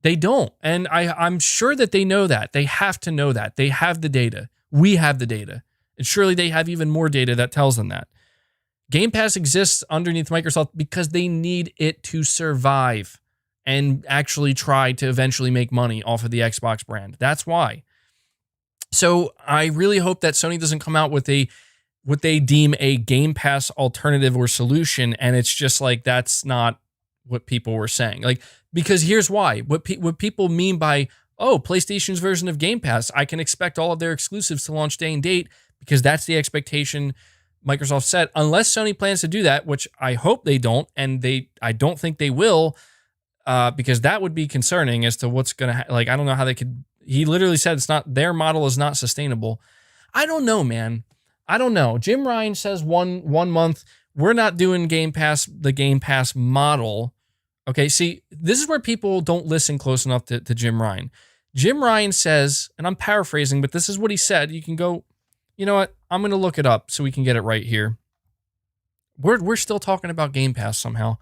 They don't. And I'm sure that they know that. They have to know that. They have the data. We have the data. And surely they have even more data that tells them that. Game Pass exists underneath Microsoft because they need it to survive and actually try to eventually make money off of the Xbox brand. That's why. So I really hope that Sony doesn't come out with what they deem a Game Pass alternative or solution, and it's just like, that's not what people were saying. Like, because here's why. What people mean by, PlayStation's version of Game Pass, I can expect all of their exclusives to launch day and date, because that's the expectation Microsoft set, unless Sony plans to do that, which I hope they don't, and I don't think they will, because that would be concerning as to what's going to I don't know how they could. He literally said their model is not sustainable. I don't know, man. I don't know. Jim Ryan says one month, we're not doing the Game Pass model. Okay, see, this is where people don't listen close enough to Jim Ryan. Jim Ryan says, and I'm paraphrasing, but this is what he said. You can go, you know what? I'm going to look it up so we can get it right here. We're still talking about Game Pass somehow.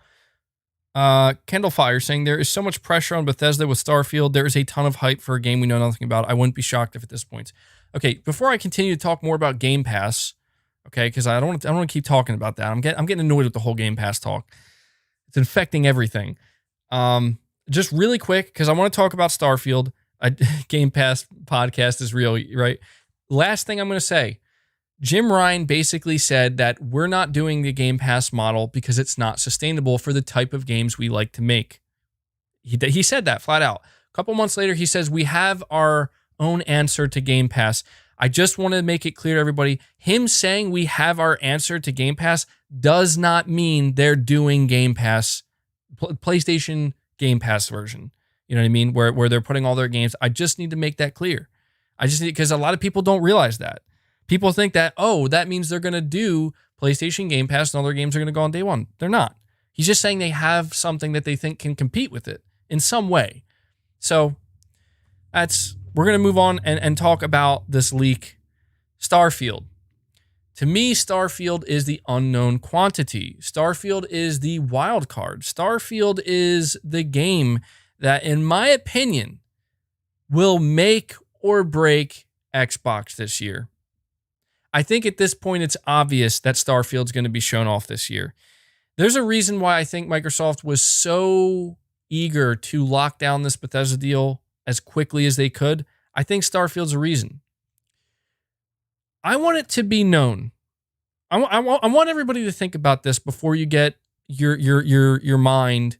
Kendall Fire saying, there is so much pressure on Bethesda with Starfield. There is a ton of hype for a game we know nothing about. I wouldn't be shocked if at this point. Okay, before I continue to talk more about Game Pass, okay, because I don't want to keep talking about that. I'm getting annoyed with the whole Game Pass talk. It's infecting everything. Just really quick, because I want to talk about Starfield. Game Pass podcast is real, right? Last thing I'm going to say, Jim Ryan basically said that we're not doing the Game Pass model because it's not sustainable for the type of games we like to make. He said that flat out. A couple months later, he says, we have our own answer to Game Pass. I just want to make it clear to everybody, him saying we have our answer to Game Pass does not mean they're doing Game Pass, PlayStation Game Pass version. You know what I mean? Where they're putting all their games. I just need to make that clear. Because a lot of people don't realize that. People think that, that means they're going to do PlayStation Game Pass and all their games are going to go on day one. They're not. He's just saying they have something that they think can compete with it in some way. So we're going to move on and talk about this leak. Starfield. To me, Starfield is the unknown quantity. Starfield is the wild card. Starfield is the game that, in my opinion, will make or break Xbox this year. I think at this point, it's obvious that Starfield's going to be shown off this year. There's a reason why I think Microsoft was so eager to lock down this Bethesda deal as quickly as they could. I think Starfield's a reason. I want it to be known. I want everybody to think about this before you get your mind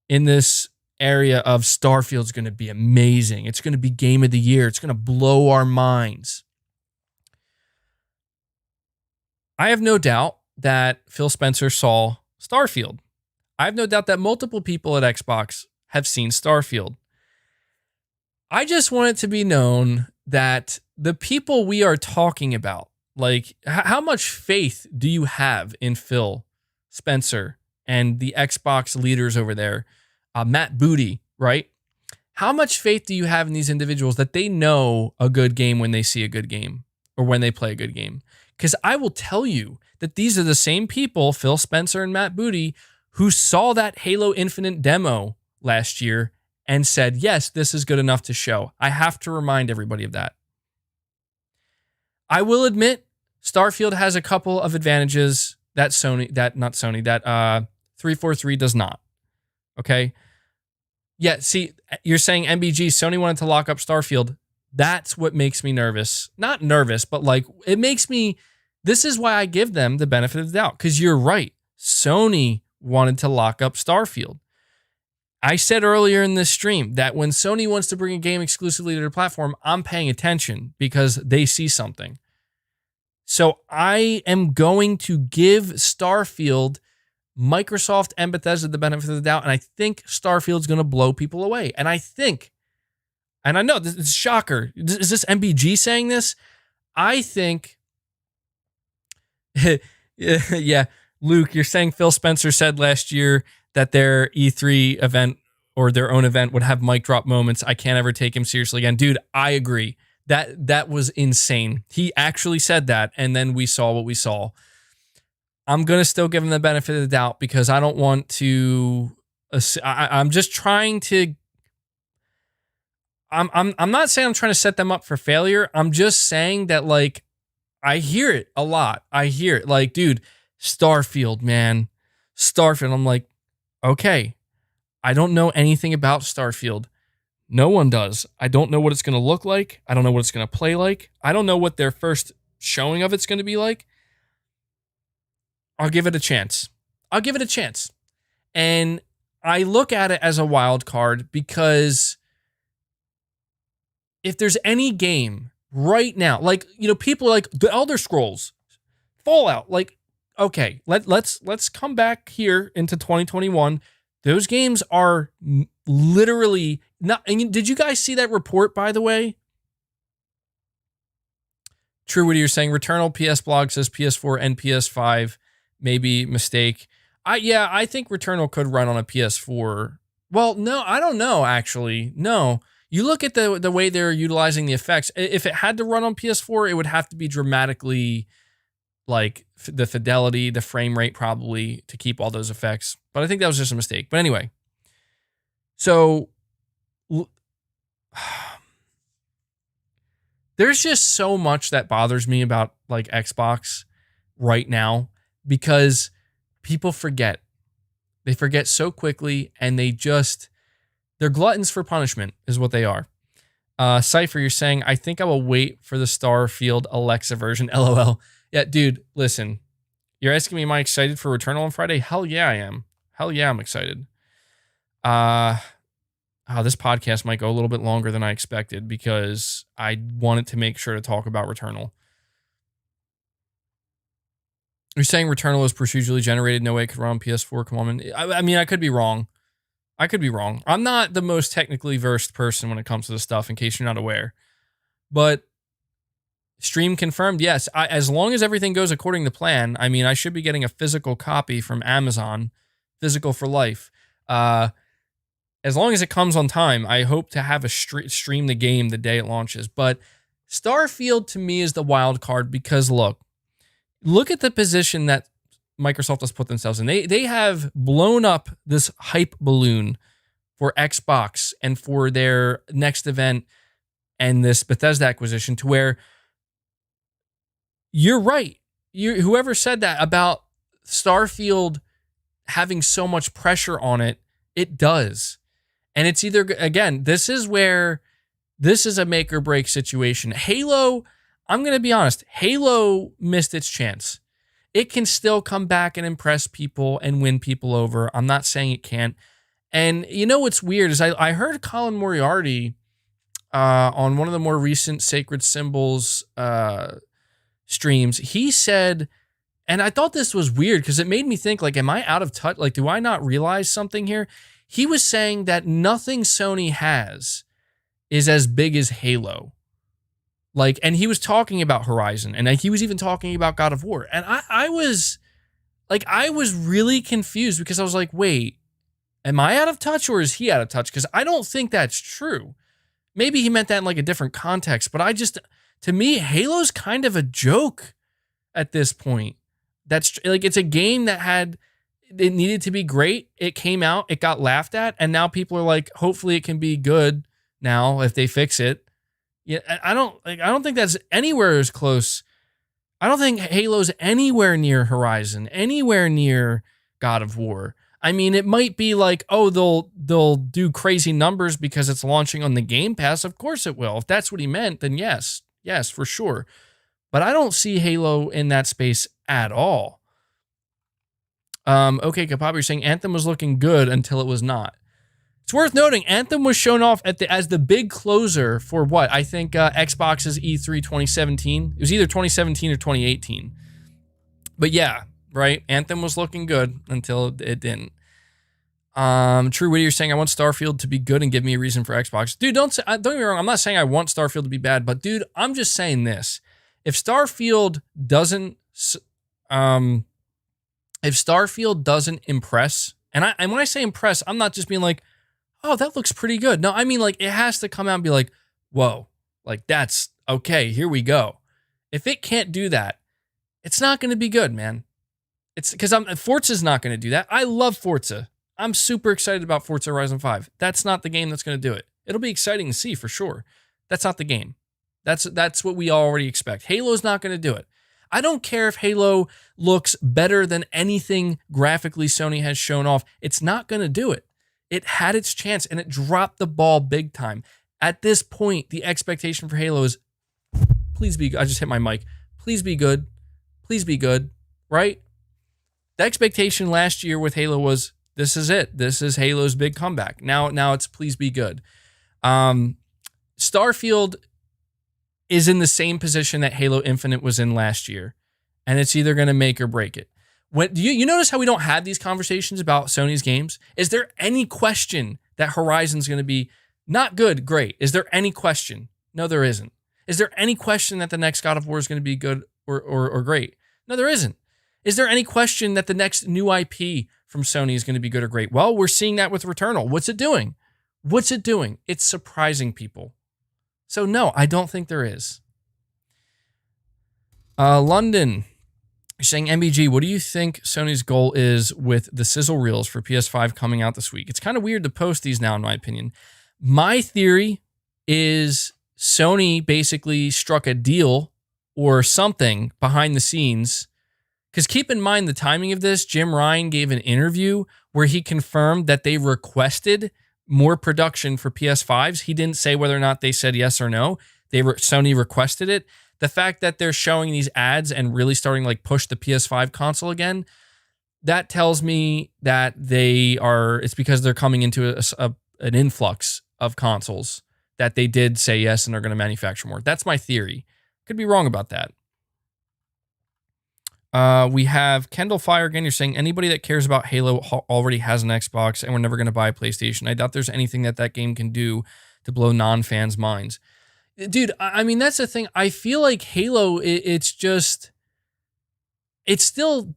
in this area of Starfield's going to be amazing. It's going to be game of the year. It's going to blow our minds. I have no doubt that Phil Spencer saw Starfield. I have no doubt that multiple people at Xbox have seen Starfield. I just want it to be known that the people we are talking about, like, how much faith do you have in Phil Spencer and the Xbox leaders over there? Matt Booty, right? How much faith do you have in these individuals that they know a good game when they see a good game or when they play a good game? Because I will tell you that these are the same people, Phil Spencer and Matt Booty, who saw that Halo Infinite demo last year and said, yes, this is good enough to show. I have to remind everybody of that. I will admit, Starfield has a couple of advantages that 343 does not. Okay? Yeah, see, you're saying MBG, Sony wanted to lock up Starfield. That's what makes me nervous. Not nervous, but like, it makes me, this is why I give them the benefit of the doubt. Because you're right. Sony wanted to lock up Starfield. I said earlier in this stream that when Sony wants to bring a game exclusively to their platform, I'm paying attention because they see something. So I am going to give Starfield, Microsoft, and Bethesda the benefit of the doubt, and I think Starfield's going to blow people away. And I think, and I know this is a shocker. Is this MBG saying this? I think, yeah, Luke, you're saying Phil Spencer said last year that their E3 event or their own event would have mic drop moments. I can't ever take him seriously again. Dude, I agree. That was insane. He actually said that, and then we saw what we saw. I'm going to still give him the benefit of the doubt because I don't want to... I'm just trying to... I'm not saying I'm trying to set them up for failure. I'm just saying that, like, I hear it a lot. I hear it. Like, dude, Starfield, man. Starfield. I'm like, okay, I don't know anything about Starfield. No one does. I don't know what it's going to look like. I don't know what it's going to play like. I don't know what their first showing of it's going to be like. I'll give it a chance. And I look at it as a wild card because if there's any game right now, like, you know, people are like the Elder Scrolls, Fallout, like, okay, let's come back here into 2021. Those games are literally not. And did you guys see that report, by the way? True Witty, you're saying Returnal PS blog says PS4 and PS5, maybe mistake. I think Returnal could run on a PS4. Well, no, I don't know, actually. No. You look at the way they're utilizing the effects. If it had to run on PS4, it would have to be dramatically, like, the fidelity, the frame rate probably, to keep all those effects. But I think that was just a mistake. But anyway, so there's just so much that bothers me about, like, Xbox right now because people forget. They forget so quickly, and they're gluttons for punishment is what they are. Cypher, you're saying, I think I will wait for the Starfield Alexa version. LOL. Yeah, dude, listen. You're asking me, am I excited for Returnal on Friday? Hell yeah, I am. Hell yeah, I'm excited. This podcast might go a little bit longer than I expected because I wanted to make sure to talk about Returnal. You're saying Returnal is procedurally generated, no way it could run on PS4? Come on, man. I mean, I could be wrong. I'm not the most technically versed person when it comes to this stuff, in case you're not aware. But stream confirmed, yes. As long as everything goes according to plan, I mean, I should be getting a physical copy from Amazon, physical for life. As long as it comes on time, I hope to have a stream the game the day it launches. But Starfield, to me, is the wild card because, look at the position that Microsoft has put themselves in. They have blown up this hype balloon for Xbox and for their next event and this Bethesda acquisition to where you're right. Whoever said that about Starfield having so much pressure on it, it does. And it's either, again, this is a make or break situation. Halo, I'm going to be honest, Halo missed its chance. It can still come back and impress people and win people over. I'm not saying it can't. And you know what's weird is I heard Colin Moriarty on one of the more recent Sacred Symbols streams. He said, and I thought this was weird because it made me think, like, am I out of touch? Like, do I not realize something here? He was saying that nothing Sony has is as big as Halo. Like, and he was talking about Horizon, and he was even talking about God of War. And I was really confused because I was like, wait, Am I out of touch or is he out of touch? Because I don't think that's true. Maybe he meant that in like a different context, but to me, Halo's kind of a joke at this point. That's like, it's a game that it needed to be great. It came out, it got laughed at, and now people are like, hopefully it can be good now if they fix it. Yeah, I don't think that's anywhere as close. I don't think Halo's anywhere near Horizon, anywhere near God of War. I mean, it might be like, oh, they'll do crazy numbers because it's launching on the Game Pass. Of course it will. If that's what he meant, then yes, for sure. But I don't see Halo in that space at all. Okay, Kapop, you're saying Anthem was looking good until it was not. It's worth noting, Anthem was shown off as the big closer for what? I think Xbox's E3 2017. It was either 2017 or 2018. But yeah, right? Anthem was looking good until it didn't. True, what you're saying, I want Starfield to be good and give me a reason for Xbox. Dude, don't get me wrong. I'm not saying I want Starfield to be bad, but dude, I'm just saying this. If Starfield doesn't impress, and when I say impress, I'm not just being like, oh, that looks pretty good. No, I mean, like, it has to come out and be like, whoa, like, that's okay, here we go. If it can't do that, it's not going to be good, man. It's because Forza's not going to do that. I love Forza. I'm super excited about Forza Horizon 5. That's not the game that's going to do it. It'll be exciting to see for sure. That's not the game. That's what we already expect. Halo's not going to do it. I don't care if Halo looks better than anything graphically Sony has shown off. It's not going to do it. It had its chance and it dropped the ball big time. At this point, the expectation for Halo is, please be good. I just hit my mic. Please be good. Please be good, right? The expectation last year with Halo was, this is it. This is Halo's big comeback. Now it's please be good. Starfield is in the same position that Halo Infinite was in last year, and it's either going to make or break it. Do you notice how we don't have these conversations about Sony's games? Is there any question that Horizon's going to be not good, great? Is there any question? No, there isn't. Is there any question that the next God of War is going to be good or great? No, there isn't. Is there any question that the next new IP from Sony is going to be good or great? Well, we're seeing that with Returnal. What's it doing? It's surprising people. So no, I don't think there is. London, you're saying MBG, what do you think Sony's goal is with the sizzle reels for PS5 coming out this week? It's kind of weird to post these now, in my opinion. My theory is Sony basically struck a deal or something behind the scenes. Because keep in mind the timing of this, Jim Ryan gave an interview where he confirmed that they requested more production for PS5s. He didn't say whether or not they said yes or no. Sony requested it. The fact that they're showing these ads and really starting like push the PS5 console again, that tells me that it's because they're coming into an influx of consoles that they did say yes and are going to manufacture more. That's my theory. Could be wrong about that. We have Kendall Fire again. You're saying anybody that cares about Halo already has an Xbox and we're never going to buy a PlayStation. I doubt there's anything that game can do to blow non-fans' minds. Dude, I mean, that's the thing. I feel like Halo, it's still,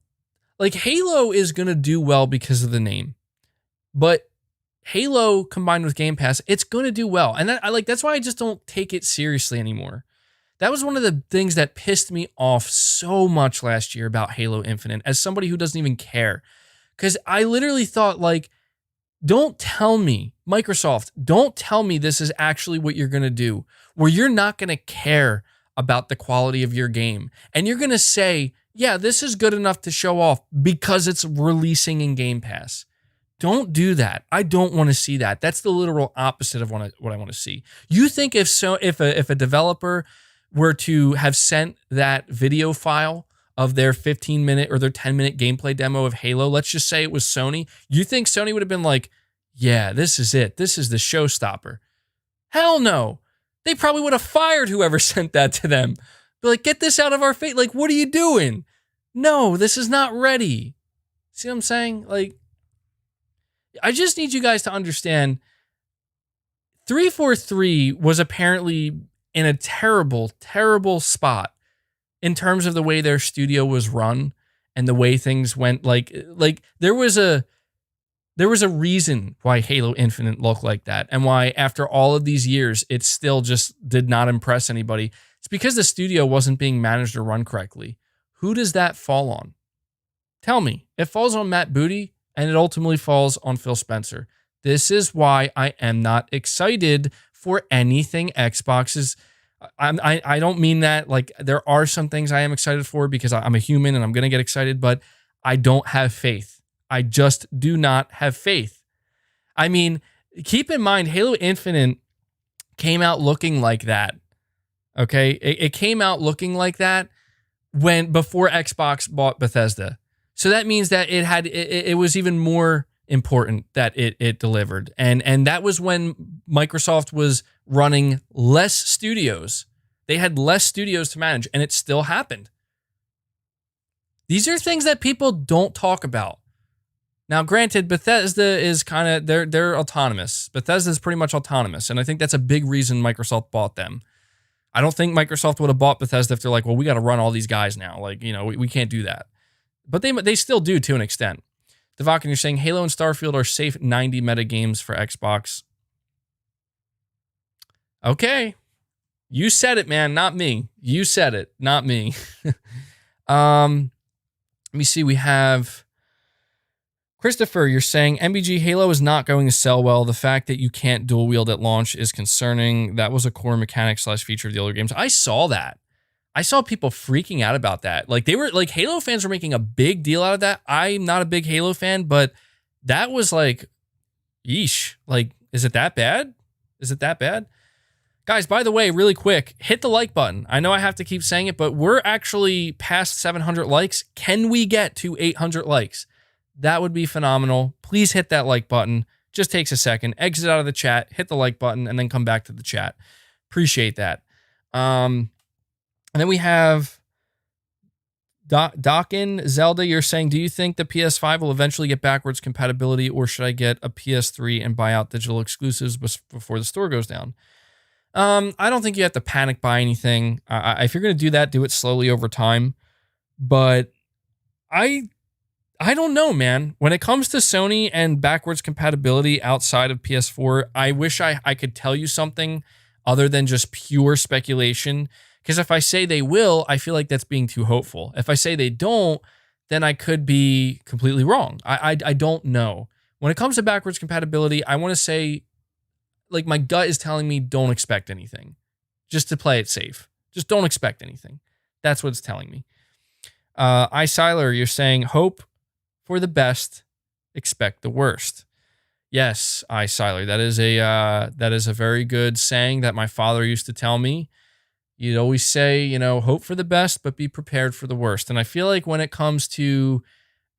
like, Halo is going to do well because of the name. But Halo combined with Game Pass, it's going to do well. And that's why I just don't take it seriously anymore. That was one of the things that pissed me off so much last year about Halo Infinite as somebody who doesn't even care. Because I literally thought, like, don't tell me, Microsoft, don't tell me this is actually what you're going to do, where you're not going to care about the quality of your game. And you're going to say, yeah, this is good enough to show off because it's releasing in Game Pass. Don't do that. I don't want to see that. That's the literal opposite of what I want to see. You think if a developer were to have sent that video file of their 15-minute or their 10-minute gameplay demo of Halo, let's just say it was Sony, you think Sony would have been like, yeah, this is it. This is the showstopper. Hell no. They probably would have fired whoever sent that to them. Be like, get this out of our face. Like, what are you doing? No, this is not ready. See what I'm saying? Like, I just need you guys to understand 343 was apparently in a terrible, terrible spot in terms of the way their studio was run and the way things went. Like there was There was a reason why Halo Infinite looked like that, and why after all of these years, it still just did not impress anybody. It's because the studio wasn't being managed or run correctly. Who does that fall on? Tell me. It falls on Matt Booty, and it ultimately falls on Phil Spencer. This is why I am not excited for anything Xbox's. I don't mean that. Like, there are some things I am excited for because I'm a human and I'm going to get excited, but I don't have faith. I just do not have faith. I mean, keep in mind, Halo Infinite came out looking like that. Okay? It came out looking like that before Xbox bought Bethesda. So that means that it was even more important that it delivered. And that was when Microsoft was running less studios. They had less studios to manage, and it still happened. These are things that people don't talk about. Now, granted, Bethesda is kind of, they're autonomous. Bethesda is pretty much autonomous, and I think that's a big reason Microsoft bought them. I don't think Microsoft would have bought Bethesda if they're like, well, we got to run all these guys now. Like, we can't do that. But they still do to an extent. Devakin, you're saying Halo and Starfield are safe 90 meta games for Xbox. Okay. You said it, man, not me. You said it, not me. Let me see. We have Christopher, you're saying MBG Halo is not going to sell well. The fact that you can't dual wield at launch is concerning. That was a core mechanic / feature of the older games. I saw that. I saw people freaking out about that. Like, they were like, Halo fans were making a big deal out of that. I'm not a big Halo fan, but that was like, yeesh. Like, is it that bad? Is it that bad? Guys, by the way, really quick, hit the like button. I know I have to keep saying it, but we're actually past 700 likes. Can we get to 800 likes? That would be phenomenal. Please hit that like button. Just takes a second. Exit out of the chat, hit the like button, and then come back to the chat. Appreciate that. And then we have Dockin Zelda. You're saying, do you think the PS5 will eventually get backwards compatibility, or should I get a PS3 and buy out digital exclusives before the store goes down? I don't think you have to panic buy anything. If you're going to do that, do it slowly over time. But I don't know, man. When it comes to Sony and backwards compatibility outside of PS4, I wish I could tell you something other than just pure speculation. Because if I say they will, I feel like that's being too hopeful. If I say they don't, then I could be completely wrong. I don't know. When it comes to backwards compatibility, I want to say, like, my gut is telling me don't expect anything. Just to play it safe. Just don't expect anything. That's what it's telling me. Siler, you're saying hope for the best, expect the worst. Yes, Siler, that is a very good saying that my father used to tell me. You'd always say, hope for the best, but be prepared for the worst. And I feel like when it comes to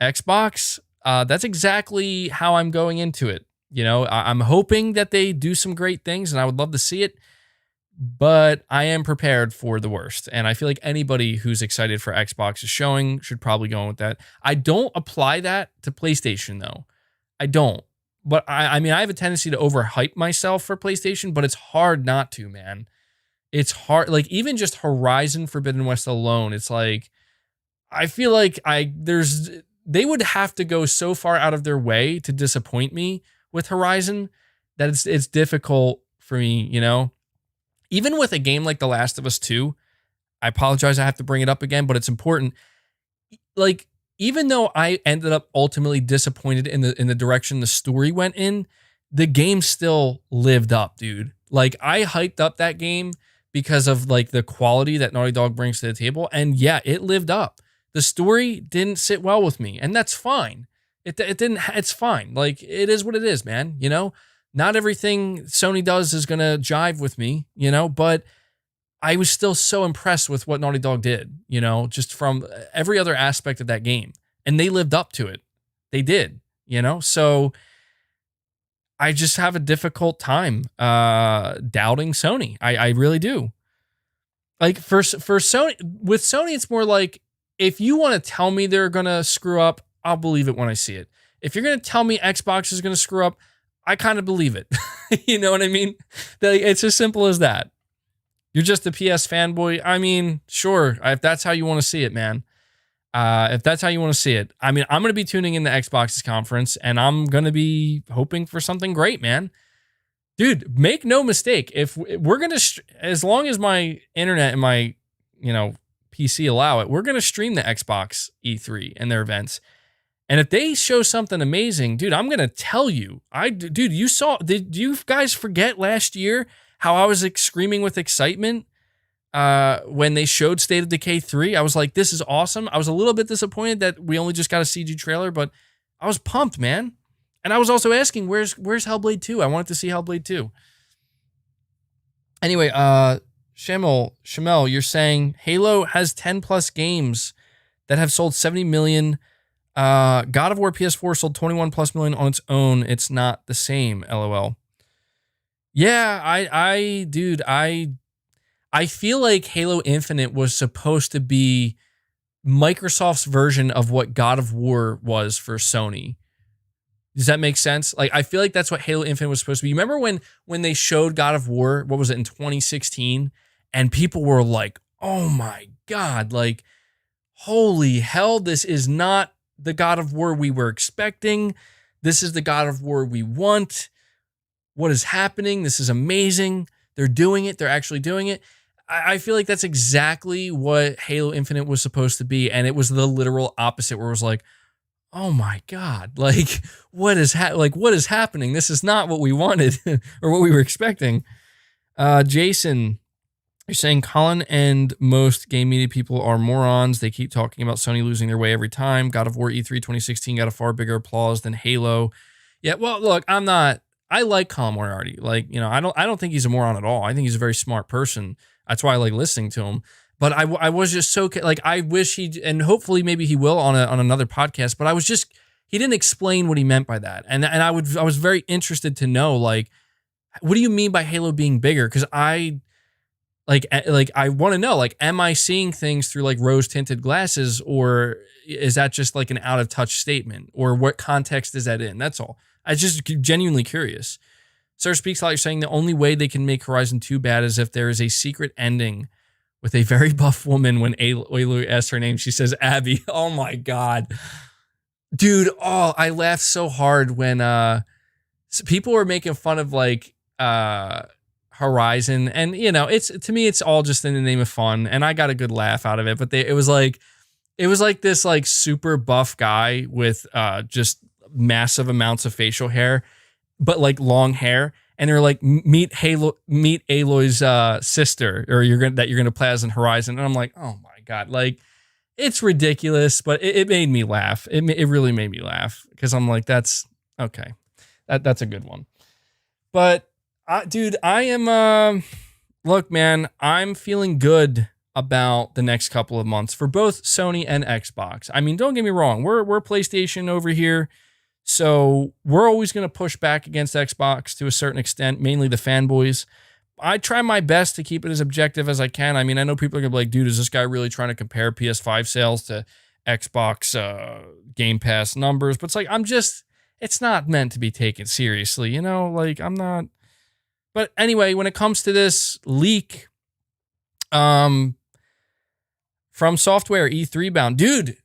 Xbox, that's exactly how I'm going into it. I'm hoping that they do some great things, and I would love to see it, but I am prepared for the worst. And I feel like anybody who's excited for Xbox's showing should probably go in with that. I don't apply that to PlayStation, though. I don't. But I mean, I have a tendency to overhype myself for PlayStation, but it's hard not to, man. It's hard. Like, even just Horizon Forbidden West alone, it's like, I feel like they would have to go so far out of their way to disappoint me with Horizon that it's difficult for me, Even with a game like The Last of Us 2, I apologize, I have to bring it up again, but it's important. Like, even though I ended up ultimately disappointed in the direction the story went in, the game still lived up, dude. Like, I hyped up that game because of, like, the quality that Naughty Dog brings to the table, and yeah, it lived up. The story didn't sit well with me, and that's fine. It didn't. It's fine. Like, it is what it is, man. Not everything Sony does is gonna jive with me. But I was still so impressed with what Naughty Dog did. Just from every other aspect of that game, and they lived up to it. They did. So I just have a difficult time doubting Sony. I really do. Like, for Sony, with Sony, it's more like, if you want to tell me they're gonna screw up, I'll believe it when I see it. If you're going to tell me Xbox is going to screw up, I kind of believe it. You know what I mean? It's as simple as that. You're just a PS fanboy. I mean, sure, if that's how you want to see it, man. If that's how you want to see it. I mean, I'm going to be tuning in to Xbox's conference, and I'm going to be hoping for something great, man. Dude, make no mistake. If we're going to, as long as my internet and my, PC allow it, we're going to stream the Xbox E3 and their events. And if they show something amazing, dude, I'm going to tell you. Did you guys forget last year how I was screaming with excitement when they showed State of Decay 3? I was like, this is awesome. I was a little bit disappointed that we only just got a CG trailer, but I was pumped, man. And I was also asking, where's Hellblade 2? I wanted to see Hellblade 2. Anyway, Shamel, you're saying Halo has 10 plus games that have sold 70 million. God of War PS4 sold 21 plus million on its own. It's not the same, LOL. Yeah, I feel like Halo Infinite was supposed to be Microsoft's version of what God of War was for Sony. Does that make sense? Like, I feel like that's what Halo Infinite was supposed to be. You remember when they showed God of War, what was it, in 2016? And people were like, oh my God, like, holy hell, this is not the God of War we were expecting. This is the God of War we want. What is happening? This is amazing. They're doing it. They're actually doing it. I feel like that's exactly what Halo Infinite was supposed to be. And it was the literal opposite, where it was like, oh my God, like, what is happening? This is not what we wanted or what we were expecting. Jason, you're saying Colin and most game media people are morons. They keep talking about Sony losing their way every time. God of War E3 2016 got a far bigger applause than Halo. Yeah, well, look, I like Colin Moriarty. Like, I don't think he's a moron at all. I think he's a very smart person. That's why I like listening to him. But I was just so, like, I wish and hopefully maybe he will on another podcast, but he didn't explain what he meant by that. And I was very interested to know, like, what do you mean by Halo being bigger? Because I want to know, like, am I seeing things through like rose tinted glasses, or is that just like an out of touch statement, or what context is that in? That's all. I was just genuinely curious. Sir Speaks Out, you're saying the only way they can make Horizon 2 bad is if there is a secret ending with a very buff woman. When Aloy asks her name, she says Abby. Oh my God. Dude, I laughed so hard when people were making fun of like Horizon, and to me it's all just in the name of fun, and I got a good laugh out of it. But it was like this like super buff guy with just massive amounts of facial hair, but like long hair, and they're like, meet Aloy's sister, or you're gonna play as in Horizon. And I'm like, oh my God, like, it's ridiculous, but it made me laugh. It really made me laugh, because I'm like, that's okay, that's a good one. But dude, I am look, man, I'm feeling good about the next couple of months for both Sony and Xbox. I mean, don't get me wrong, we're PlayStation over here. So we're always going to push back against Xbox to a certain extent, mainly the fanboys. I try my best to keep it as objective as I can. I mean, I know people are going to be like, dude, is this guy really trying to compare PS5 sales to Xbox Game Pass numbers? But it's like, it's not meant to be taken seriously, like, I'm not. But anyway, when it comes to this leak from Software E3 bound, dude,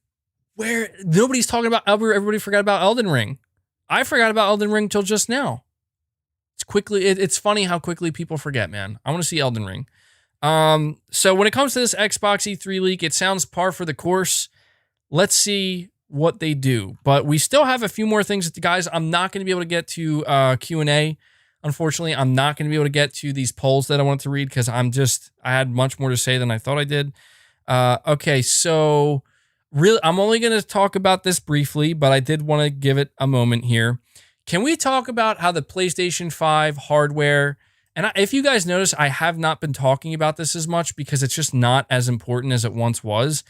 where nobody's talking about, everybody forgot about Elden Ring. I forgot about Elden Ring till just now. It's funny how quickly people forget, man. I want to see Elden Ring. So when it comes to this Xbox E3 leak, it sounds par for the course. Let's see what they do. But we still have a few more things, guys. I'm not going to be able to get to Q&A. Unfortunately, I'm not going to be able to get to these polls that I wanted to read, because I had much more to say than I thought I did. Okay, so really, I'm only going to talk about this briefly, but I did want to give it a moment here. Can we talk about how the PlayStation 5 hardware, and if you guys notice, I have not been talking about this as much because it's just not as important as it once was,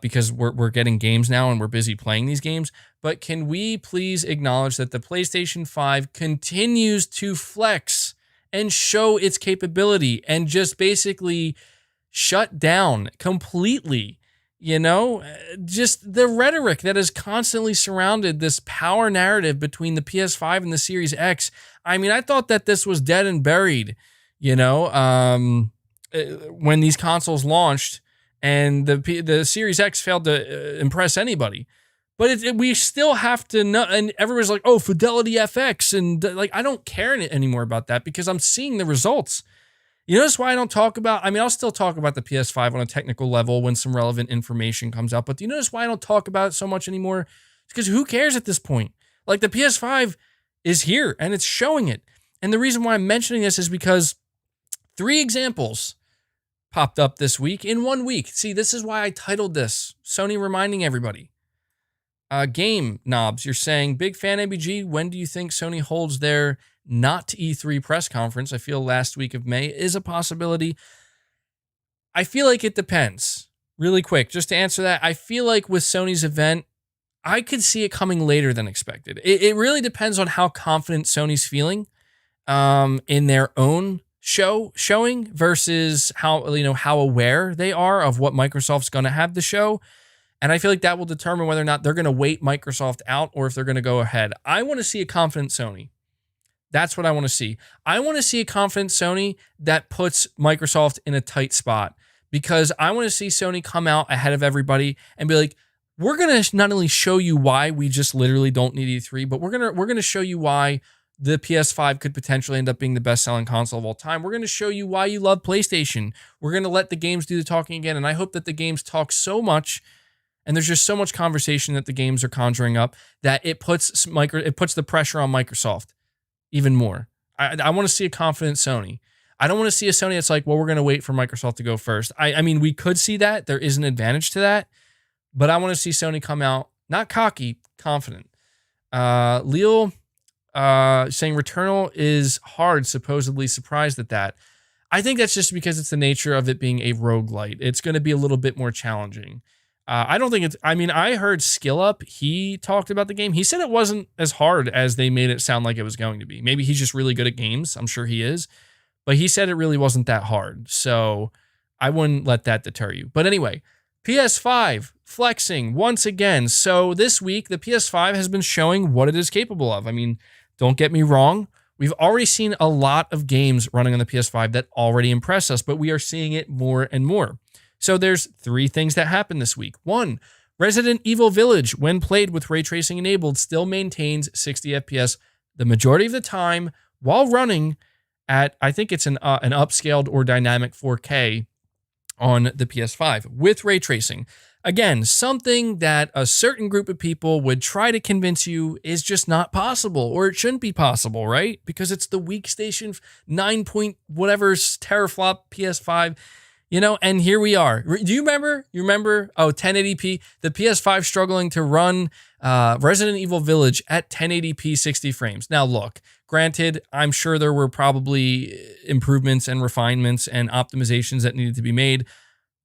because we're getting games now and we're busy playing these games. But can we please acknowledge that the PlayStation 5 continues to flex and show its capability, and just basically shut down completely, just the rhetoric that has constantly surrounded this power narrative between the PS5 and the Series X. I mean, I thought that this was dead and buried, when these consoles launched. and the Series X failed to impress anybody. But we still have to know, and everybody's like, oh, Fidelity FX, and like, I don't care anymore about that because I'm seeing the results. You notice why I don't talk about, I'll still talk about the PS5 on a technical level when some relevant information comes out, but do you notice why I don't talk about it so much anymore? It's because who cares at this point? Like, the PS5 is here, and it's showing it. And the reason why I'm mentioning this is because 3 examples popped up this week in 1 week. See, this is why I titled this, Sony reminding everybody. Game Knobs, you're saying, big fan ABG, when do you think Sony holds their not E3 press conference? I feel last week of May is a possibility. I feel like it depends. Really quick, just to answer that, I feel like with Sony's event, I could see it coming later than expected. It really depends on how confident Sony's feeling in their own showing versus how aware they are of what Microsoft's going to have to show. And I feel like that will determine whether or not they're going to wait Microsoft out or if they're going to go ahead. I want to see a confident Sony. That's what I want to see. I want to see a confident Sony that puts Microsoft in a tight spot, because I want to see Sony come out ahead of everybody and be like, we're going to not only show you why we just literally don't need E3, but we're going to show you why the PS5 could potentially end up being the best-selling console of all time. We're going to show you why you love PlayStation. We're going to let the games do the talking again, and I hope that the games talk so much, and there's just so much conversation that the games are conjuring up, that it puts the pressure on Microsoft even more. I want to see a confident Sony. I don't want to see a Sony that's like, well, we're going to wait for Microsoft to go first. I mean, we could see that. There is an advantage to that. But I want to see Sony come out, not cocky, confident. Leal saying Returnal is hard, supposedly surprised at that. I think that's just because it's the nature of it being a roguelite. It's going to be a little bit more challenging. I don't think it's, I heard Skill Up, he talked about the game. He said it wasn't as hard as they made it sound like it was going to be. Maybe he's just really good at games. I'm sure he is. But he said it really wasn't that hard. So I wouldn't let that deter you. But anyway, PS5 flexing once again. So this week, the PS5 has been showing what it is capable of. I mean, don't get me wrong. We've already seen a lot of games running on the PS5 that already impress us, but we are seeing it more and more. So there's 3 things that happened this week. 1, Resident Evil Village, when played with ray tracing enabled, still maintains 60 FPS the majority of the time while running at, I think it's an upscaled or dynamic 4K on the PS5 with ray tracing. Again, something that a certain group of people would try to convince you is just not possible, or it shouldn't be possible, right? Because it's the weak station 9 point whatever teraflop PS5. And here we are. Do you remember? Oh, 1080p. The PS5 struggling to run Resident Evil Village at 1080p 60 frames. Now, look, granted, I'm sure there were probably improvements and refinements and optimizations that needed to be made,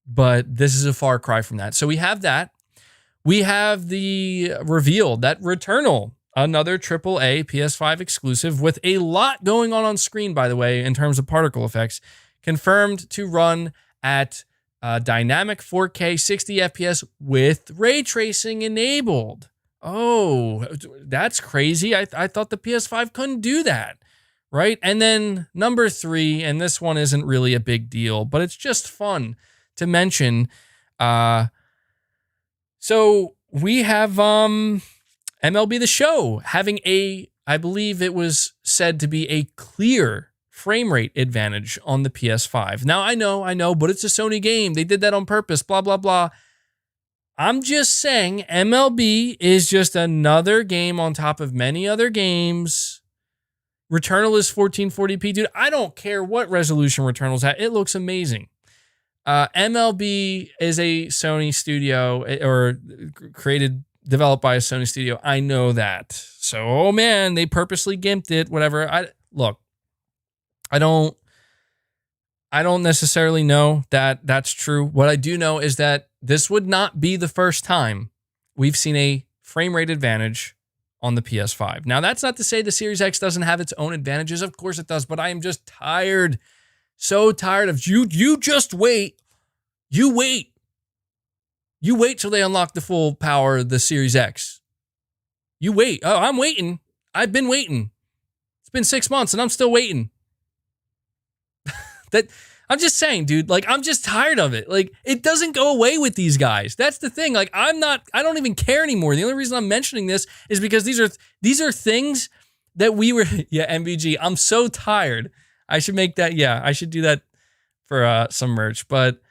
but this is a far cry from that. So we have that. We have the reveal that Returnal, another AAA PS5 exclusive with a lot going on screen, by the way, in terms of particle effects, confirmed to run at dynamic 4K 60 FPS with ray tracing enabled. Oh, that's crazy. I thought the PS5 couldn't do that, right? And then number 3, and this one isn't really a big deal, but it's just fun to mention. So we have MLB The Show having I believe it was said to be a clear frame rate advantage on the PS5. Now, I know, but it's a Sony game. They did that on purpose, blah, blah, blah. I'm just saying MLB is just another game on top of many other games. Returnal is 1440p. Dude, I don't care what resolution Returnal's at. It looks amazing. MLB is a Sony studio, or developed by a Sony studio. I know that. So, oh man, they purposely gimped it, whatever. I don't necessarily know that that's true. What I do know is that this would not be the first time we've seen a frame rate advantage on the PS5. Now, that's not to say the Series X doesn't have its own advantages. Of course it does, but I am just tired. So tired of you just wait. You wait till they unlock the full power of the Series X. You wait. Oh, I'm waiting. I've been waiting. It's been 6 months and I'm still waiting. That I'm just saying, dude, like, I'm just tired of it. Like, it doesn't go away with these guys. That's the thing. Like, I don't even care anymore. The only reason I'm mentioning this is because these are things that we were, yeah, MVG. I'm so tired. I should make that, yeah, I should do that for some merch. But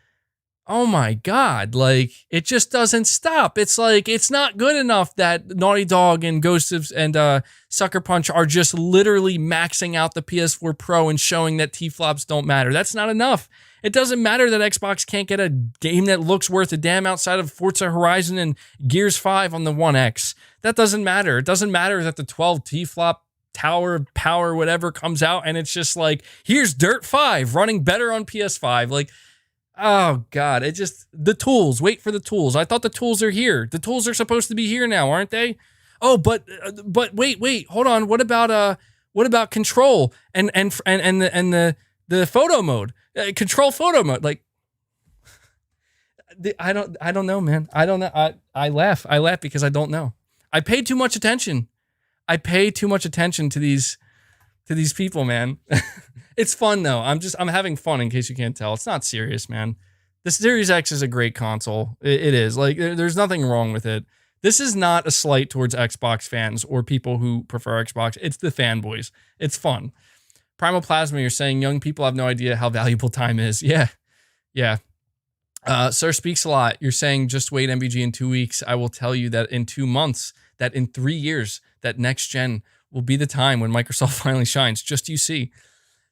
oh my God, like, it just doesn't stop. It's like, it's not good enough that Naughty Dog and Ghost of, and Sucker Punch are just literally maxing out the PS4 Pro and showing that T-flops don't matter. That's not enough. It doesn't matter that Xbox can't get a game that looks worth a damn outside of Forza Horizon and Gears 5 on the One X. That doesn't matter. It doesn't matter that the 12 T-flop Tower of Power, whatever, comes out and it's just like, here's Dirt 5 running better on PS5. Like, oh God, it just, the tools, wait for the tools. I thought the tools are here. The tools are supposed to be here now, aren't they? Oh, but wait, hold on. What about control and the photo mode, control photo mode? Like, I don't know, man. I don't know. I laugh because I don't know. I paid too much attention. I pay too much attention to these people, man. It's fun though. I'm having fun, in case you can't tell. It's not serious, man. The Series X is a great console. It is. Like, there's nothing wrong with it. This is not a slight towards Xbox fans or people who prefer Xbox. It's the fanboys. It's fun. Primal Plasma, you're saying young people have no idea how valuable time is. Yeah. Sir Speaks a Lot, you're saying just wait, MVG, in 2 weeks. I will tell you that in 2 months, that in 3 years, that next gen will be the time when Microsoft finally shines. Just you see.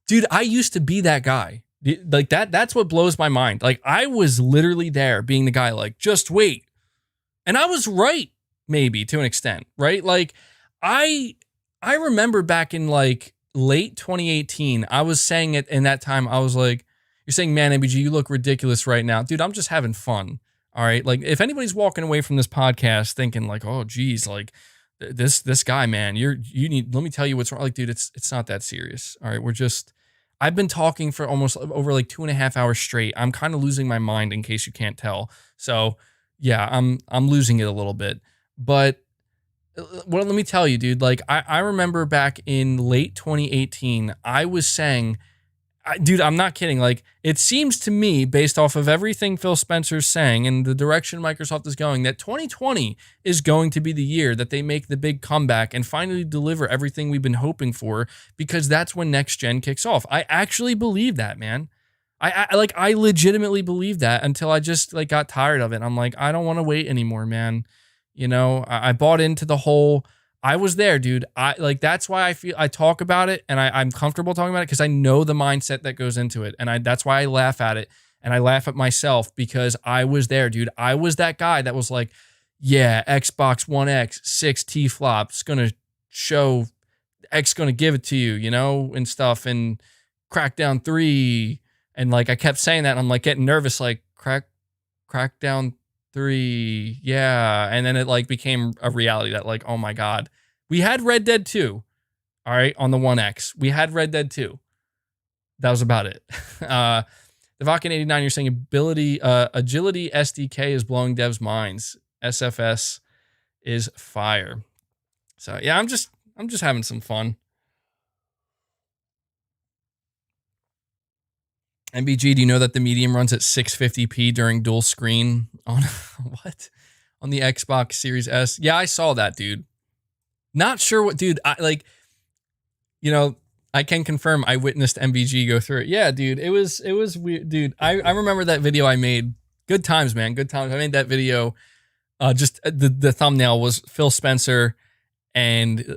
Dude, I used to be that guy. Like, that's what blows my mind. Like, I was literally there being the guy, like, just wait. And I was right, maybe, to an extent, right? Like, I remember back in, like, late 2018, I was saying it in that time, I was like, you're saying, man, MBG, you look ridiculous right now. Dude, I'm just having fun, all right? Like, if anybody's walking away from this podcast thinking, like, oh, geez, like, this guy, man, you need, let me tell you what's wrong. Like, dude, it's not that serious, all right? I've been talking for almost over like 2.5 hours straight. I'm kind of losing my mind, in case you can't tell. So yeah, I'm losing it a little bit. But well, let me tell you, dude, like, I remember back in late 2018, I was saying, dude, I'm not kidding. Like, it seems to me, based off of everything Phil Spencer's saying and the direction Microsoft is going, that 2020 is going to be the year that they make the big comeback and finally deliver everything we've been hoping for, because that's when next gen kicks off. I actually believe that, man. I legitimately believe that, until I just, like, got tired of it. I'm like, I don't want to wait anymore, man. You know, I bought into the whole, I was there, dude. That's why I talk about it, and I'm comfortable talking about it, because I know the mindset that goes into it. And that's why I laugh at it, and I laugh at myself, because I was there, dude. I was that guy that was like, yeah, Xbox One X, 6 T-flops, gonna show, X gonna give it to you, you know, and stuff, and Crackdown 3, and like, I kept saying that, and I'm like getting nervous, like, Crackdown 3, yeah. And then it, like, became a reality that, like, oh my God, we had Red Dead 2, all right, on the One X. We had Red Dead 2. That was about it. The Vacan 89, you're saying agility SDK is blowing devs' minds. SFS is fire. So yeah, I'm just having some fun. MBG, do you know that the medium runs at 650p during dual screen on what? On the Xbox Series S? Yeah, I saw that, dude. Not sure what, dude, I can confirm I witnessed MBG go through it. Yeah, dude, it was weird, dude. I remember that video I made. Good times, man. Good times. I made that video. Just the thumbnail was Phil Spencer, and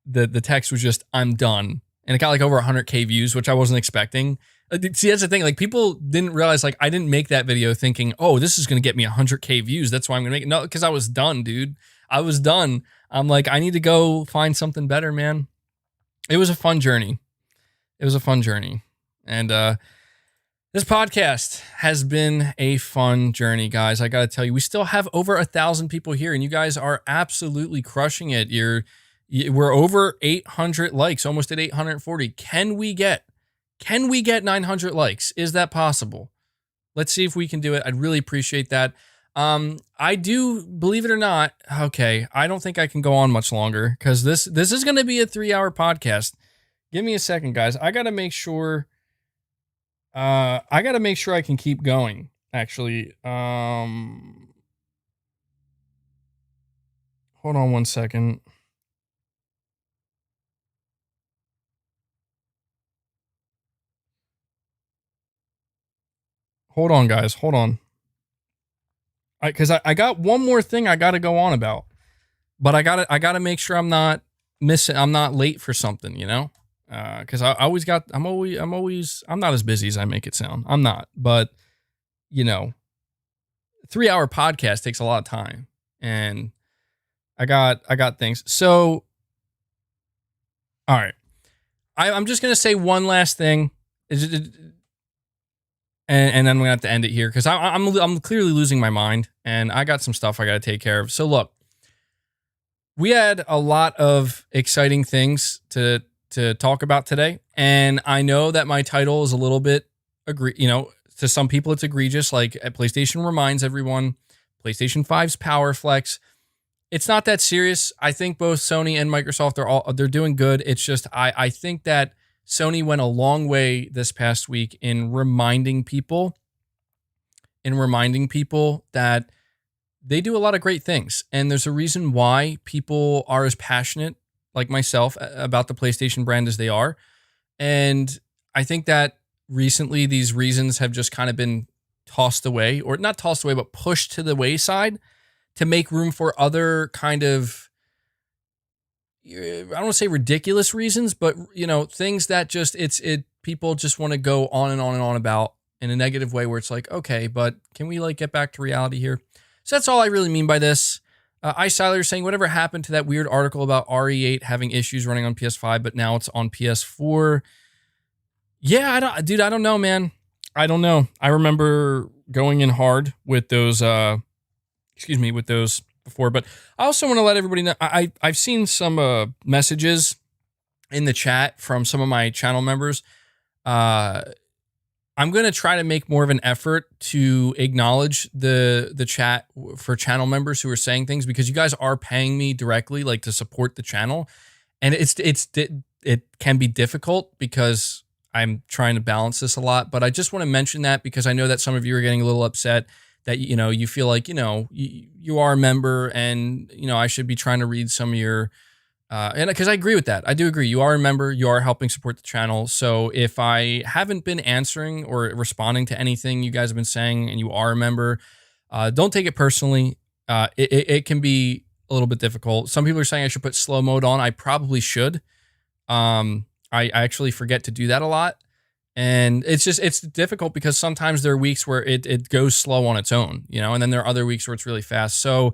the text was just, I'm done. And it got like over 100K views, which I wasn't expecting. See, that's the thing. Like, people didn't realize, like, I didn't make that video thinking, oh, this is going to get me 100K views. That's why I'm going to make it. No, because I was done, dude. I was done. I'm like, I need to go find something better, man. It was a fun journey. And this podcast has been a fun journey, guys. I got to tell you, we still have over 1,000 people here, and you guys are absolutely crushing it. We're over 800 likes, almost at 840. Can we get 900 likes? Is that possible? Let's see if we can do it. I'd really appreciate that. I do, believe it or not, okay, I don't think I can go on much longer, because this is going to be a 3-hour podcast. Give me a second, guys. I got to make sure I got to make sure I can keep going. Actually, hold on one second. Hold on, guys. Hold on. Because I got one more thing I got to go on about, but I gotta make sure I'm not missing. I'm not late for something, you know. Because I always got. I'm not as busy as I make it sound. I'm not, but you know, 3 hour podcast takes a lot of time, and I got things. So, all right, I'm just gonna say one last thing. And then I'm gonna have to end it here because I'm clearly losing my mind, and I got some stuff I got to take care of. So look, we had a lot of exciting things to talk about today, and I know that my title is a little bit to some people it's egregious. Like PlayStation reminds everyone, PlayStation 5's Power Flex. It's not that serious. I think both Sony and Microsoft they're doing good. It's just I think that Sony went a long way this past week in reminding people that they do a lot of great things. And there's a reason why people are as passionate, like myself, about the PlayStation brand as they are. And I think that recently these reasons have just kind of been tossed away, or not tossed away, but pushed to the wayside to make room for other kind of, I don't want to say ridiculous reasons, but things that just people just want to go on and on and on about in a negative way, where it's like, okay, but can we get back to reality here? So that's all I really mean by this. Ice Siler saying, whatever happened to that weird article about RE8 having issues running on PS5, but now it's on PS4? Yeah, I don't know, man. I don't know. I remember going in hard with those, before, but I also want to let everybody know, I've seen some messages in the chat from some of my channel members. I'm going to try to make more of an effort to acknowledge the chat for channel members who are saying things, because you guys are paying me directly, to support the channel. And it can be difficult because I'm trying to balance this a lot, but I just want to mention that because I know that some of you are getting a little upset that, you feel like, you are a member and, I should be trying to read some of your, and because I agree with that. I do agree. You are a member. You are helping support the channel. So if I haven't been answering or responding to anything you guys have been saying and you are a member, don't take it personally. It can be a little bit difficult. Some people are saying I should put slow mode on. I probably should. I actually forget to do that a lot. And it's difficult because sometimes there are weeks where it goes slow on its own, and then there are other weeks where it's really fast. So,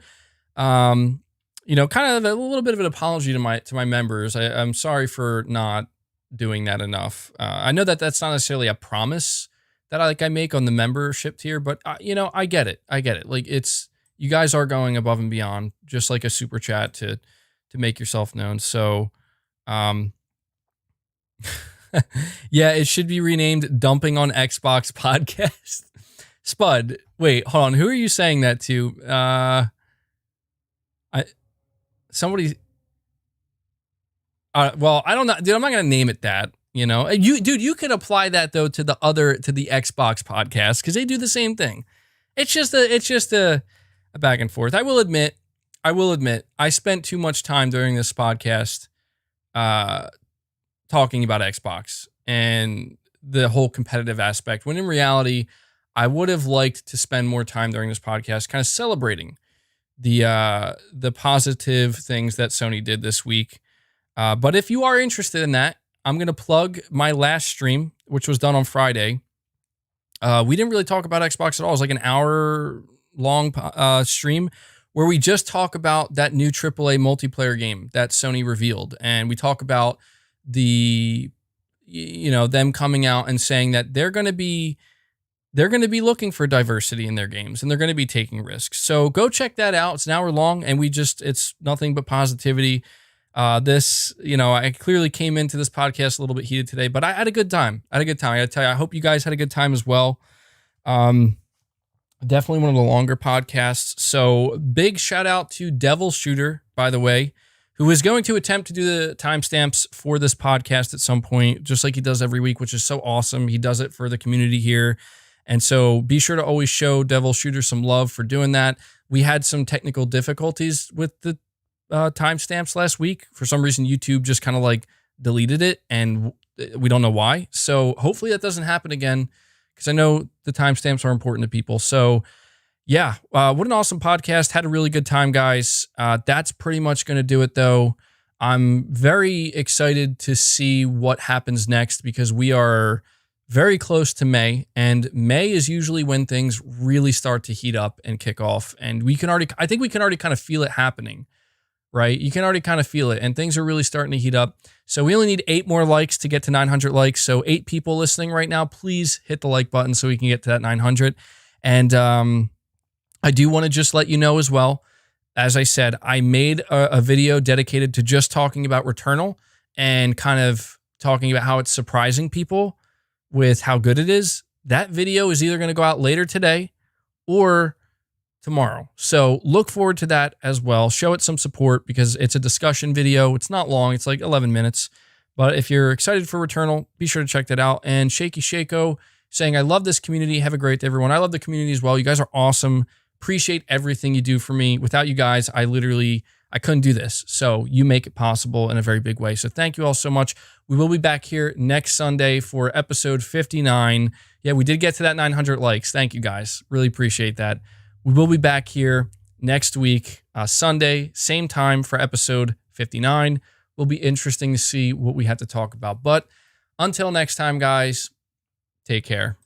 kind of a little bit of an apology to my members. I'm sorry for not doing that enough. I know that that's not necessarily a promise that I make on the membership tier, but I get it. You guys are going above and beyond, just like a super chat to make yourself known. So, yeah, it should be renamed Dumping on Xbox Podcast. Spud, wait, hold on. Who are you saying that to? Somebody. Well, I don't know, dude. I'm not gonna name it that. You could apply that though to the Xbox podcast because they do the same thing. It's just a back and forth. I will admit, I spent too much time during this podcast, talking about Xbox and the whole competitive aspect, when in reality, I would have liked to spend more time during this podcast kind of celebrating the positive things that Sony did this week. But if you are interested in that, I'm going to plug my last stream, which was done on Friday. We didn't really talk about Xbox at all. It was like an hour long stream where we just talk about that new AAA multiplayer game that Sony revealed. And we talk about them coming out and saying that they're going to be looking for diversity in their games and they're going to be taking risks. So go check that out. It's an hour long and it's nothing but positivity. I clearly came into this podcast a little bit heated today, but I had a good time. I gotta tell you, I hope you guys had a good time as well. Definitely one of the longer podcasts. So big shout out to Devil Shooter, by the way, who is going to attempt to do the timestamps for this podcast at some point, just like he does every week, which is so awesome. He does it for the community here. And so be sure to always show Devil Shooter some love for doing that. We had some technical difficulties with the timestamps last week. For some reason, YouTube just kind of like deleted it, and we don't know why. So hopefully that doesn't happen again, because I know the timestamps are important to people. So yeah, what an awesome podcast. Had a really good time, guys. That's pretty much going to do it, though. I'm very excited to see what happens next, because we are very close to May, and May is usually when things really start to heat up and kick off. And I think we can already kind of feel it happening, right? You can already kind of feel it, and things are really starting to heat up. So we only need 8 more likes to get to 900 likes. So 8 people listening right now, please hit the like button so we can get to that 900. And I do want to just let you know as well, as I said, I made a video dedicated to just talking about Returnal and kind of talking about how it's surprising people with how good it is. That video is either going to go out later today or tomorrow. So look forward to that as well. Show it some support, because it's a discussion video. It's not long. It's like 11 minutes. But if you're excited for Returnal, be sure to check that out. And Shaky Shako saying, I love this community. Have a great day, everyone. I love the community as well. You guys are awesome. Appreciate everything you do for me. Without you guys, I couldn't do this. So you make it possible in a very big way. So thank you all so much. We will be back here next Sunday for episode 59. Yeah, we did get to that 900 likes. Thank you guys. Really appreciate that. We will be back here next week, Sunday, same time for episode 59. Will be interesting to see what we have to talk about. But until next time, guys, take care.